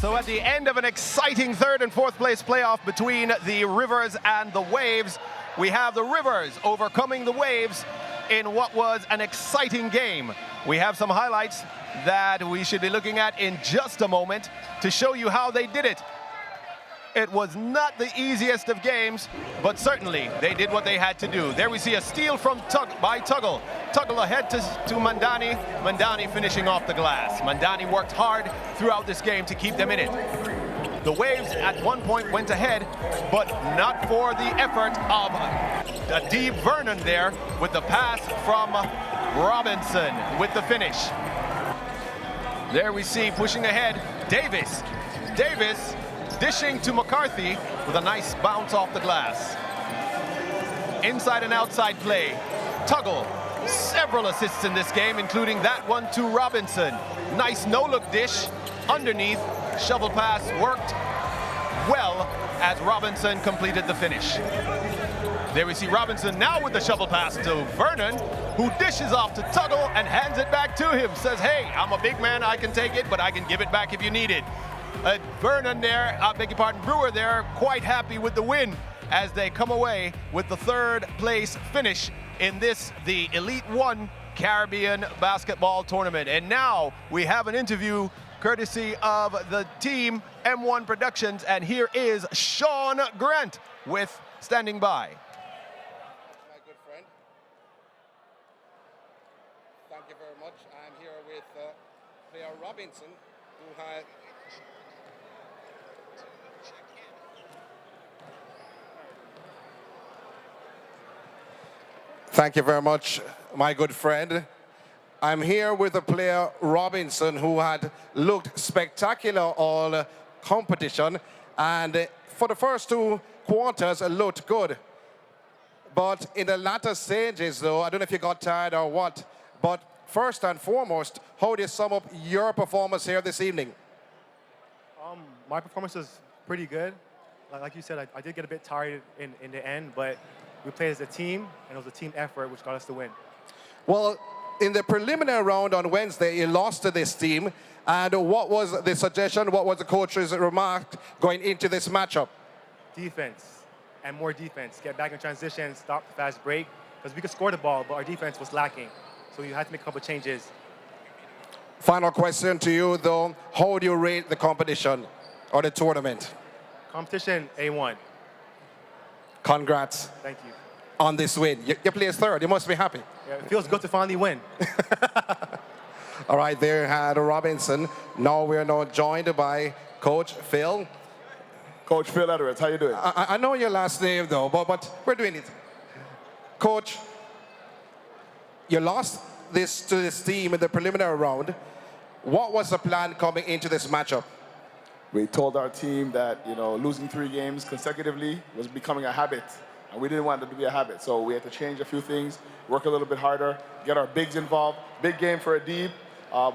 So at the end of an exciting 3rd and 4th place playoff between the Rivers and the Waves, we have the Rivers overcoming the Waves in what was an exciting game. We have some highlights that we should be looking at in just a moment to show you how they did it. It was not the easiest of games, but certainly they did what they had to do. There we see a steal from Tuggle. Tuggle ahead to Mandani. Mandani finishing off the glass. Mandani worked hard throughout this game to keep them in it. The Waves at one point went ahead, but not for the effort of Adib Vernon there with the pass from Robinson with the finish. There we see pushing ahead Davis. Davis dishing to McCarthy with a nice bounce off the glass. Inside and outside play. Tuggle, several assists in this game, including that one to Robinson. Nice no-look dish underneath. Shovel pass worked well as Robinson completed the finish. There we see Robinson now with the shovel pass to Vernon, who dishes off to Tuggle and hands it back to him. Says, hey, I'm a big man, I can take it, but I can give it back if you need it. Vernon there, beg your pardon, Brewer there, quite happy with the win as they come away with the third place finish in this, the Elite One Caribbean Basketball Tournament. And now we have an interview courtesy of the team M1 Productions, and here is Sean Grant with Standing By. My good friend, thank you very much. I'm here with player Robinson, who had Thank you very much, my good friend. I'm here with the player Robinson, who had looked spectacular all competition, and for the first two quarters it looked good. But in the latter stages, though, I don't know if you got tired or what, but first and foremost, how do you sum up your performance here this evening? My performance was pretty good. Like you said, I did get a bit tired in the end, but we played as a team, and it was a team effort which got us the win. Well, in the preliminary round on Wednesday, you lost to this team. And what was the suggestion? What was the coach's remark going into this matchup? Defense, and more defense. Get back in transition, stop the fast break, because we could score the ball, but our defense was lacking. So you had to make a couple changes. Final question to you, though. How do you rate the competition or the tournament? Competition, A1. Congrats. Thank you. On this win. You placed third. You must be happy. Yeah, it feels good to finally win. All right, there had Robinson. Now we're now joined by Coach Phil. Coach Phil Edwards, how you doing? I know your last name, though, but we're doing it. Coach, you lost this to this team in the preliminary round. What was the plan coming into this matchup? We told our team that, you know, losing 3 games consecutively was becoming a habit, and we didn't want it to be a habit. So we had to change a few things, work a little bit harder, get our bigs involved. Big game for Adib.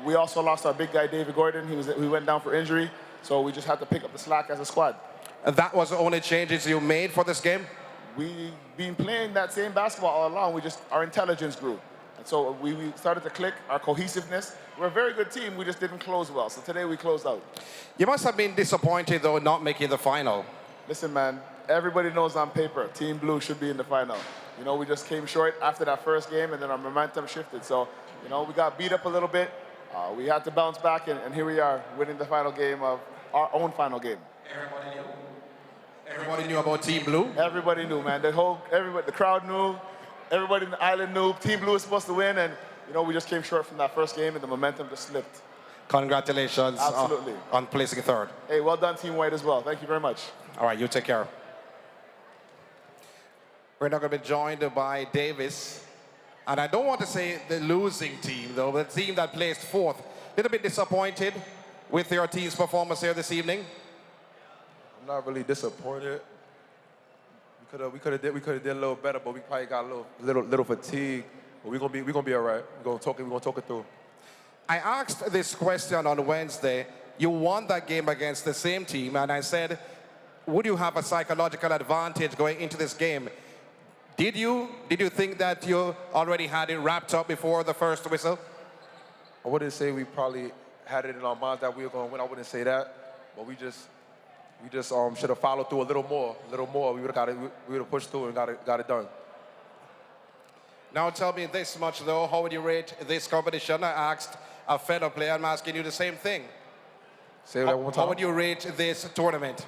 We also lost our big guy, David Gordon. He went down for injury, so we just had to pick up the slack as a squad. And that was the only changes you made for this game? We've been playing that same basketball all along. Our intelligence grew. And so we started to click, our cohesiveness. We're a very good team, we just didn't close well. So today we closed out. You must have been disappointed, though, not making the final. Listen, man, everybody knows on paper, Team Blue should be in the final. You know, we just came short after that first game, and then our momentum shifted. So, you know, we got beat up a little bit. We had to bounce back, and here we are, winning the final game of our own final game. Everybody knew? Everybody knew about Team Blue? Everybody knew, man. The crowd knew. Everybody in the island knew Team Blue was supposed to win, and you know we just came short from that first game, and the momentum just slipped. Congratulations Absolutely. On placing third. Hey, well done, Team White, as well. Thank you very much. All right, you take care. We're now going to be joined by Davis. And I don't want to say the losing team, though, but the team that placed fourth. A little bit disappointed with your team's performance here this evening? I'm not really disappointed. We could have did a little better, but we probably got a little fatigued. But we're gonna be all right. We're gonna talk it through. I asked this question on Wednesday. You won that game against the same team, and I said, would you have a psychological advantage going into this game? Did you think that you already had it wrapped up before the first whistle? I wouldn't say we probably had it in our minds that we were gonna win. I wouldn't say that, but we just We just should have followed through a little more. We would have pushed through and got it done. Now tell me this much though, how would you rate this competition? I asked a fellow player, I'm asking you the same thing. Say that one more time. How would you rate this tournament?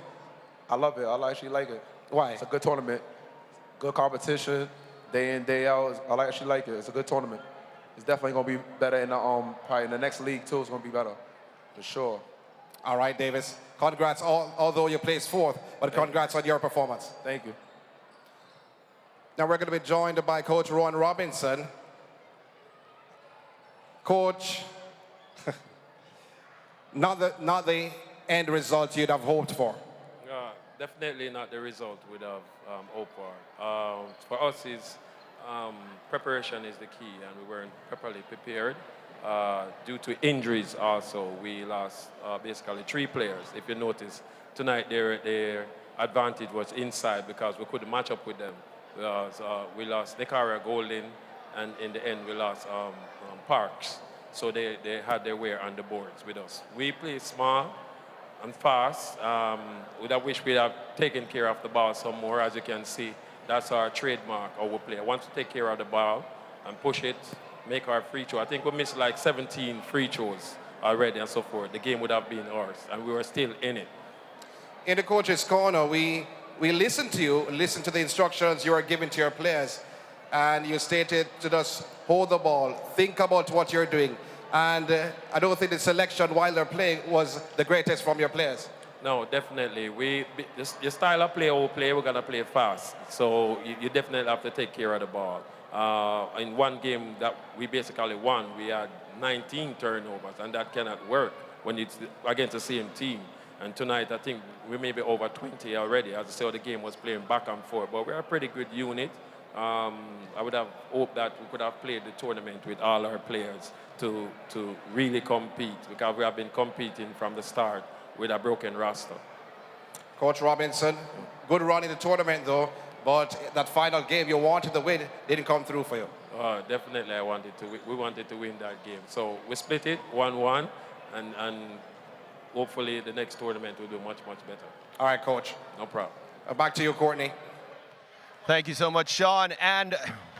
I love it. I actually like it. Why? It's a good tournament. Good competition, day in, day out. I actually like it. It's a good tournament. It's definitely gonna be better in the probably in the next league too. It's gonna be better, for sure. All right, Davis. Congrats, although you placed fourth, but congrats on your performance. Thank you. Now we're going to be joined by Coach Rowan Robinson. Coach, not the end result you'd have hoped for. Definitely not the result we'd have hoped for. For us, preparation is the key, and we weren't properly prepared. Due to injuries also, we lost basically 3 players. If you notice, tonight their advantage was inside because we couldn't match up with them. We lost Nicara Golden, and in the end we lost Parks. So they had their way on the boards with us. We play small and fast. We'd have wished we'd have taken care of the ball some more. As you can see, that's our trademark, our play. Once we take care of the ball and push it, make our free throw. I think we missed like 17 free throws already and so forth. The game would have been ours, and we were still in it. In the coach's corner, we listened to you, listened to the instructions you were giving to your players, and you stated to just hold the ball, think about what you're doing. And I don't think the selection while they're playing was the greatest from your players. No, definitely. Your style of play, we're going to play fast. So you definitely have to take care of the ball. In one game that we basically won, we had 19 turnovers, and that cannot work when it's against the same team. And tonight, I think we may be over 20 already. As I said, the game was playing back and forth, but we're a pretty good unit. I would have hoped that we could have played the tournament with all our players to really compete, because we have been competing from the start with a broken roster. Coach Robinson, good run in the tournament though, but that final game you wanted to win didn't come through for you. Definitely we wanted to win that game. So we split it 1-1, and hopefully the next tournament will do much, much better. All right, Coach. No problem. Back to you, Courtney. Thank you so much, Sean. And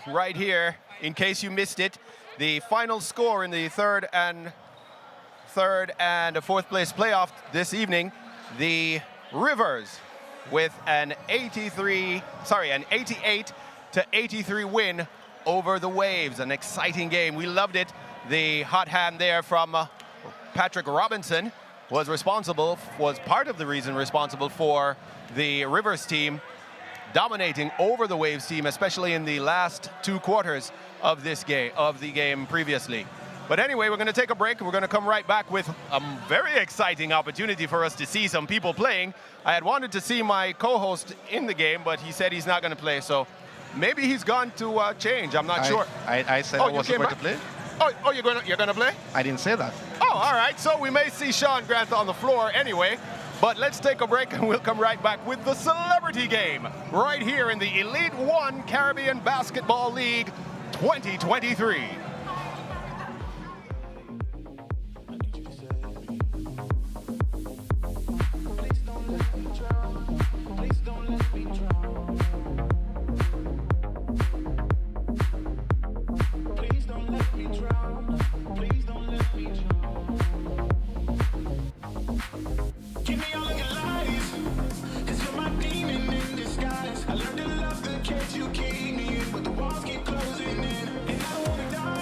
right here, in case you missed it, the final score in the third and fourth place playoff this evening, the Rivers with an 88-83 win over the Waves. An exciting game. We loved it. The hot hand there from Patrick Robinson was part of the reason responsible for the Rivers team dominating over the Waves team, especially in the last 2 quarters of the game previously. But anyway, we're going to take a break. We're going to come right back with a very exciting opportunity for us to see some people playing. I had wanted to see my co-host in the game, but he said he's not going to play, so maybe he's gone to change. I'm not sure. I said I wasn't going to play. Oh, you're going to play? I didn't say that. Oh, all right. So we may see Sean Grant on the floor anyway. But let's take a break and we'll come right back with the Celebrity Game right here in the Elite One Caribbean Basketball League 2023. You keep me in, but the walls keep closing in, and I don't wanna die.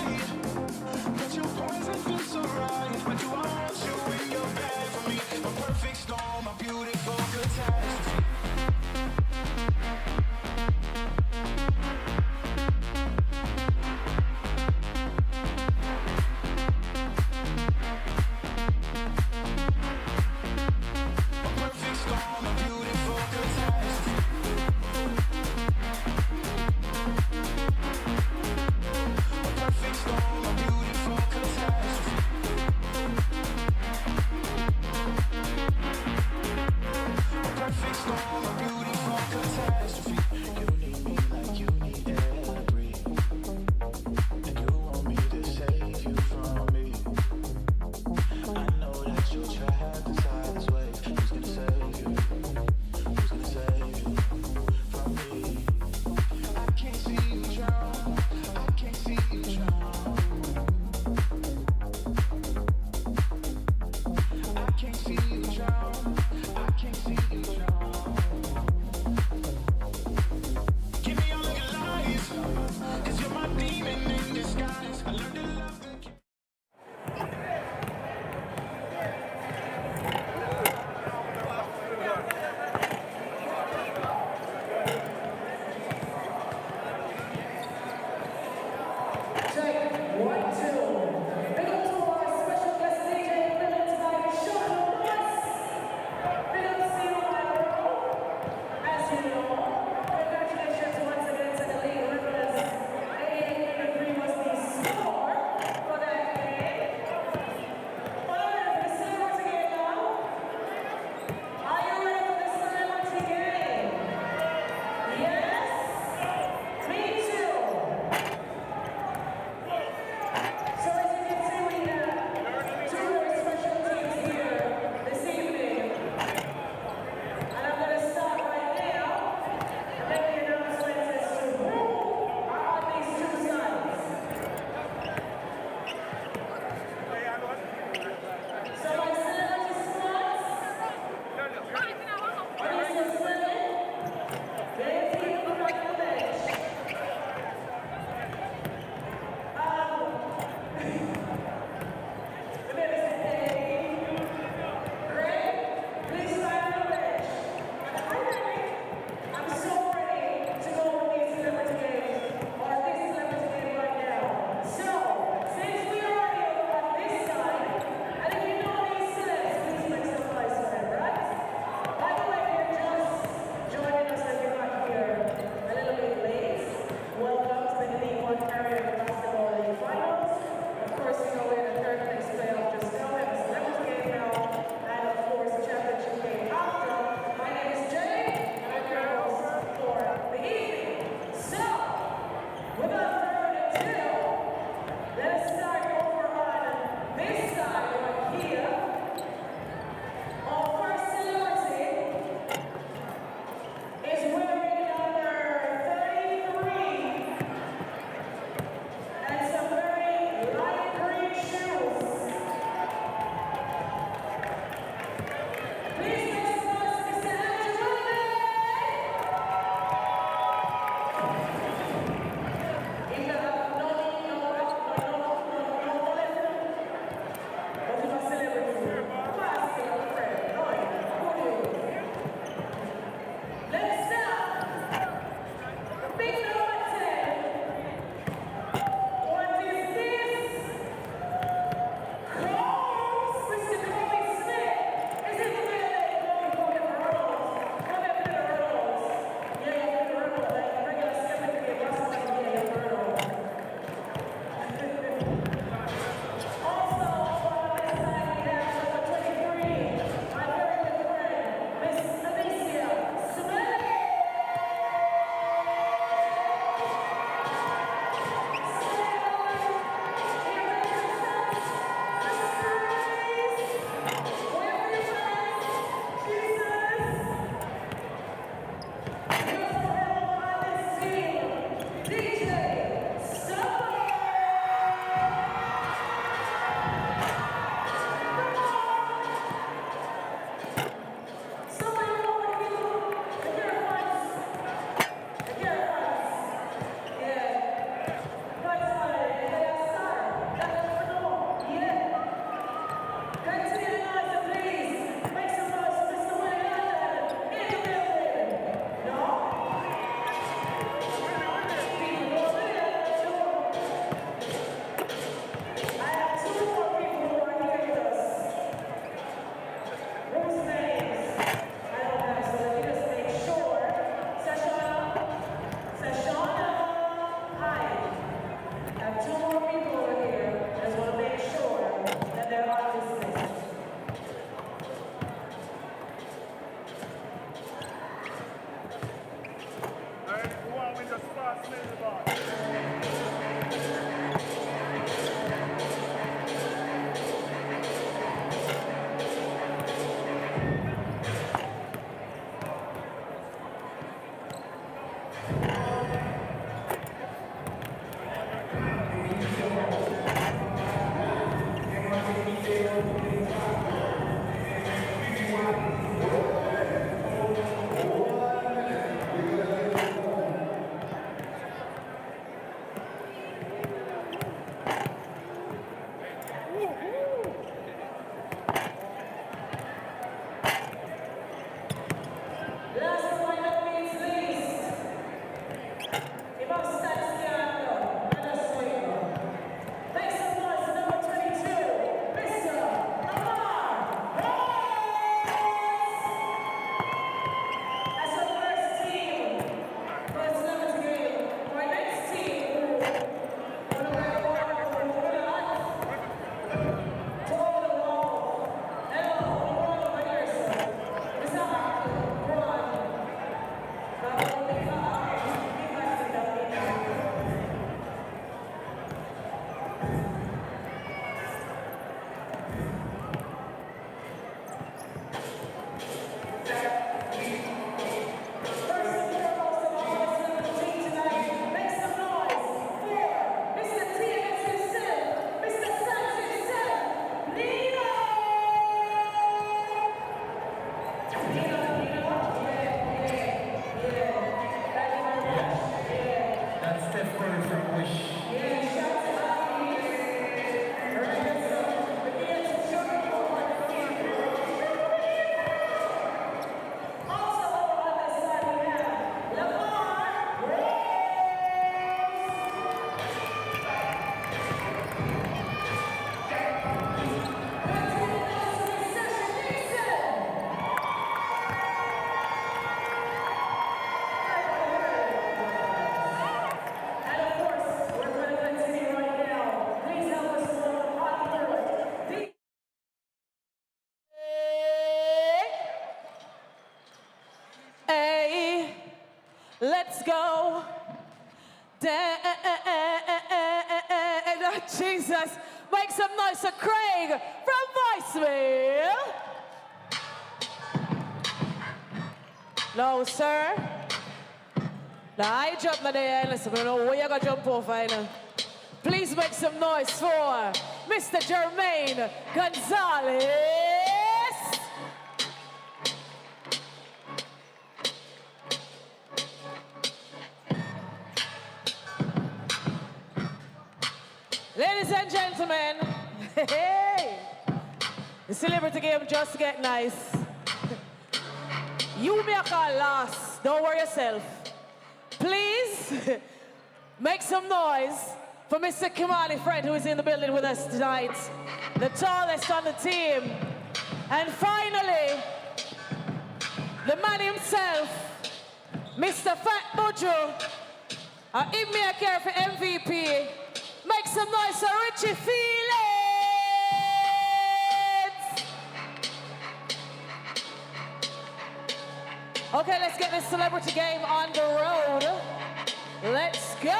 Let's go. Jesus. Make some noise for Craig from Voicemail. No, sir. Now, I jump in the air. Listen, I don't know where you're going to jump over. Please make some noise for Mr. Jermaine Gonzalez. Ladies and gentlemen, hey, the celebrity game just get nice. You make a loss, don't worry yourself. Please make some noise for Mr. Kimani Friend, who is in the building with us tonight, the tallest on the team. And finally, the man himself, Mr. Fat Buju, him me a care for MVP. Make some noise for Richie Feelings! Okay, let's get this celebrity game on the road. Let's go!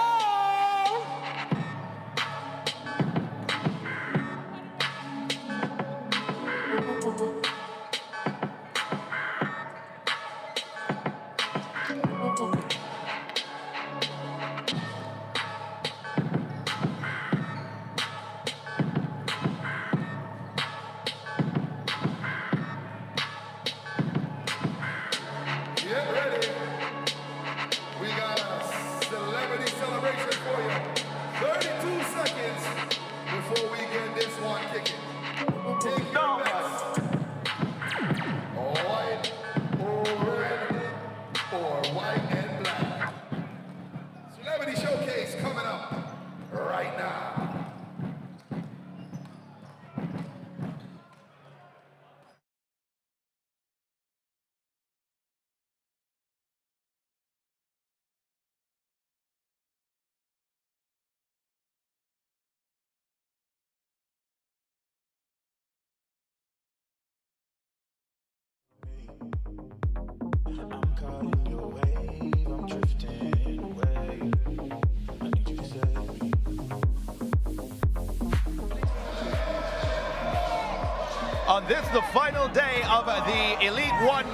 On this, the final day of the Elite One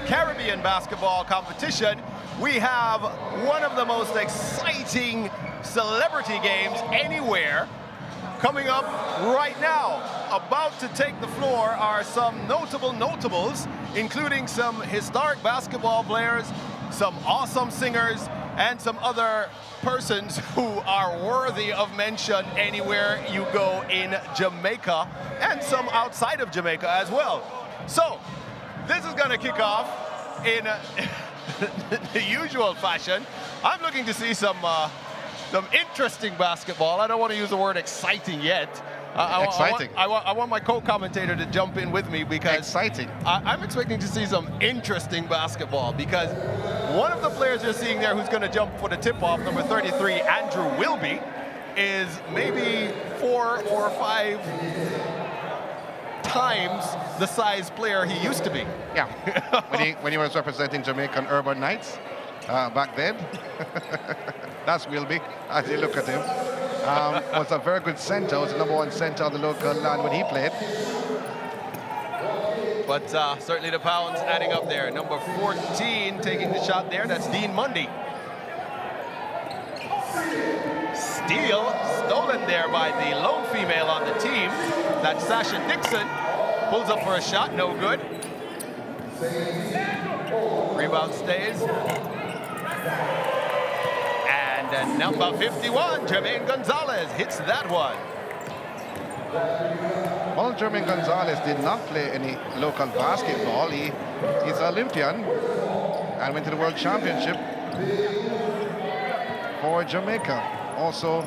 Caribbean basketball competition, we have one of the most exciting celebrity games anywhere coming up right now. About to take the floor are some notable notables, including some historic basketball players, some awesome singers, and some other persons who are worthy of mention anywhere you go in Jamaica, and some outside of Jamaica as well. So, this is gonna kick off in the usual fashion. I'm looking to see some interesting basketball. I don't want to use the word exciting yet. Exciting. I want my co-commentator to jump in with me because exciting. I'm expecting to see some interesting basketball because one of the players you're seeing there who's going to jump for the tip-off, number 33, Andrew Wilby, is maybe 4 or 5 times the size player he used to be. Yeah, when he was representing Jamaican Urban Knights back then. That's Wilby, as you look at him. Was a very good center, was the #1 center on the local land when he played. But certainly the pounds adding up there. Number 14 taking the shot there, that's Dean Mundy. Steal, stolen there by the lone female on the team. That's Sasha Dixon. Pulls up for a shot, no good. Rebound stays. And number 51, Jermaine Gonzalez, hits that one. Well, Jermaine Gonzalez did not play any local basketball. He's an Olympian and went to the World Championship for Jamaica. Also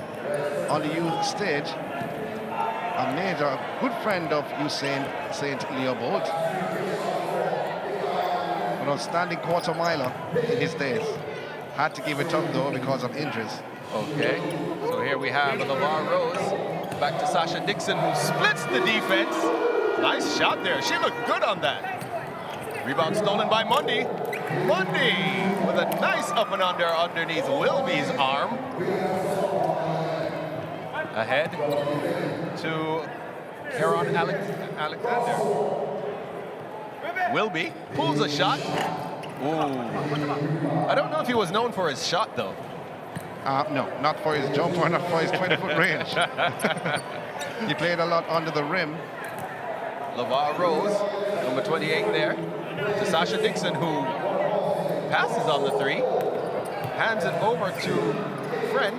on the youth stage, a major, good friend of Usain St. Leopold. An outstanding quarter miler in his days. Had to give it up though because of injuries. Okay, so here we have LeVar Rose. Back to Sasha Dixon, who splits the defense. Nice shot there. She looked good on that. Rebound stolen by Mundy. Mundy with a nice up and under underneath Wilby's arm. Ahead to Heron Alexander. Wilby pulls a shot. Ooh. I don't know if he was known for his shot, though. No, not for his jump or not for his 20-foot range. He played a lot under the rim. LeVar Rose, number 28 there, to Sasha Dixon, who passes on the three, hands it over to Friend.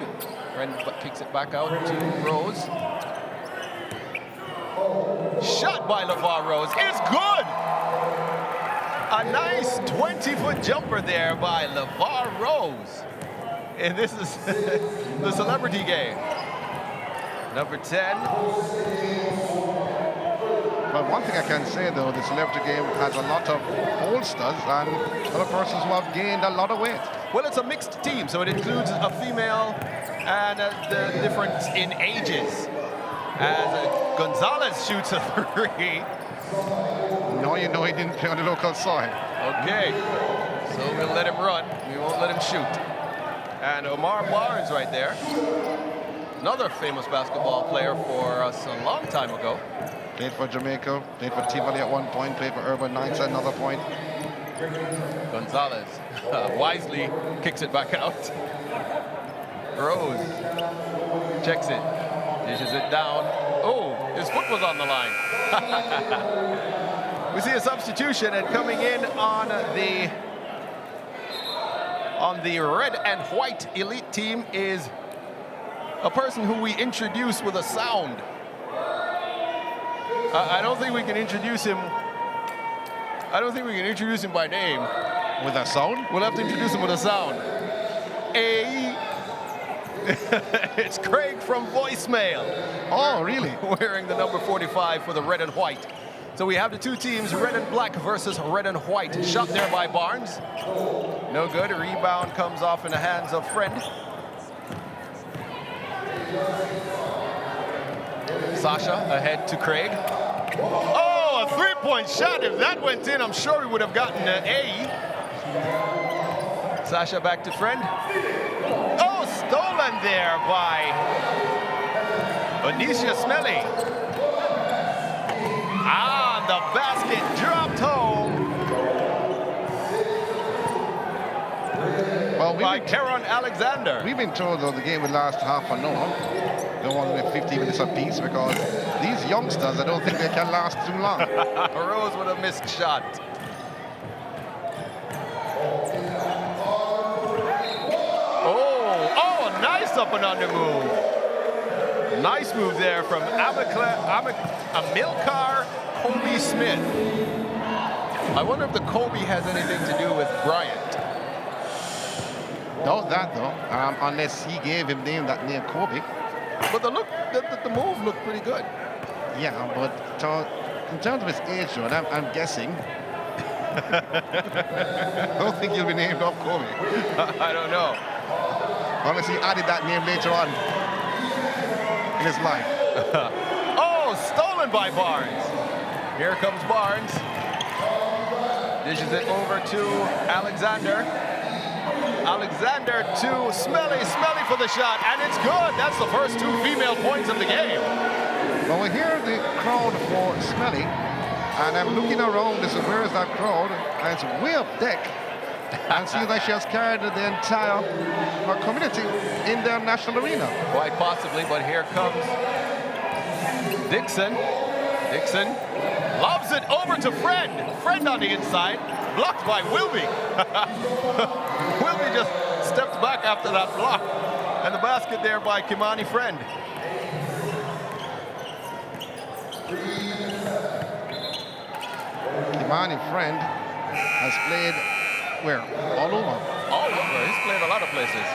Friend kicks it back out to Rose. Shot by LeVar Rose is good! A nice 20-foot jumper there by LeVar Rose. And this is the celebrity game. Number 10. But one thing I can say, though, the celebrity game has a lot of oldsters and other persons who have gained a lot of weight. Well, it's a mixed team, so it includes a female and the difference in ages. As Gonzalez shoots a three. No, you know he didn't play on the local soil. Okay, so we'll let him run. We won't let him shoot. And Omar Barnes right there. Another famous basketball player for us a long time ago. Played for Jamaica, played for Tivoli at one point, played for Urban Knights at another point. Gonzalez wisely kicks it back out. Rose checks it, dishes it down. Oh, his foot was on the line. We see a substitution, and coming in on the red and white elite team is a person who we introduce with a sound. I don't think we can introduce him. I don't think we can introduce him by name. With a sound? We'll have to introduce him with a sound. It's Craig from Voicemail. Oh, really? Wearing the number 45 for the red and white. So we have the two teams, red and black versus red and white. Shot there by Barnes. No good. A rebound comes off in the hands of Friend. Sasha ahead to Craig. Oh, a three-point shot. If that went in, I'm sure we would have gotten an A. Sasha back to Friend. Oh, stolen there by Onicia Smelly. Ah, the basket dropped home. Well, by Caron Alexander. We've been told that the game will last half an hour. Don't want to make 15 minutes apiece because these youngsters, I don't think they can last too long. Rose with a missed shot. Oh, nice up and under move. Nice move there from Amilcar Kobe Smith. I wonder if the Kobe has anything to do with Bryant. Doubt that, though, unless he gave him that name Kobe. But the move looked pretty good. Yeah, but in terms of his age, John, I'm guessing. I don't think he'll be named off Kobe. I don't know. Unless he added that name later on in his life. Oh, stolen by Barnes. Here comes Barnes. Dishes it over to Alexander. Alexander to Smelly. Smelly for the shot, and it's good. That's the first two female points of the game. Well, we hear the crowd for Smelly, and I'm looking around to see where is that crowd, and it's way up deck. And see that she has carried the entire community in their national arena. Quite possibly, but here comes Dixon. Dixon lobs it over to Friend. Friend on the inside, blocked by Wilby. Wilby just stepped back after that block. And the basket there by Kimani Friend. Kimani Friend has played where? All over. All over. He's played a lot of places.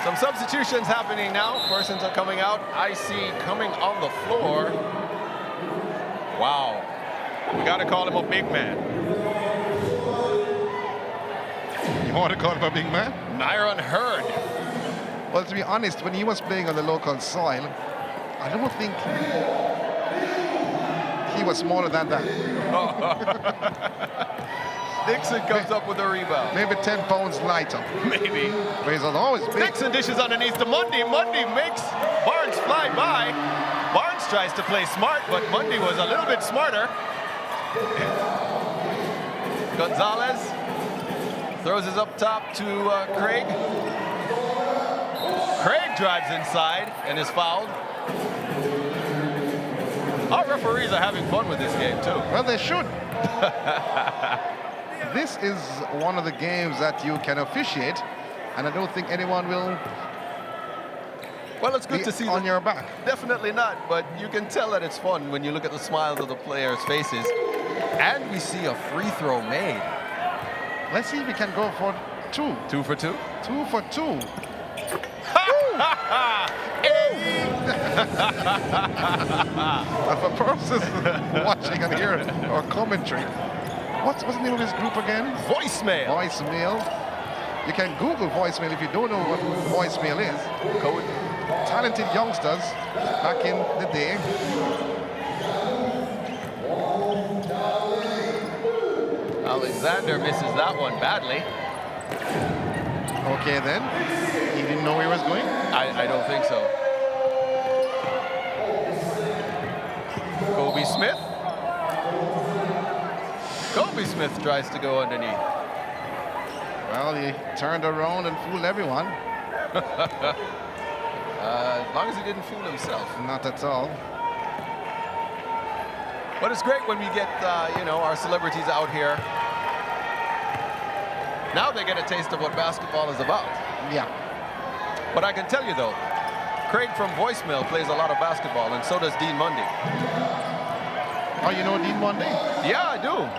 Some substitutions happening now. Persons are coming out. I see coming on the floor. Wow. We got to call him a big man. You want to call him a big man? Nyron Hurd. Well, to be honest, when he was playing on the local soil, I don't think he was smaller than that. Dixon comes up with a rebound. Maybe 10 pounds lighter. Maybe. But he's always big. Dixon dishes underneath to Mundy. Mundy makes Barnes fly by. Barnes tries to play smart, but Mundy was a little bit smarter. Gonzalez throws his up top to Craig. Craig drives inside and is fouled. Our referees are having fun with this game, too. Well, they should. This is one of the games that you can officiate, and I don't think anyone will. Well, it's good to see on your back. Definitely not, but you can tell that it's fun when you look at the smiles of the players' faces. And we see a free throw made. Let's see if we can go for 2. 2 for 2? 2 for 2. For purposes of watching and hearing our commentary, what's the name of his group again? Voicemail. Voicemail. You can Google voicemail if you don't know what voicemail is. Code. Talented youngsters back in the day. Alexander misses that one badly. Okay, then. He didn't know where he was going? I don't think so. Kobe Smith. Kobe Smith tries to go underneath. Well, he turned around and fooled everyone. As long as he didn't fool himself. Not at all. But it's great when we get, our celebrities out here. Now they get a taste of what basketball is about. Yeah. But I can tell you, though, Craig from Voicemail plays a lot of basketball, and so does Dean Mundy. Oh, you know Dean Mundy? Yeah, I do.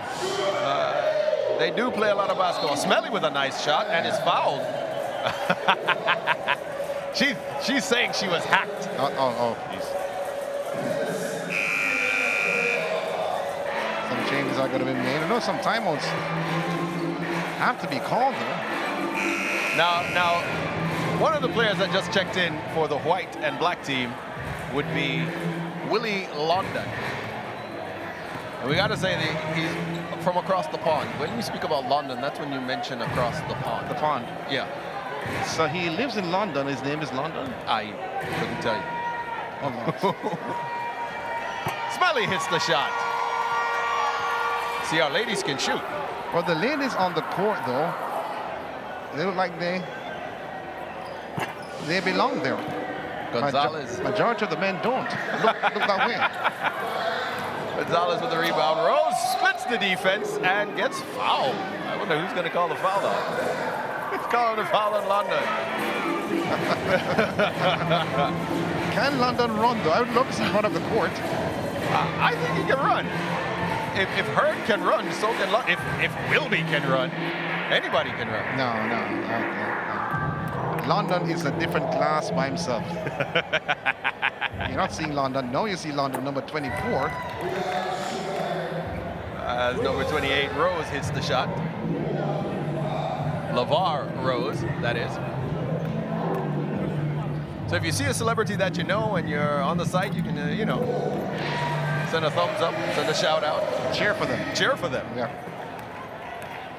They do play a lot of basketball. Smelly with a nice shot, and is fouled. She's saying she was hacked. Please. Some changes are going to be made. I know some timeouts have to be called, though. Now, one of the players that just checked in for the white and black team would be Willie London. And we got to say that he's from across the pond. When you speak about London, that's when you mention across the pond. The pond. Yeah. So he lives in London. His name is London? I couldn't tell you. Oh, no. Smelly hits the shot. See, our ladies can shoot. Well, the ladies on the court, though, they look like they belong there. Gonzalez. Majority of the men don't look that way. Gonzalez with the rebound. Rose splits the defense and gets fouled. I wonder who's going to call the foul on. He's calling the foul on London. Can London run, though? I would love to see him run up the court. I think he can run. If Hurd can run, so can London. If Wilby can run, anybody can run. No. London is a different class by himself. You're not seeing London. Now you see London, number 24. As number 28, Rose, hits the shot. LeVar Rose, that is. So if you see a celebrity that you know and you're on the site, you can, send a thumbs up, send a shout out. Cheer for them. Cheer for them. Yeah.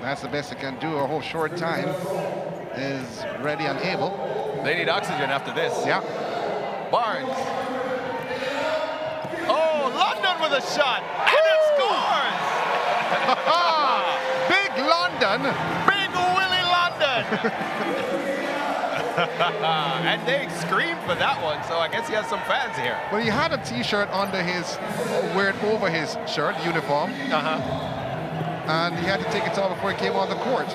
That's the best they can do. A whole short time is ready and able. They need oxygen after this. Yeah. Barnes. Oh, London with a shot. And it scores! Big London. Big Willie London. And they screamed for that one, so I guess he has some fans here. Well, he had a T-shirt under his, wear it over his shirt, uniform. And he had to take it off before he came on the court.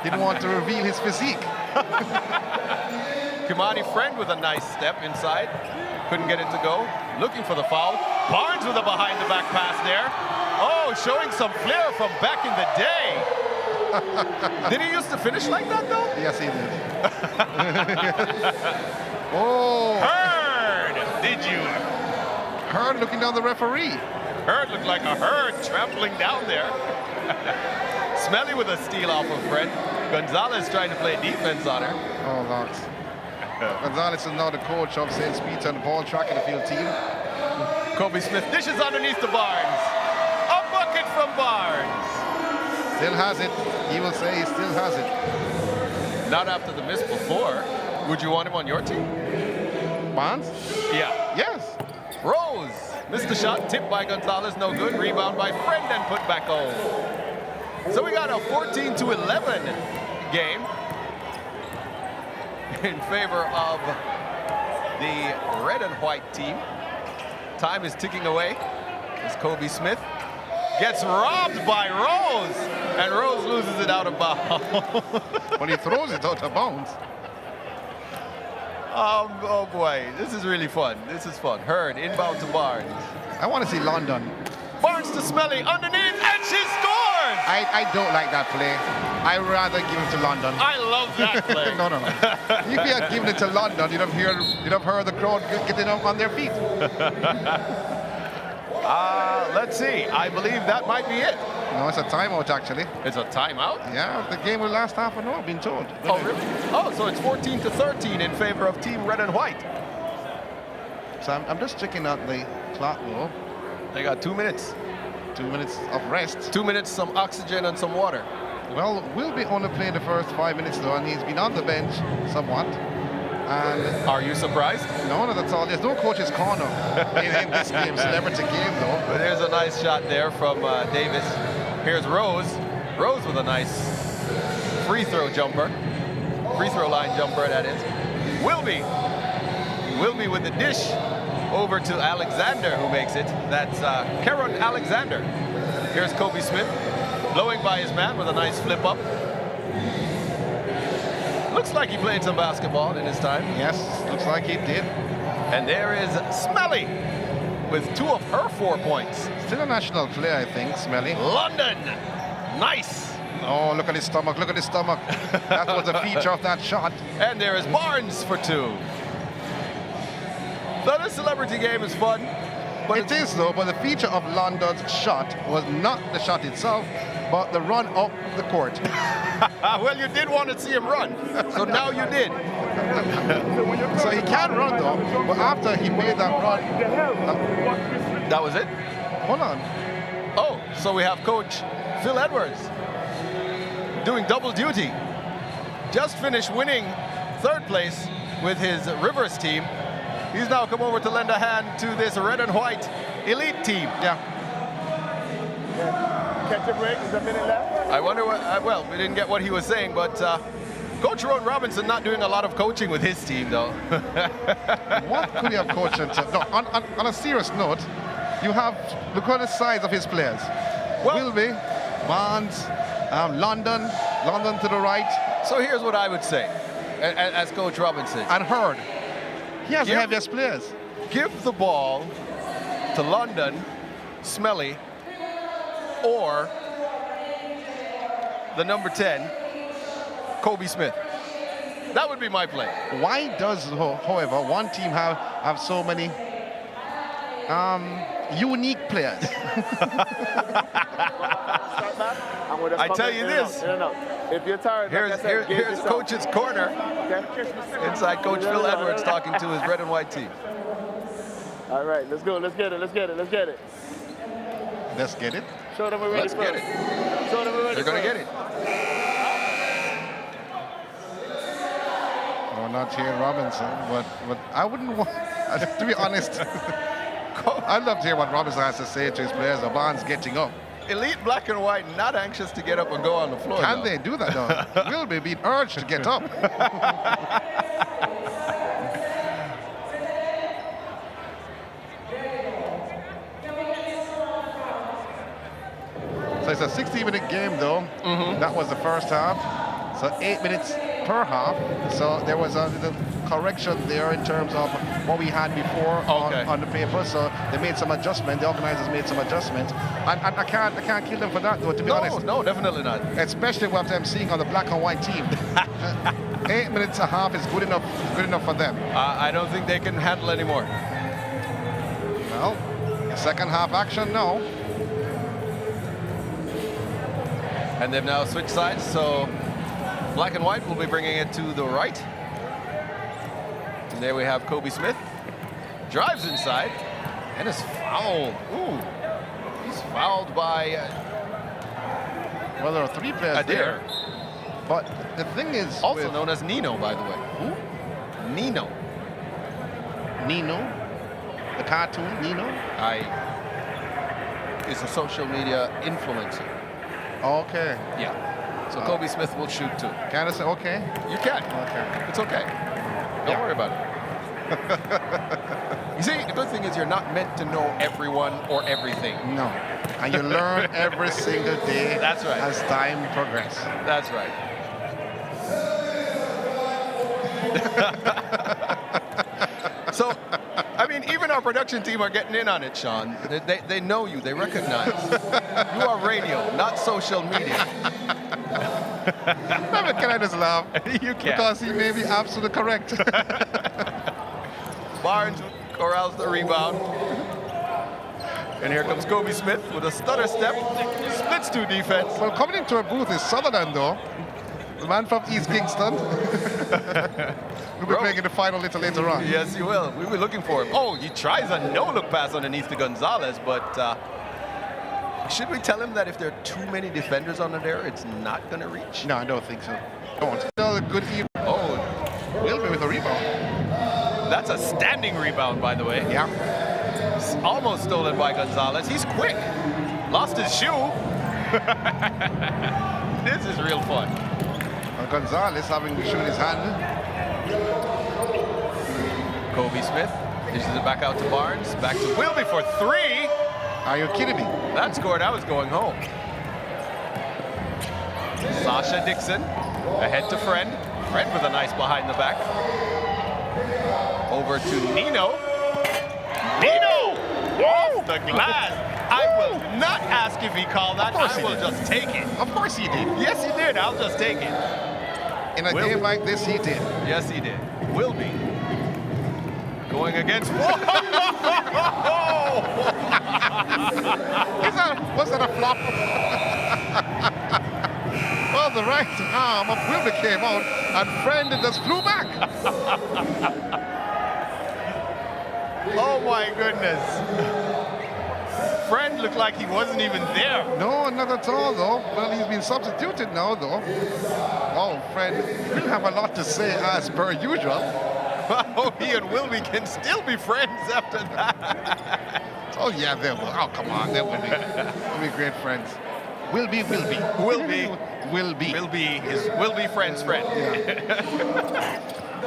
Didn't want to reveal his physique. Kimani Friend with a nice step inside. Couldn't get it to go. Looking for the foul. Barnes with a behind-the-back pass there. Oh, showing some flair from back in the day. Did he used to finish like that, though? Yes, he did. Oh. Hurd, did you? Hurd looking down the referee. Hurd looked like a herd trampling down there. Smelly with a steal off of Fred. Gonzalez trying to play defense on her. Oh, Locks. Gonzalez is now the coach of St. Peter and the ball track and the field team. Kobe Smith dishes underneath to Barnes. A bucket from Barnes. Still has it. He will say he still has it. Not after the miss before. Would you want him on your team? Barnes? Yeah. Yes. Rose missed the shot, tipped by Gonzalez, no good. Rebound by Friend and put back home. So we got a 14-11 game in favor of the red and white team. Time is ticking away as Kobe Smith gets robbed by Rose, and Rose loses it out of bounds. When he throws it out of bounds. Oh boy, this is really fun. This is fun. Hurd inbound to Barnes. I want to see London. Barnes to Smelly underneath, and she scores! I don't like that play. I'd rather give it to London. I love that play. No. If he had given it to London, you'd have heard the crowd getting up on their feet. Let's see. I believe that might be it. No, it's a timeout, actually. It's a timeout? Yeah, the game will last half an hour, I've been told. Oh, really? Oh, so it's 14-13 in favor of Team Red and White. So I'm just checking out the clock, though. They got 2 minutes. 2 minutes of rest. 2 minutes, some oxygen and some water. Well, Wilby only played the first 5 minutes, though, and he's been on the bench somewhat. And are you surprised? No, not at all. There's no coach's corner in this game, celebrity game, though. But there's a nice shot there from Davis. Here's Rose. Rose with a nice free throw jumper. Free throw line jumper, that is. Wilby with the dish over to Alexander, who makes it. That's Caron Alexander. Here's Kobe Smith, blowing by his man with a nice flip up. Looks like he played some basketball in his time. Yes, looks like he did. And there is Smelly with 2 of her 4 points. Still a national player, I think, Smelly. London, nice. Oh, look at his stomach, look at his stomach. That was a feature of that shot. And there is Barnes for 2. So this celebrity game is fun. But it is, though, but the feature of London's shot was not the shot itself, but the run up the court. Well, you did want to see him run, so now you did. So he can run, though, but after he made that run... that was it? Hold on. Oh, so we have Coach Phil Edwards doing double duty. Just finished winning 3rd place with his Rivers team. He's now come over to lend a hand to this red and white elite team. Yeah. Catch a break, there's a minute left. I wonder what, well, we didn't get what he was saying, but Coach Ron Robinson not doing a lot of coaching with his team, though. What could he have coached him to? No, on a serious note, you have, look at the size of his players. Well, Wilby, Barnes, London to the right. So here's what I would say, as Coach Robinson. And Hurd. He has the heaviest players. Give the ball to London, Smelly, or the number 10, Kobe Smith. That would be my play. Why does, however, one team have so many unique players? I tell you this. If you're tired, here's Coach's corner. Inside Coach Phil Edwards talking to his red and white team. All right, let's go. Let's get it. Let's get it. Show them we're ready. Let's get it. Show them we're ready. They're going to get it. Oh, not here, Robinson. But I wouldn't want, to be honest, I'd love to hear what Robinson has to say to his players. The Barnes getting up. Elite black and white, not anxious to get up and go on the floor. Can they do that, though? Will be being urged to get up. So it's a 60-minute game, though. That was the first half. So 8 minutes per half. So there was a little correction there in terms of what we had before on the paper. So they made some adjustment. The organizers made some adjustment. And I can't kill them for that, though, to be honest. No, definitely not. Especially what I'm seeing on the black and white team. 8 minutes a half is good enough for them. I don't think they can handle anymore. Well, second half action now. And they've now switched sides, so black and white will be bringing it to the right. And there we have Kobe Smith. Drives inside and is fouled. Ooh, he's fouled by Well, there are 3 players Adair. there. But the thing is, Also known as Nino, by the way. Who? Nino. Nino, the cartoon Nino. Is a social media influencer. Okay. Yeah. So Kobe Smith will shoot too. Can I say okay? You can. Okay. It's okay. Don't worry about it. You see, the good thing is you're not meant to know everyone or everything. No. And you learn every single day. That's right. As time progresses. That's right. So, I mean, even our production team are getting in on it, Sean. They know you. They recognize. You are radio, not social media. Can I just laugh? You can. Because he may be absolutely correct. Barnes corrals the rebound. And here comes Kobe Smith with a stutter step. Splits 2 defense. Well, coming into a booth is Sutherland, though. The man from East Kingston. We'll be playing in the final little later on. Yes, he will. We were looking for him. Oh, he tries a no-look pass underneath to Gonzalez, but should we tell him that if there are too many defenders under there, it's not going to reach? No, I don't think so. Don't. Still a good evening. Oh, Wilby with a rebound. That's a standing rebound, by the way. Yeah. It's almost stolen by Gonzalez. He's quick. Lost his shoe. This is real fun. And Gonzalez having the shoe in his hand. Kobe Smith dishes it back out to Barnes. Back to Wilby for 3. Are you kidding me? That score, that was going home. Sasha Dixon ahead to Friend. Friend with a nice behind the back. Over to Nino. Nino! Off the glass. I will not ask if he called that. I will just take it. Of course he did. Yes, he did. I'll just take it. In a game like this, he did. Yes, he did. Will be. Going against... Whoa! Was that a flop? Well, the right arm of Wilby came out and Friend just flew back. Oh my goodness. Friend looked like he wasn't even there. No, not at all, though. Well, he's been substituted now, though. Oh, Friend will have a lot to say as per usual. Oh, he and Wilby can still be friends after that. Oh, yeah, they will. Oh, come on, they will be. They'll be great friends. Will be. Will be friend's friend.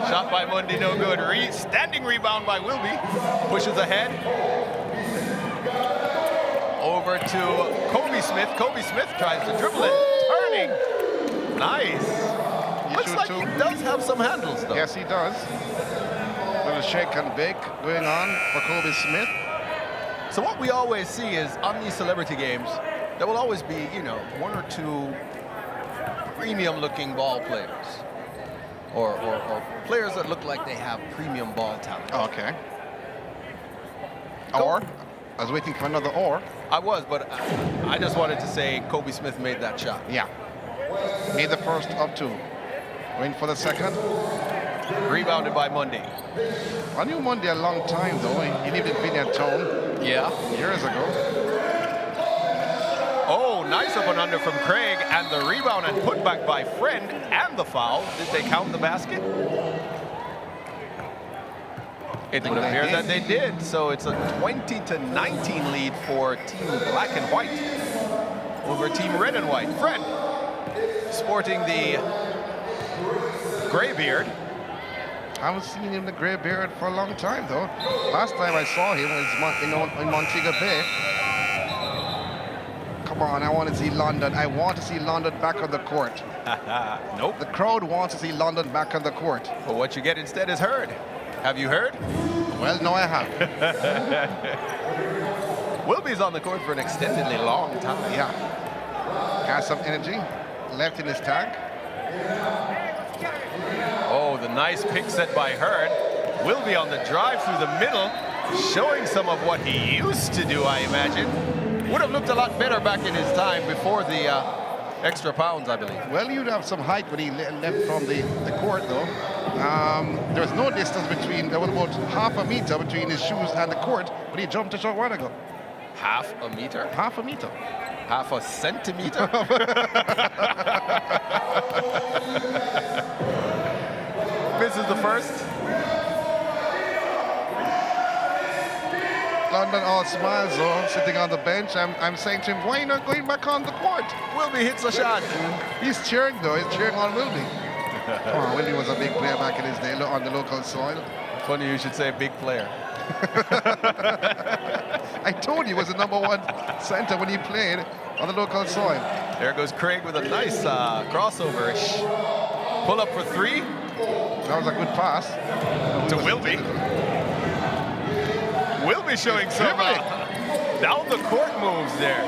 Shot by Mundy, no good. Standing rebound by Wilby. Pushes ahead. Over to Kobe Smith. Kobe Smith tries to dribble it. Turning. Nice. Looks like he does have some handles, though. Yes, he does. Little shake and bake going on for Kobe Smith. So what we always see is on these celebrity games, there will always be, you know, 1 or 2 premium-looking ball players. Or players that look like they have premium ball talent. Okay. Or? I was waiting for another or. I was, but I just wanted to say Kobe Smith made that shot. Yeah. Made the first of 2. Going for the second. Rebounded by Mundy. I knew Mundy a long time, though. He lived in Vineyard Town. Yeah. Years ago. Oh, nice up and under from Craig, and the rebound and put back by Friend, and the foul. Did they count the basket? It would appear that they did, so it's a 20-19 lead for Team Black and White over Team Red and White. Friend, sporting the gray beard. I haven't seen him in the gray beard for a long time, though. Last time I saw him was in Montego Bay. Come on, I want to see London. I want to see London back on the court. Nope. The crowd wants to see London back on the court. But what you get instead is heard. Have you heard? Well, no, I have. Wilby's on the court for an extendedly long time. Yeah. Got some energy left in his tank. Oh, the nice pick set by Hurd. Wilby on the drive through the middle, showing some of what he used to do, I imagine. Would have looked a lot better back in his time before the extra pounds, I believe. Well, you'd have some height when he left from the court, though. There was no distance between, there was about half a meter between his shoes and the court, but he jumped a short while ago. Half a meter? Half a meter. Half a centimeter? Misses the first. London all smiles though, sitting on the bench. I'm saying to him, why are you not going back on the court? Wilby hits a shot. He's cheering though, he's cheering on Wilby. Oh, Wilby was a big player back in his day on the local soil. Funny you should say big player. I told you he was the #1 center when he played on the local soil. There goes Craig with a nice crossover-ish. Pull up for three. That was a good pass. To Wilby. Wilby showing some down the court moves there.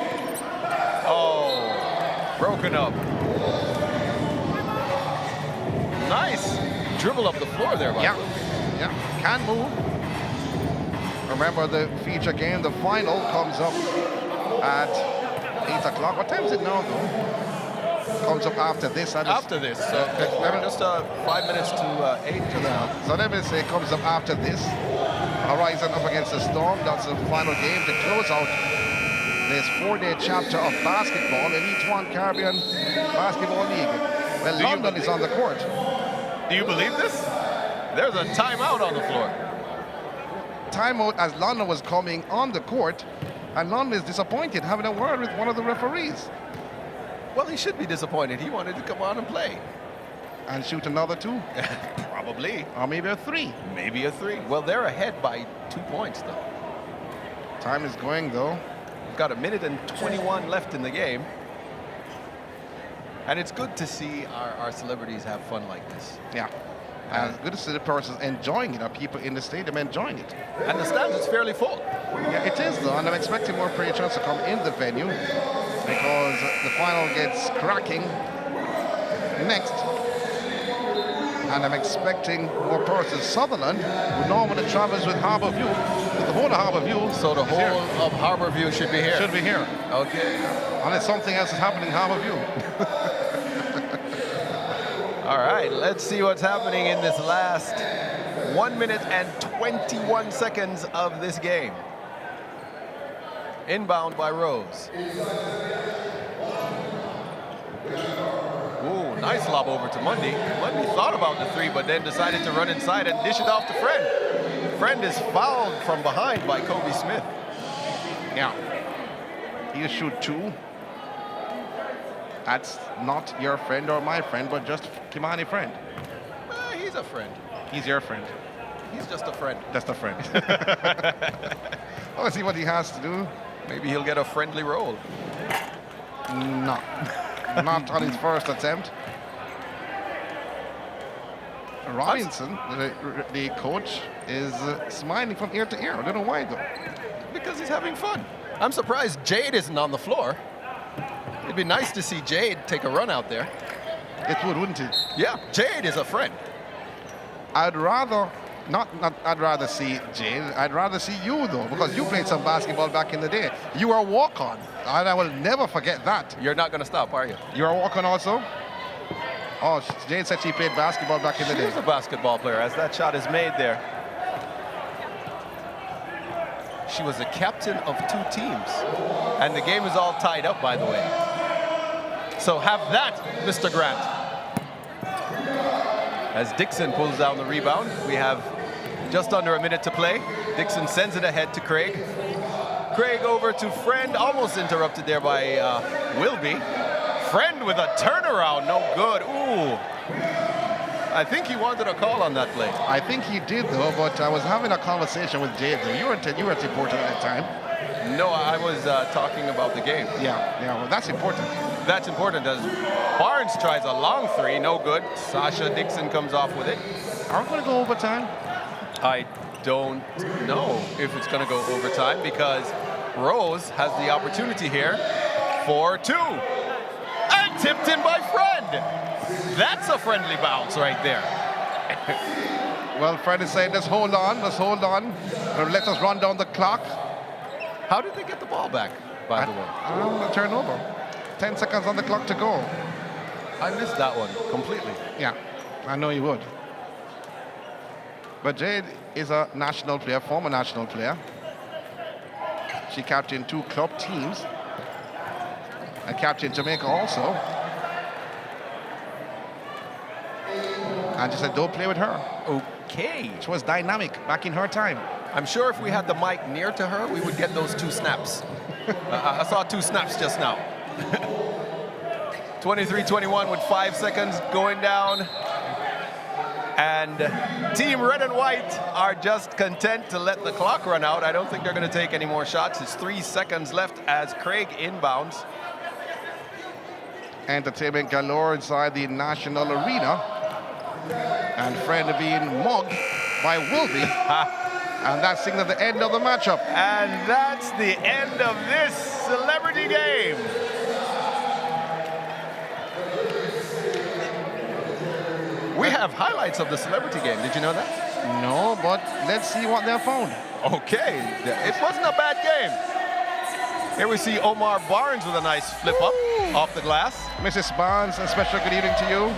Oh, broken up. Nice dribble up the floor there by Wilby. Yeah, can move. Remember the feature game, the final comes up at 8 o'clock. What time is it now though? Comes up after this. After this, so just 5 minutes to 8 to now. So let me say it comes up after this. Horizon up against the Storm. That's the final game to close out this 4-day chapter of basketball in each one Caribbean Basketball League. Well, London is on the court. Do you believe this? There's a timeout on the floor. Timeout as London was coming on the court, and London is disappointed, having a word with one of the referees. Well, he should be disappointed. He wanted to come on and play. And shoot another 2? Probably. Or maybe a 3. Maybe a 3. Well, they're ahead by 2 points, though. Time is going, though. We've got 1:21 left in the game. And it's good to see our celebrities have fun like this. Yeah. And it's good to see the persons enjoying it, or people in the stadium enjoying it. And the stands is fairly full. Yeah, it is, though, and I'm expecting more patrons to come in the venue because the final gets cracking next. And I'm expecting more persons. Sutherland, who normally travels with Harborview, with the whole of Harborview. So the whole of Harborview should be here? Should be here. Okay. Unless something else is happening in Harborview. All right, let's see what's happening in this last 1 minute and 21 seconds of this game. Inbound by Rose. Ooh, nice lob over to Mundy. Mundy thought about the 3, but then decided to run inside and dish it off to Friend. Friend is fouled from behind by Kobe Smith. Yeah. You shoot 2. That's not your friend or my friend, but just Kimani friend. He's a friend. He's your friend. He's just a friend. Just a friend. Let's see what he has to do. Maybe he'll get a friendly roll. No. Not on his first attempt. Robinson, the coach, is smiling from ear to ear. I don't know why, though. Because he's having fun. I'm surprised Jade isn't on the floor. It'd be nice to see Jade take a run out there. It would, wouldn't it? Yeah, Jade is a friend. I'd rather I'd rather see Jade. I'd rather see you though, because you played some basketball back in the day. You were a walk-on, and I will never forget that. You're not gonna stop, are you? You're a walk-on also? Oh, Jade said she played basketball back in the day. She's a basketball player, as that shot is made there. She was a captain of 2 teams. And the game is all tied up, by the way. So have that, Mr. Grant. As Dixon pulls down the rebound, we have just under a minute to play. Dixon sends it ahead to Craig. Craig over to Friend, almost interrupted there by Wilby. Friend with a turnaround, no good. Ooh. I think he wanted a call on that play. I think he did, though, but I was having a conversation with Jade. You weren't important at that time. No, I was talking about the game. Yeah, well, that's important. That's important, as Barnes tries a long 3, no good. Sasha Dixon comes off with it. Are we going to go overtime? I don't know if it's going to go overtime, because Rose has the opportunity here for 2. And tipped in by Friend. That's a friendly bounce right there. Well, Fred is saying, let's hold on. Let us run down the clock. How did they get the ball back, by the way? A turnover. 10 seconds on the clock to go. I missed that one completely. Yeah, I know you would. But Jade is a national player, former national player. She captained 2 club teams. And Captain Jamaica also. And she said, don't play with her. Okay. She was dynamic back in her time. I'm sure if we had the mic near to her, we would get those 2 snaps. I saw 2 snaps just now. 23-21 with 5 seconds going down. And Team Red and White are just content to let the clock run out. I don't think they're going to take any more shots. It's 3 seconds left as Craig inbounds. Entertainment galore inside the National Arena. And Fred being mugged by Wilby. And that signals the end of the matchup. And that's the end of this celebrity game. We have highlights of the celebrity game. Did you know that? No, but let's see what they found. Okay, it wasn't a bad game. Here we see Omar Barnes with a nice flip up off the glass. Mrs. Barnes, a special good evening to you.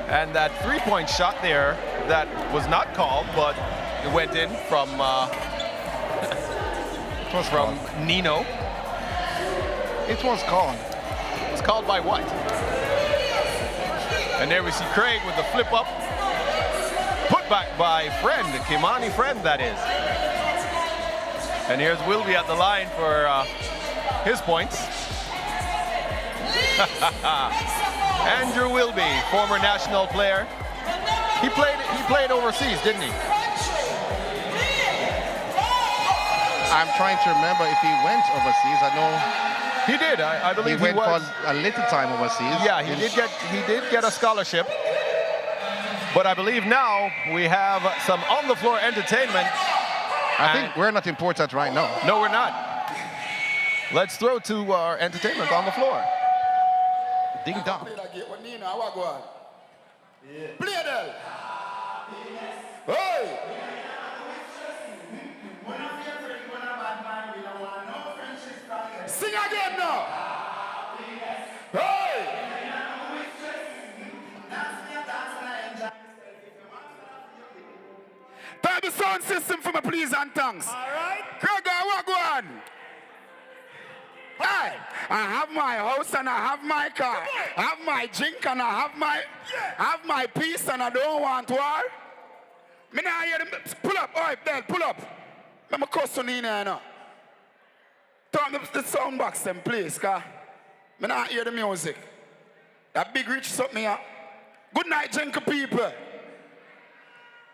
And that 3-point shot there that was not called, but it went in from Nino. It was called. It was called by what? And there we see Craig with the flip up. Put back by Friend, Kimani Friend, that is. And here's Wilby at the line for his points. Andrew Wilby, former national player. He played overseas, didn't he? I'm trying to remember if he went overseas. I know he did. I believe he went for a little time overseas. Yeah, he did get a scholarship. But I believe now we have some on-the-floor entertainment. I think we're not important right now. No, we're not. Let's throw to our entertainment on the floor. Ding dong. Play that. Hey. Sing again now. Hey. Turn the sound system for me, please, and thanks. All right. Craig, what go on? Hey, I have my house and I have my car. I have my drink and I have my peace and I don't want war. Me now hear them. Pull up, all right, Del, pull up. I'm a customer in here now. Turn the sound box then, please, cause me now hear the music. That big rich something here. Good night, gentle people.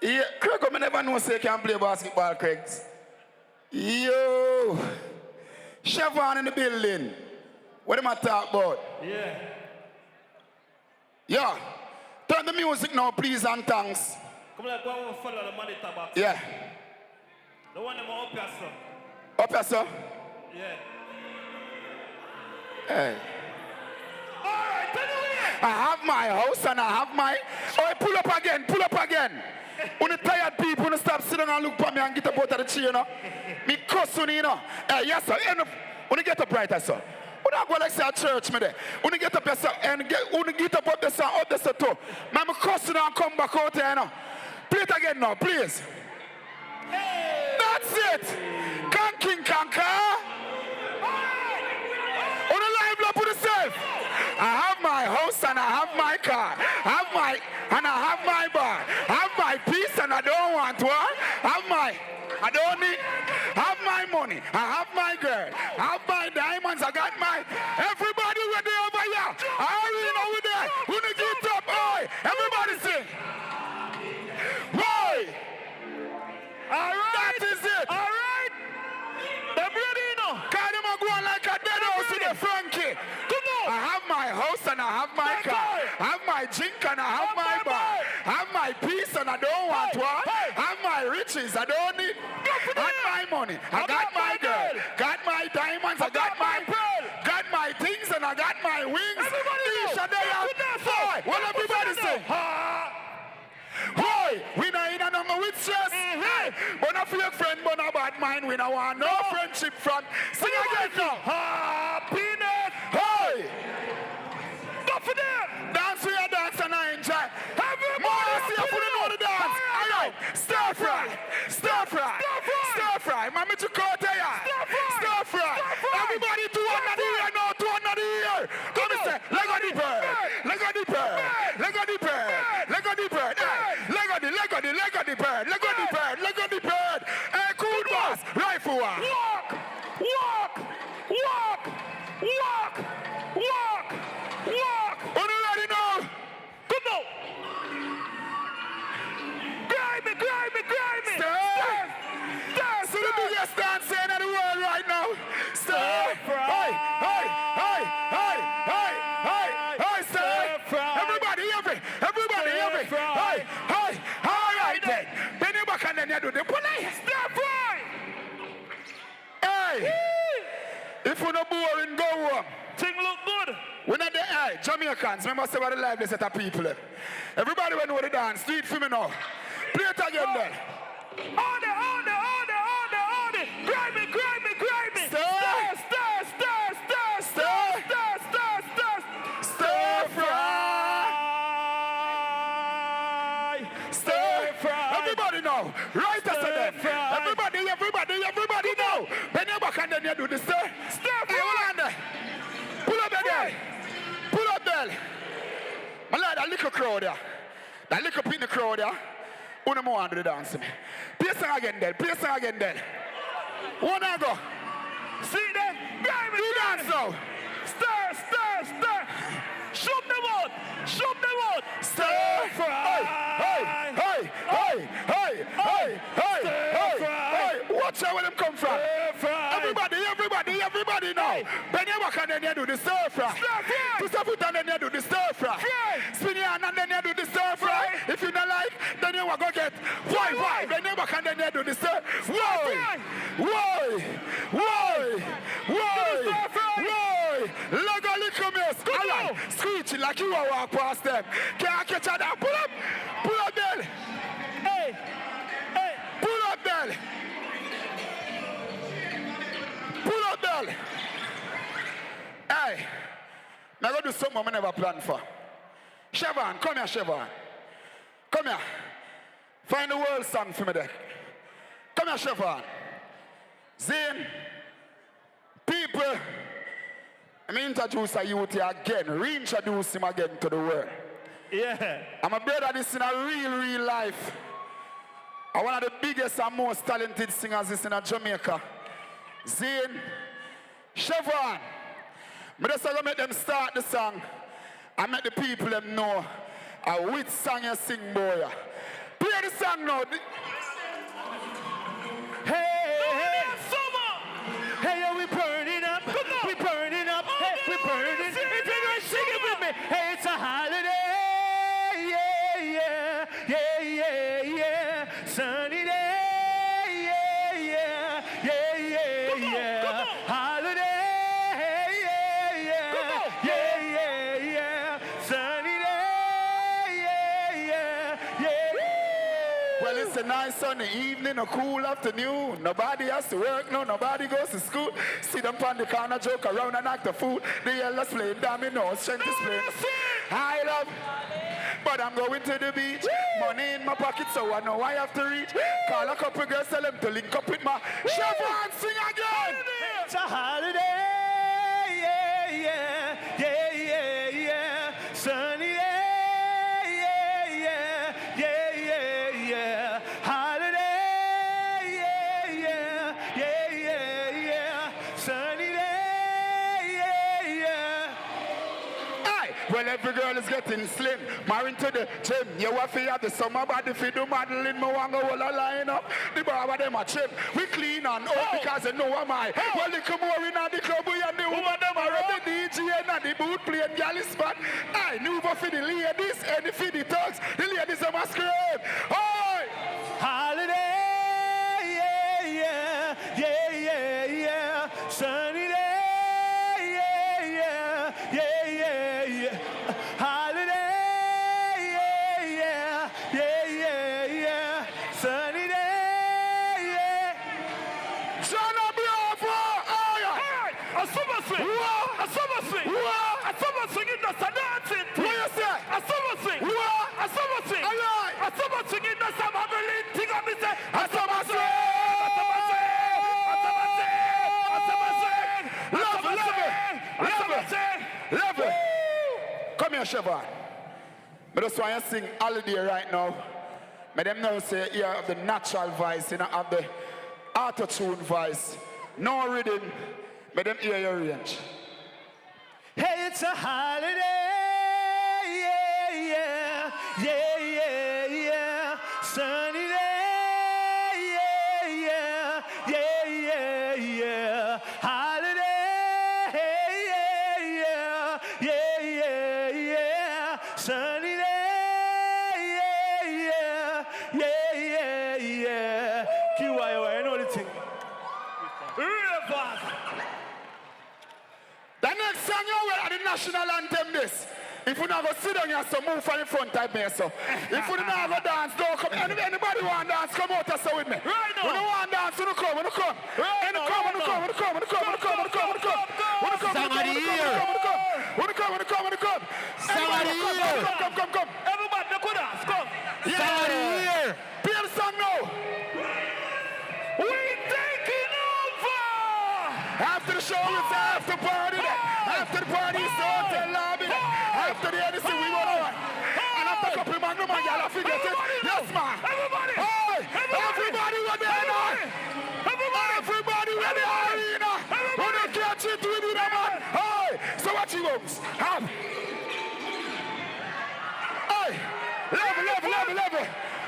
Yeah, Craig, I never know say you can play basketball, Craig. Yo. Chevron in the building. What am I talking about? Yeah. Yeah. Turn the music now, please, and thanks. Come on, go and follow the money tabak. Yeah. The one them up here, sir. Up here, sir? Yeah. Hey. All right, I have my house and I have my... Oh, pull up again, pull up again. When the tired people, when you stop sitting and look at me and get up out of the chair, you know. Me cuss on you know. Yes, sir. When you get up right, sir. When I go like say at church, me there. When you get up there, sir, and when you get up there, sir, out there, sir, too. Man, me cuss and come back out there, you know. Play it again now, please. Hey. That's it. Can King conquer? On the live lap with yourself. I have my house and I have my car. I have my bar. I have my peace and I don't want war. I don't need. I have my money. I have my girl. I have my diamonds. I got my. Everybody ready over here. I already know we're there. When you get up, oi. Everybody sing. Boy. All right. That is it. All right. They're ready now. Cause them are going like a dead house with a Frankie. Come on. I have my house and I have my car. I have my drink and I have my bar. I have my peace and I don't want war. I have my riches. I don't need. I got my money. I got my girl. Got my diamonds. I got my pearl. Got my things and I got my wings. Everybody know. What everybody say? Boy, we not in a number with stress. But a fake friend, but a bad mind. We don't want no friendship from. Sing again now. Happiness. Hey. Go for them. Dance with your dance and I enjoy. Everybody see you put on the dance. All right. Stir fry. Stir fry. Stir fry. Mama to go there. Stir fry. Everybody to one of the ear now. To one of the ear. bird. Leg of the bird. Leg of the bird. Leg of the bird. Leg of the bird. Leg of the bird. Hey, cool boss. Rifle one. Walk. On the ready now. Come on. Grind me. Stir. So the biggest dancer in the world right now. Stir. Hey. Stir. Everybody. Hey. All right then. Bend your back and then you do the police. Stir fry. Hey. If you're not boring, go home. Thing look good. When at the Jamaicans, remember say what the lively set of people. Everybody will know the dance. Do it for me now. Play it again then. On it. Grind me. Stir fry. Everybody now. Right as them. Everybody now. Bend your back and then you do the stir. Stir fry. Pull up there. I like that little crowd there. That little pin the crowd there. One more under the dance. Play song again then. One I go. See them? Do dance now. Stir. Shoot them out. Stir fry. Hey. Watch out where them come from. Everybody now. Bend your back and then you do the stir fry. Put your foot and then you do the stir fry. Spin your hand and then you do the stir fry. If you don't like, then you will go get why? Bend your back and then you do the stir. Why? Look a little miss. Alright, screeching like you will walk past them. Can't catch her down. Pull up there. Hey. Pull up there. Hey, now go do something I never planned for. Chevron, come here, Chevron. Come here. Find the world song for me there. Come here, Chevron. Zane, people, I'm introduce a youth here again, reintroduce him again to the world. Yeah. I'm a brother this in a real life. I'm one of the biggest and most talented singers this in Jamaica. Zane, Chevron. I'm just going to make them start the song and make the people them know which song you sing, boy. Play the song now. Hey, summer. Hey, we burning up. We burning up. Hey, we burning. If you're going to sing it with me, hey, it's a holiday. Yeah. Sunny day. It's a nice sunny evening, a cool afternoon. Nobody has to work, no, nobody goes to school. See them on the corner, joke around and act a fool. The yellows playing dominoes, strength is playing. I love, but I'm going to the beach. Money in my pocket, so I know I have to reach. Call a couple girls, tell them to link up with my Chevron, sing again. It's a holiday, yeah. Sunny day. Well, every girl is getting slim. Married to the gym. You want to have the summer body for the modeling. Me want to hold a line up. The bar with them a chip. We clean and up because they know am I. Well, they come over in the club. We and the woman them are the DJ and the boot playing galley spot. I knew for the ladies and for the thugs. The ladies are masquerade. Oi! Holiday, yeah. Sunny day. Come here, Chevron. But just want to sing Holiday right now. But them now say you have the natural voice, you know, have the auto-tune voice. No rhythm, but them hear your range. Hey, it's a holiday, yeah, yeah, yeah, yeah, yeah. Sunny day, yeah, yeah, yeah, yeah, yeah. Holiday, yeah, yeah, yeah, yeah, yeah. Sunny day, yeah, yeah, yeah, yeah, yeah. QYO, I know the thing. Real fast. The next song you will at the national anthem this. If you not go sit down here, so move from the front type me so. If you not go dance, don't come. Anybody want to dance, come out and say with me. Right now. When you want to dance, you come, you come. Right now, Come. Everybody, look at us, come. Yeah. Play the song now. We taking over. After the show, it's after party. After the party, it's the hotel lobby. After the NC, we go on. And after a couple of man, y'all have to get it. Yes, man. Everybody. Hey, everybody with the arena. Everybody with the arena. When they catch it, we do that, man. Hey, so what you want? Have. Hey,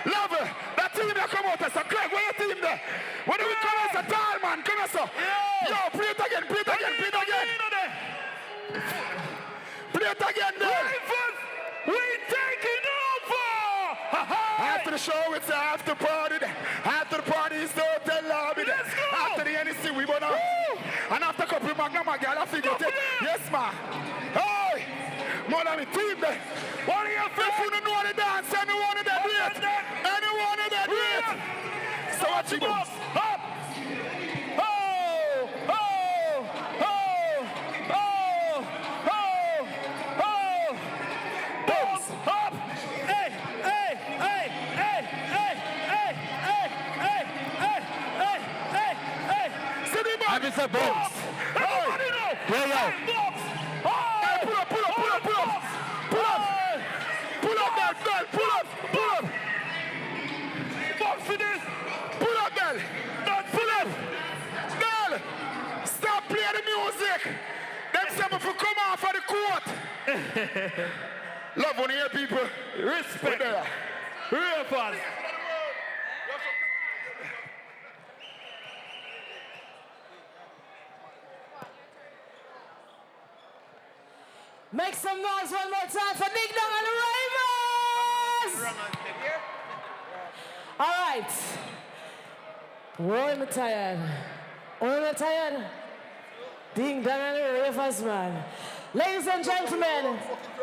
love it. That team that come out, that's a Craig, where your team there? When we come as a tall man, come as a. Yo, play it again. Play it again there. We taking over. After the show, it's the after party. After the party, it's the hotel lobby. Let's go. After the NEC, we gonna. And after a couple of Magnum, my girl, I figure it. Yes, man. Hey, more than the team there. What do you feel? If you don't know the dance, anyone in that rate. Anyone in that rate. So what you do? Up. It's a box. Everybody know. Box. Pull up that girl. Pull up. Box for this. Pull up, girl. Pull up. Girl, stop playing the music. Them seven for come off of the court. Love when you hear people. Respect. Real fast. Make some noise one more time for Ding Dong and the Ravers! All right. One tired. Ding Dong and the Ravers, man. Ladies and gentlemen,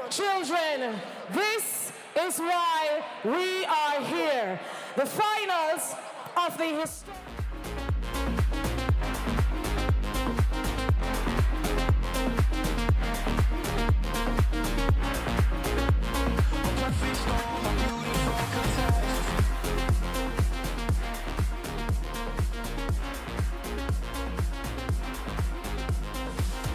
children, this is why we are here. The finals of the historic